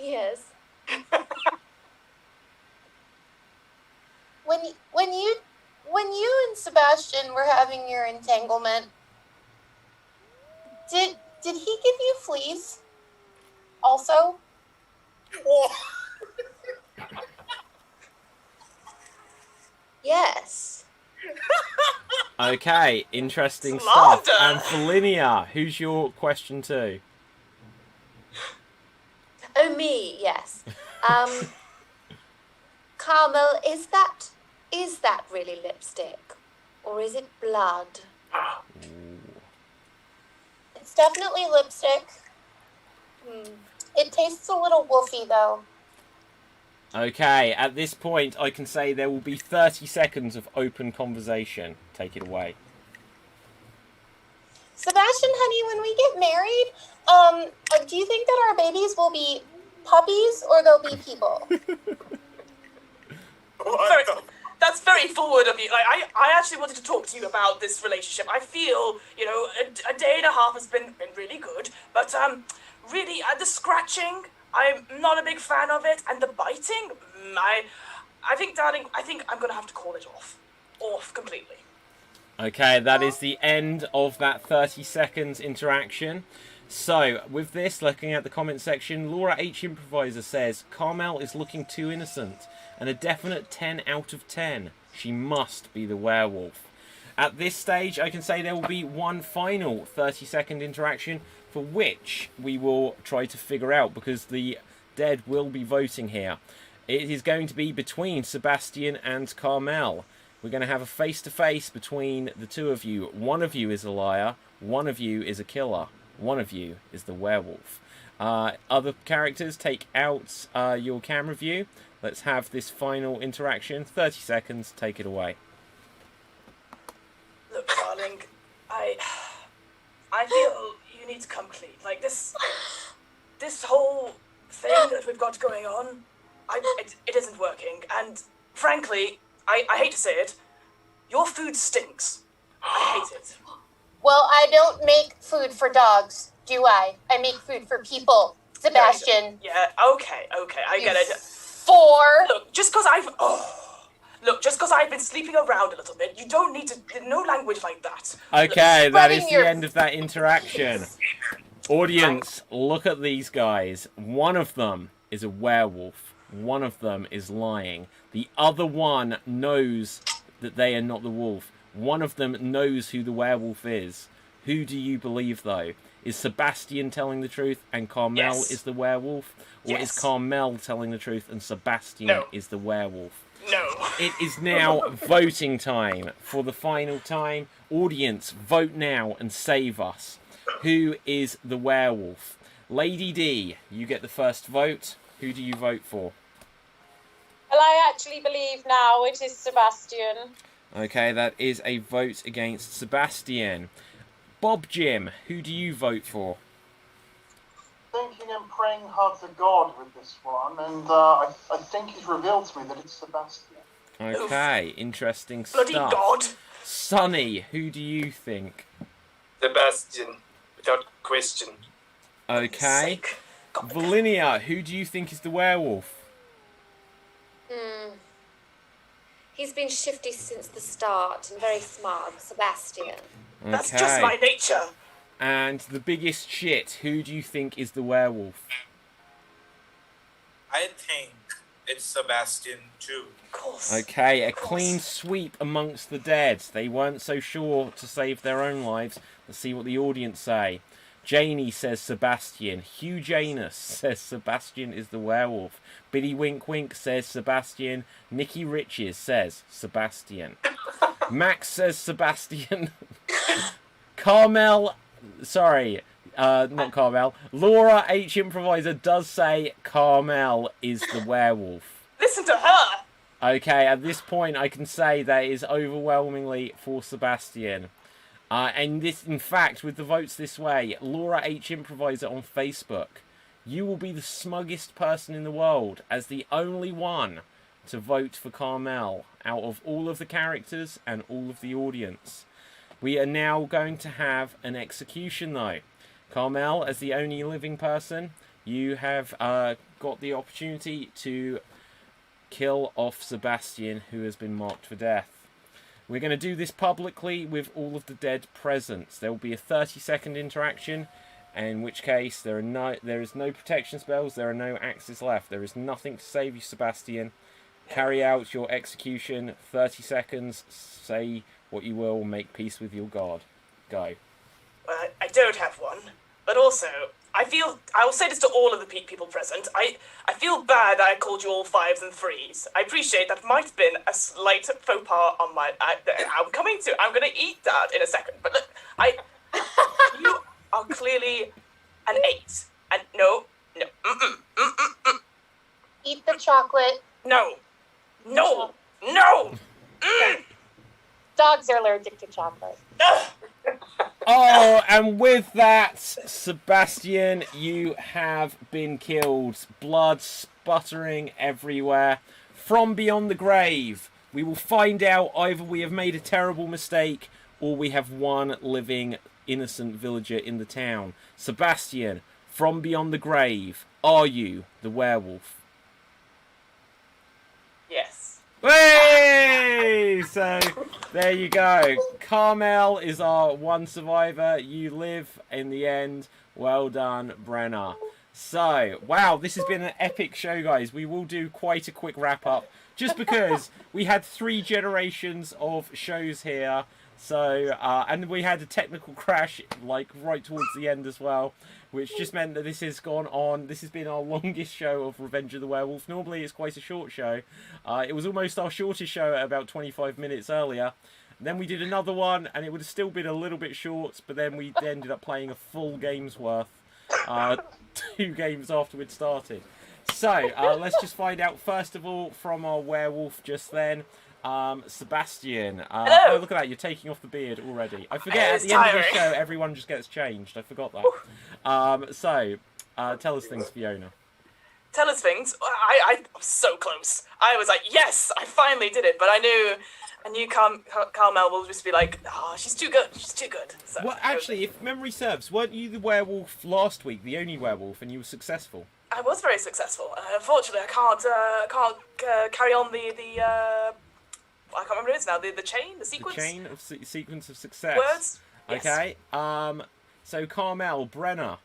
Yes. When you and Sebastian were having your entanglement, did he give you fleas? Also? Yes. Okay. Interesting Slander. stuff. And Felinia, who's your question to? Oh, me, yes. Carmel, is that really lipstick? Or is it blood? It's definitely lipstick. It tastes a little woofy, though. Okay. At this point, I can say there will be 30 seconds of open conversation. Take it away. Sebastian, honey, when we get married, do you think that our babies will be puppies or they'll be people? That's very forward of you. Like, I actually wanted to talk to you about this relationship. I feel, a day and a half has been really good, but really, the scratching, I'm not a big fan of it, and the biting, I think, darling, I'm gonna have to call it off completely. Okay, that is the end of that 30 seconds interaction. So, with this, looking at the comment section, Laura H. Improviser says, Carmel is looking too innocent, and a definite 10 out of 10. She must be the werewolf. At this stage, I can say there will be one final 30-second interaction for which we will try to figure out, because the dead will be voting here. It is going to be between Sebastian and Carmel. We're going to have a face-to-face between the two of you. One of you is a liar, one of you is a killer, one of you is the werewolf. Other characters, take out your camera view. Let's have this final interaction. 30 seconds, take it away. Look, darling, I feel you need to come clean. Like, this whole thing that we've got going on, it isn't working, and frankly, I hate to say it, your food stinks. I hate it. Well, I don't make food for dogs, do I? I make food for people, Sebastian. Yeah, okay, I get it. Look, just because I've been sleeping around a little bit, you don't need to. No language like that. Okay, that is the end of that interaction. Audience, look at these guys. One of them is a werewolf. One of them is lying. The other one knows that they are not the wolf. One of them knows who the werewolf is. Who do you believe, though? Is Sebastian telling the truth and Carmel is the werewolf? Or is Carmel telling the truth and Sebastian is the werewolf? No. It is now voting time for the final time. Audience, vote now and save us. Who is the werewolf? Lady D, you get the first vote. Who do you vote for? Well, I actually believe now it is Sebastian. Okay, that is a vote against Sebastian. Bob Jim, who do you vote for? Thinking and praying hard to God with this one, and I think he's revealed to me that it's Sebastian. Okay, interesting Bloody stuff. God. Sonny, who do you think? Sebastian, without question. Okay. Valinia, who do you think is the werewolf? He's been shifty since the start and very smug, Sebastian. Okay. That's just my nature. And the biggest shit, who do you think is the werewolf? I think it's Sebastian too. Of course. Okay, a clean sweep amongst the dead. They weren't so sure to save their own lives. Let's see what the audience say. Janie says Sebastian. Hugh Janus says Sebastian is the werewolf. Biddy Wink Wink says Sebastian. Nikki Riches says Sebastian. Max says Sebastian. Carmel, sorry, not Carmel. Laura H. Improviser does say Carmel is the werewolf. Listen to her. Okay, at this point I can say that is overwhelmingly for Sebastian. And this, in fact, with the votes this way, Laura H. Improviser on Facebook, you will be the smuggest person in the world as the only one to vote for Carmel out of all of the characters and all of the audience. We are now going to have an execution, though. Carmel, as the only living person, you have got the opportunity to kill off Sebastian, who has been marked for death. We're going to do this publicly with all of the dead present. There will be a 30-second interaction, in which case there is no protection spells, there are no axes left. There is nothing to save you, Sebastian. Carry out your execution. 30 seconds. Say what you will. Make peace with your god. Go. Well, I don't have one, but also I will say this to all of the people present. I feel bad that I called you all 5s and 3s. I appreciate that might have been a slight faux pas on my. I'm going to eat that in a second. But look, you are clearly an 8. And no. Eat the chocolate. No. Dogs are allergic to chocolate. Oh, and with that, Sebastian, you have been killed. Blood sputtering everywhere. From beyond the grave, we will find out either we have made a terrible mistake or we have one living innocent villager in the town. Sebastian, from beyond the grave, are you the werewolf? Yes. Hey! So, there you go. Carmel is our one survivor. You live in the end. Well done, Brenna. So, wow, this has been an epic show, guys. We will do quite a quick wrap-up, just because we had 3 generations of shows here. So, and we had a technical crash, like, right towards the end as well, which just meant that this has gone on. This has been our longest show of Revenge of the Werewolf. Normally, it's quite a short show. It was almost our shortest show at about 25 minutes earlier. And then we did another one, and it would have still been a little bit short, but then we ended up playing a full game's worth 2 games after we'd started. So, let's just find out, first of all, from our werewolf just then. Sebastian. Oh, look at that, you're taking off the beard already. I forget, at the end of the show, everyone just gets changed. I forgot that. So, tell us things, Fiona. tell us things. I was so close. I was like, yes, I finally did it. But I knew Carmel will just be like, oh, she's too good. She's too good. So, well, actually, if memory serves, weren't you the werewolf last week, the only werewolf, and you were successful? I was very successful. Unfortunately, I can't carry on the I can't remember what it is now. The chain, the sequence. The chain of sequence of success. Words. Yes. Okay. So Carmel, Brenner,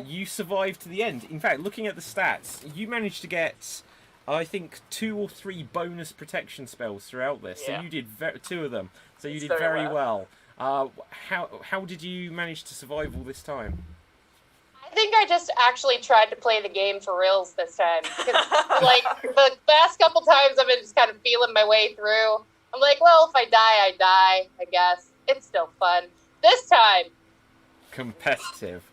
you survived to the end. In fact, looking at the stats, you managed to get, I think, 2 or 3 bonus protection spells throughout this. Yeah. So you did 2 of them. So you It's did very very well. How did you manage to survive all this time? I think I just actually tried to play the game for reals this time. 'Cause, like, the last couple times I've been just kind of feeling my way through. I'm like, well, if I die, I die, I guess. It's still fun. This time. Competitive.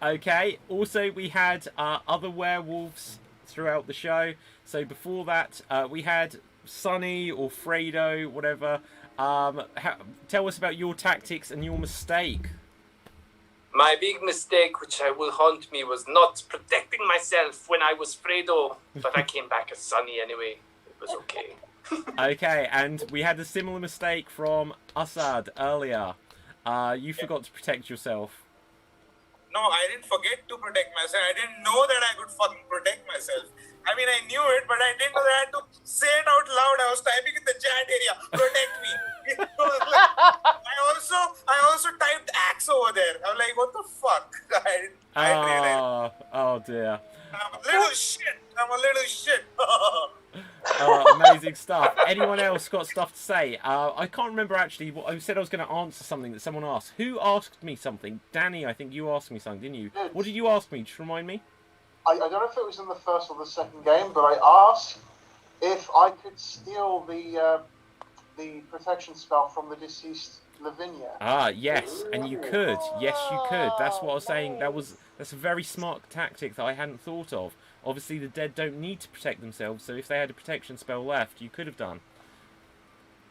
Okay, also we had other werewolves throughout the show. So before that, we had Sonny or Fredo, whatever. Tell us about your tactics and your mistake. My big mistake, which will haunt me, was not protecting myself when I was Fredo, but I came back as Sonny anyway. It was okay. Okay, and we had a similar mistake from Assad earlier. You forgot to protect yourself. No, I didn't forget to protect myself. I didn't know that I could fucking protect myself. I mean, I knew it, but I didn't know that I had to say it out loud. I was typing in the chat area, protect me. I also typed axe over there. I'm like, what the fuck? I didn't realize. Oh dear. I'm a little shit. Amazing stuff. Anyone else got stuff to say? I can't remember actually. I said I was going to answer something that someone asked. Who asked me something? Danny, I think you asked me something, didn't you? What did you ask me? Just remind me. I don't know if it was in the first or the second game, but I asked if I could steal the protection spell from the deceased Lavinia. Yes, and you could. Yes, you could. That's what I was saying. That's a very smart tactic that I hadn't thought of. Obviously, the dead don't need to protect themselves, so if they had a protection spell left, you could have done.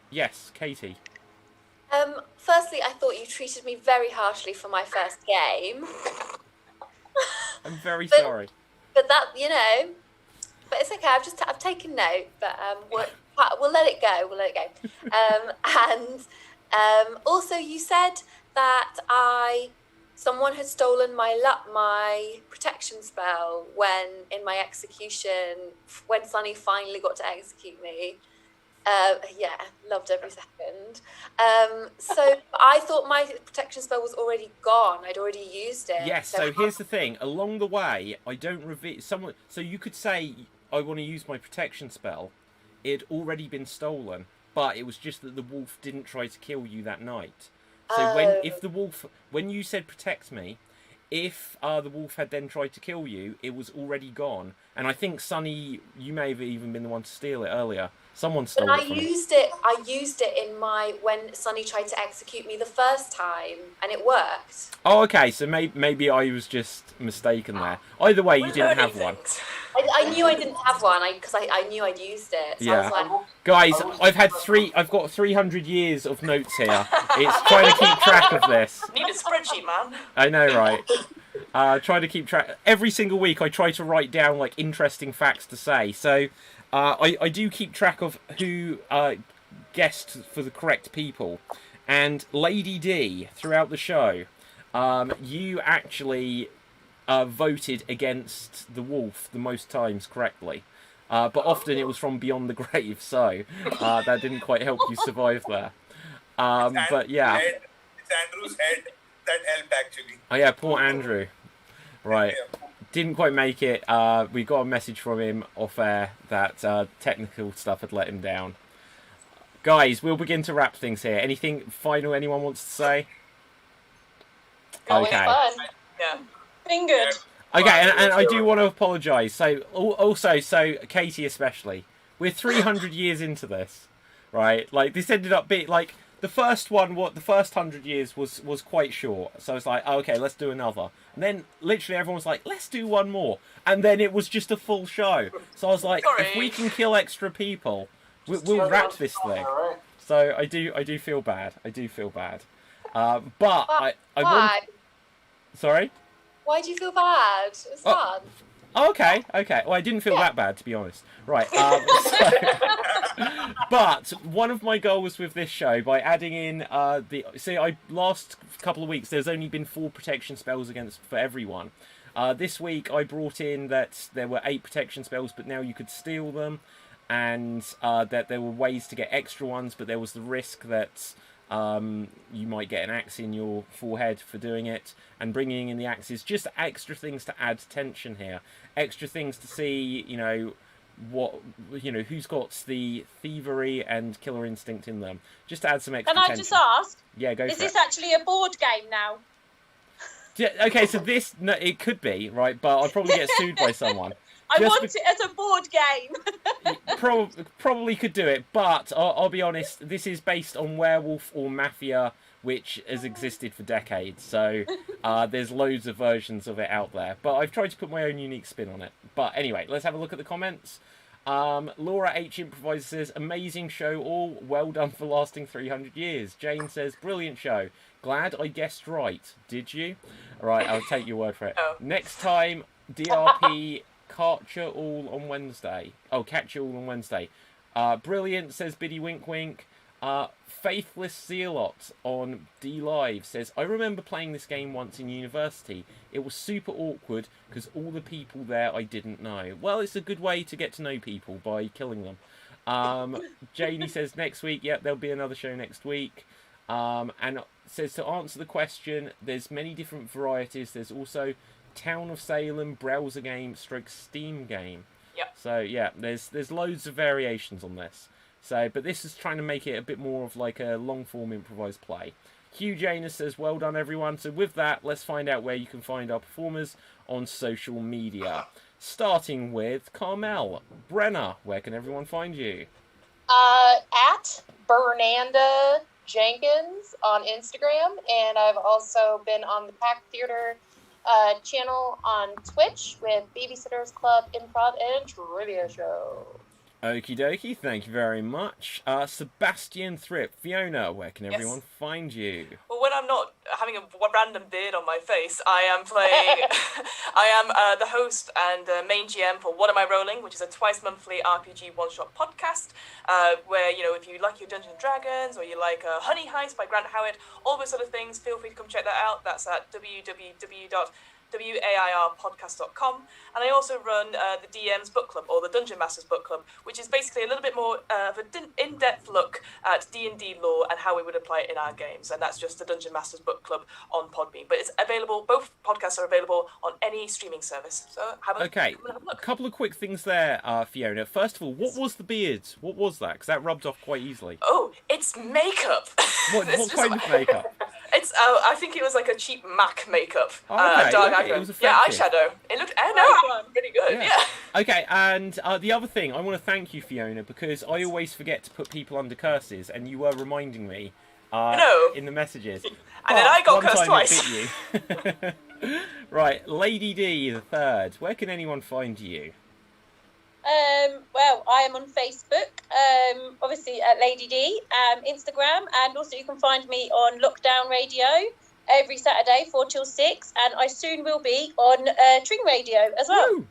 Yes, Katie. Firstly, I thought you treated me very harshly for my first game. I'm very sorry. But that, but it's okay. I've taken note. But we'll let it go. And also, you said that someone had stolen my protection spell when in my execution, when Sonny finally got to execute me. Loved every second. So I thought my protection spell was already gone. I'd already used it. Yes, so here's the thing. Along the way, I don't reveal... So you could say, I want to use my protection spell. It had already been stolen, but it was just that the wolf didn't try to kill you that night. So when you said protect me, if the wolf had then tried to kill you, it was already gone. And I think Sonny, you may have even been the one to steal it earlier. Someone stole it from I used it in when Sonny tried to execute me the first time, and it worked. Oh, okay. So maybe I was just mistaken there. Either way, you didn't have one. I knew I didn't have one because I knew I'd used it. So Yeah. I was like, Guys, I've got 300 years of notes here. It's trying to keep track of this. Need a spreadsheet, man. I know, right? Try to keep track. Every single week, I try to write down like interesting facts to say. So I do keep track of who guessed for the correct people. And Lady D, throughout the show, you actually voted against the wolf the most times correctly. But often it was from beyond the grave, so that didn't quite help you survive there. But yeah. It's Andrew's head that helped actually. Oh yeah, poor Andrew. Right. Didn't quite make it. We got a message from him off air that technical stuff had let him down. Guys, we'll begin to wrap things here. Anything final anyone wants to say? Okay. Fun. Yeah. Been good. Okay, and I do want to apologise. So Katie especially, we're 300 years into this, right? Like this ended up being like the first one. The first 100 years was quite short. So it's like, okay, let's do another. And then literally everyone was like, let's do one more. And then it was just a full show. So I was like, if we can kill extra people, we'll wrap this thing. So I do feel bad. But I want. Sorry. why do you feel bad? It was fun. Okay. Well, I didn't feel that bad, to be honest. Right. But one of my goals with this show, by adding in last couple of weeks, there's only been 4 protection spells for everyone. This week I brought in that there were 8 protection spells, but now you could steal them, and that there were ways to get extra ones, but there was the risk that you might get an axe in your forehead for doing it, and bringing in the axes, just extra things to add tension here, extra things to see, who's got the thievery and killer instinct in them, just to add some extra tension. Can I just ask? Yeah, go for it. Is this actually a board game now? Yeah, okay, so it could be, right, but I'll probably get sued by someone. I want it as a board game. Probably could do it, but I'll be honest, this is based on Werewolf or Mafia, which has existed for decades, so there's loads of versions of it out there. But I've tried to put my own unique spin on it. But anyway, let's have a look at the comments. Laura H. Improviser says, amazing show all, well done for lasting 300 years. Jane says, brilliant show. Glad I guessed right. Did you? All right, I'll take your word for it. Oh. Next time, DRP... Catch you all on Wednesday. Brilliant, says Biddy Wink Wink. Faithless Zealot on D Live says, I remember playing this game once in university. It was super awkward because all the people there I didn't know. Well, it's a good way to get to know people, by killing them. Janie says next week, yep, there'll be another show next week. And says, to answer the question, there's many different varieties. There's also Town of Salem, browser game, Steam game. Yep. So yeah, there's loads of variations on this. So, but this is trying to make it a bit more of like a long form improvised play. Hugh Janus says, well done everyone. So with that, let's find out where you can find our performers on social media. Starting with Carmel. Brenna, where can everyone find you? At Bernanda Jenkins on Instagram, and I've also been on the Pack Theater channel on Twitch with Babysitters Club Improv and Trivia Show. Okie dokie, thank you very much. Sebastian Thripp, Fiona, where can everyone find you? Well, when I'm not having a random beard on my face, I am playing. I am the host and main GM for What Am I Rolling, which is a twice-monthly RPG one-shot podcast, where, if you like your Dungeons & Dragons, or you like Honey Heist by Grant Howitt, all those sort of things, feel free to come check that out. That's at www.wairpodcast.com. And I also run the DM's Book Club, or the Dungeon Masters Book Club, which is basically a little bit more of an in-depth look at D&D lore and how we would apply it in our games. And that's just the Dungeon Masters Book Club on Podbean. But it's available, both podcasts are available on any streaming service. So have a look. A couple of quick things there, Fiona. First of all, what was the beard? What was that? Because that rubbed off quite easily. Oh, it's makeup. What kind of makeup? It's I think it was like a cheap MAC makeup. Okay, dark okay, it was eyeshadow. It looked pretty good. Yeah. Okay, and the other thing, I want to thank you, Fiona, because I always forget to put people under curses, and you were reminding me in the messages. And then I got cursed twice. It bit you. Right, Lady D the third. Where can anyone find you? Well, I am on Facebook, obviously at Lady D, Instagram, and also you can find me on Lockdown Radio every Saturday, 4 till 6, and I soon will be on Tring Radio as well. Woo!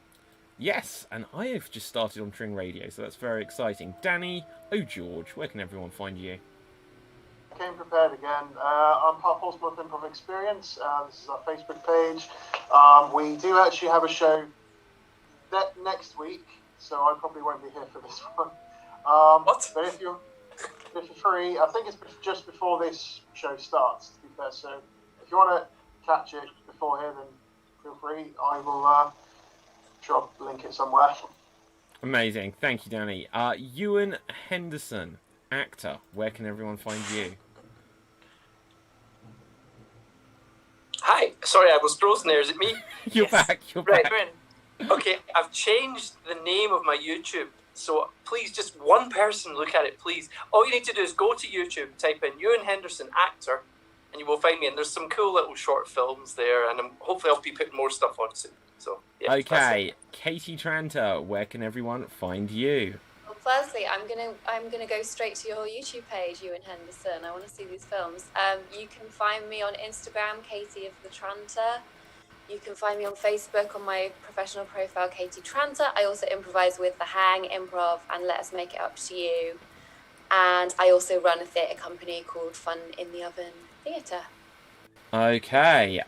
Yes, and I have just started on Tring Radio, so that's very exciting. Danny O'George, where can everyone find you? I came prepared again. I'm part of Portsmouth Improv Experience. This is our Facebook page. We do actually have a show next week, so I probably won't be here for this one. What? But if you're free, I think it's just before this show starts, to be fair. So if you want to catch it before here, then feel free. I will sure I'll link it somewhere. Amazing. Thank you, Danny. Ewan Henderson, actor. Where can everyone find you? Hi. Sorry, I was frozen there. Is it me? You're back. You're right. back. Okay, I've changed the name of my YouTube, so please, just one person look at it, please. All you need to do is go to YouTube, type in Ewan Henderson actor, and you will find me. And there's some cool little short films there, and hopefully I'll be putting more stuff on soon. So yeah. Okay, Katie Tranter, where can everyone find you? Well, firstly, I'm gonna go straight to your YouTube page, Ewan Henderson. I want to see these films. You can find me on Instagram, Katie of the Tranter. You can find me on Facebook on my professional profile, Katie Tranter. I also improvise with The Hang Improv and Let Us Make It Up to You. And I also run a theatre company called Fun in the Oven Theatre. Okay,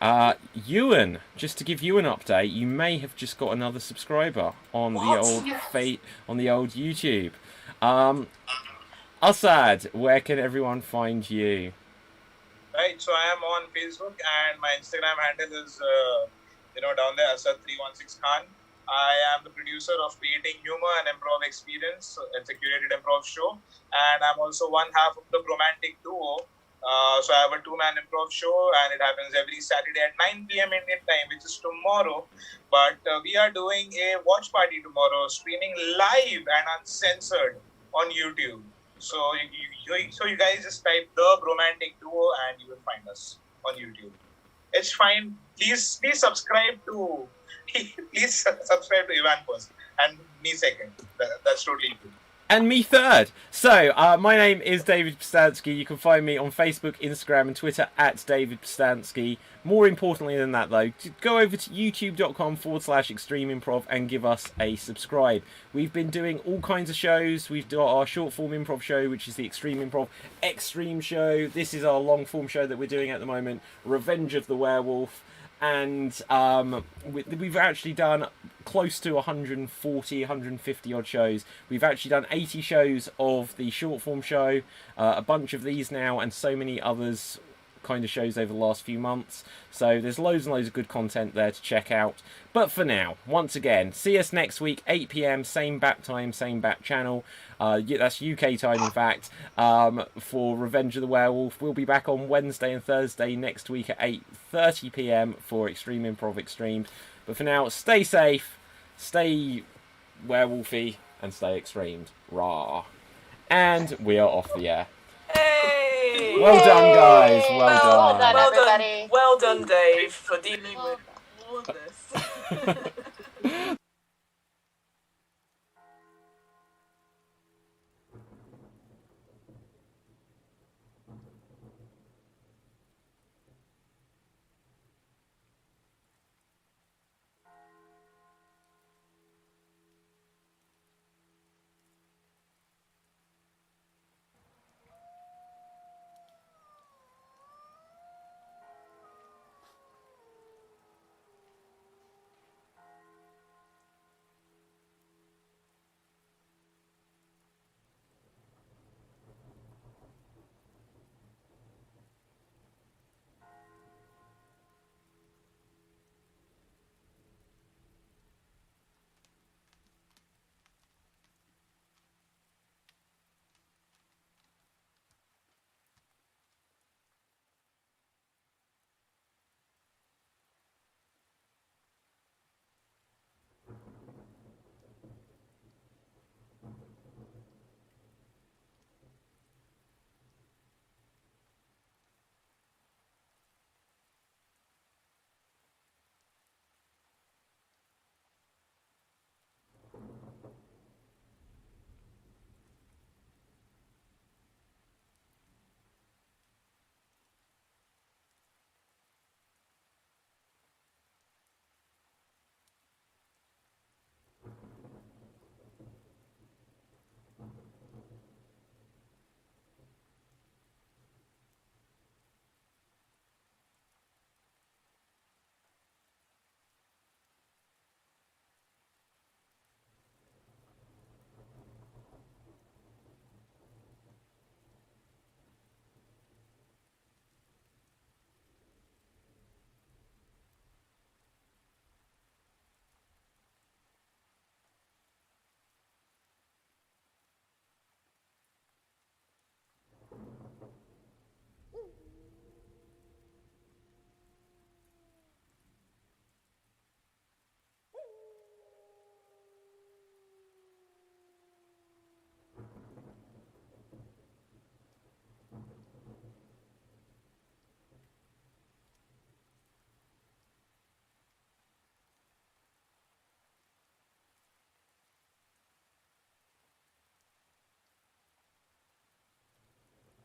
Ewan, just to give you an update, you may have just got another subscriber on on the old YouTube. Assad, where can everyone find you? Right, so I am on Facebook and my Instagram handle is, down there, Asad316 Khan. I am the producer of Creating Humor and Improv Experience. It's a curated improv show. And I'm also one half of the romantic duo. So I have a two-man improv show and it happens every Saturday at 9 p.m. Indian time, which is tomorrow. But we are doing a watch party tomorrow, streaming live and uncensored on YouTube. So you guys just type The Romantic Duo and you will find us on YouTube. It's fine. Please subscribe to Ivan first and me second. That's totally good. And me third. So, my name is David Pustansky. You can find me on Facebook, Instagram, and Twitter at David Pustansky. More importantly than that, though, go over to youtube.com/Extreme Improv and give us a subscribe. We've been doing all kinds of shows. We've got our short form improv show, which is the Extreme Improv XStreamed show. This is our long form show that we're doing at the moment, Revenge of the Werewolf. And we've actually done close to 140, 150 odd shows. We've actually done 80 shows of the short form show, a bunch of these now, and so many others kind of shows over the last few months. So there's loads and loads of good content there to check out. But for now, once again, see us next week, 8 p.m, same bat time, same bat channel. That's UK time, in fact, for Revenge of the Werewolf. We'll be back on Wednesday and Thursday next week at 8:30 p.m. for Extreme Improv XStreamed. But for now, stay safe, stay werewolfy, and stay extremed. Rah. And we are off the air. Hey! Well done, guys. Well done. Well done, everybody. Well done, Dave, for dealing with all of this.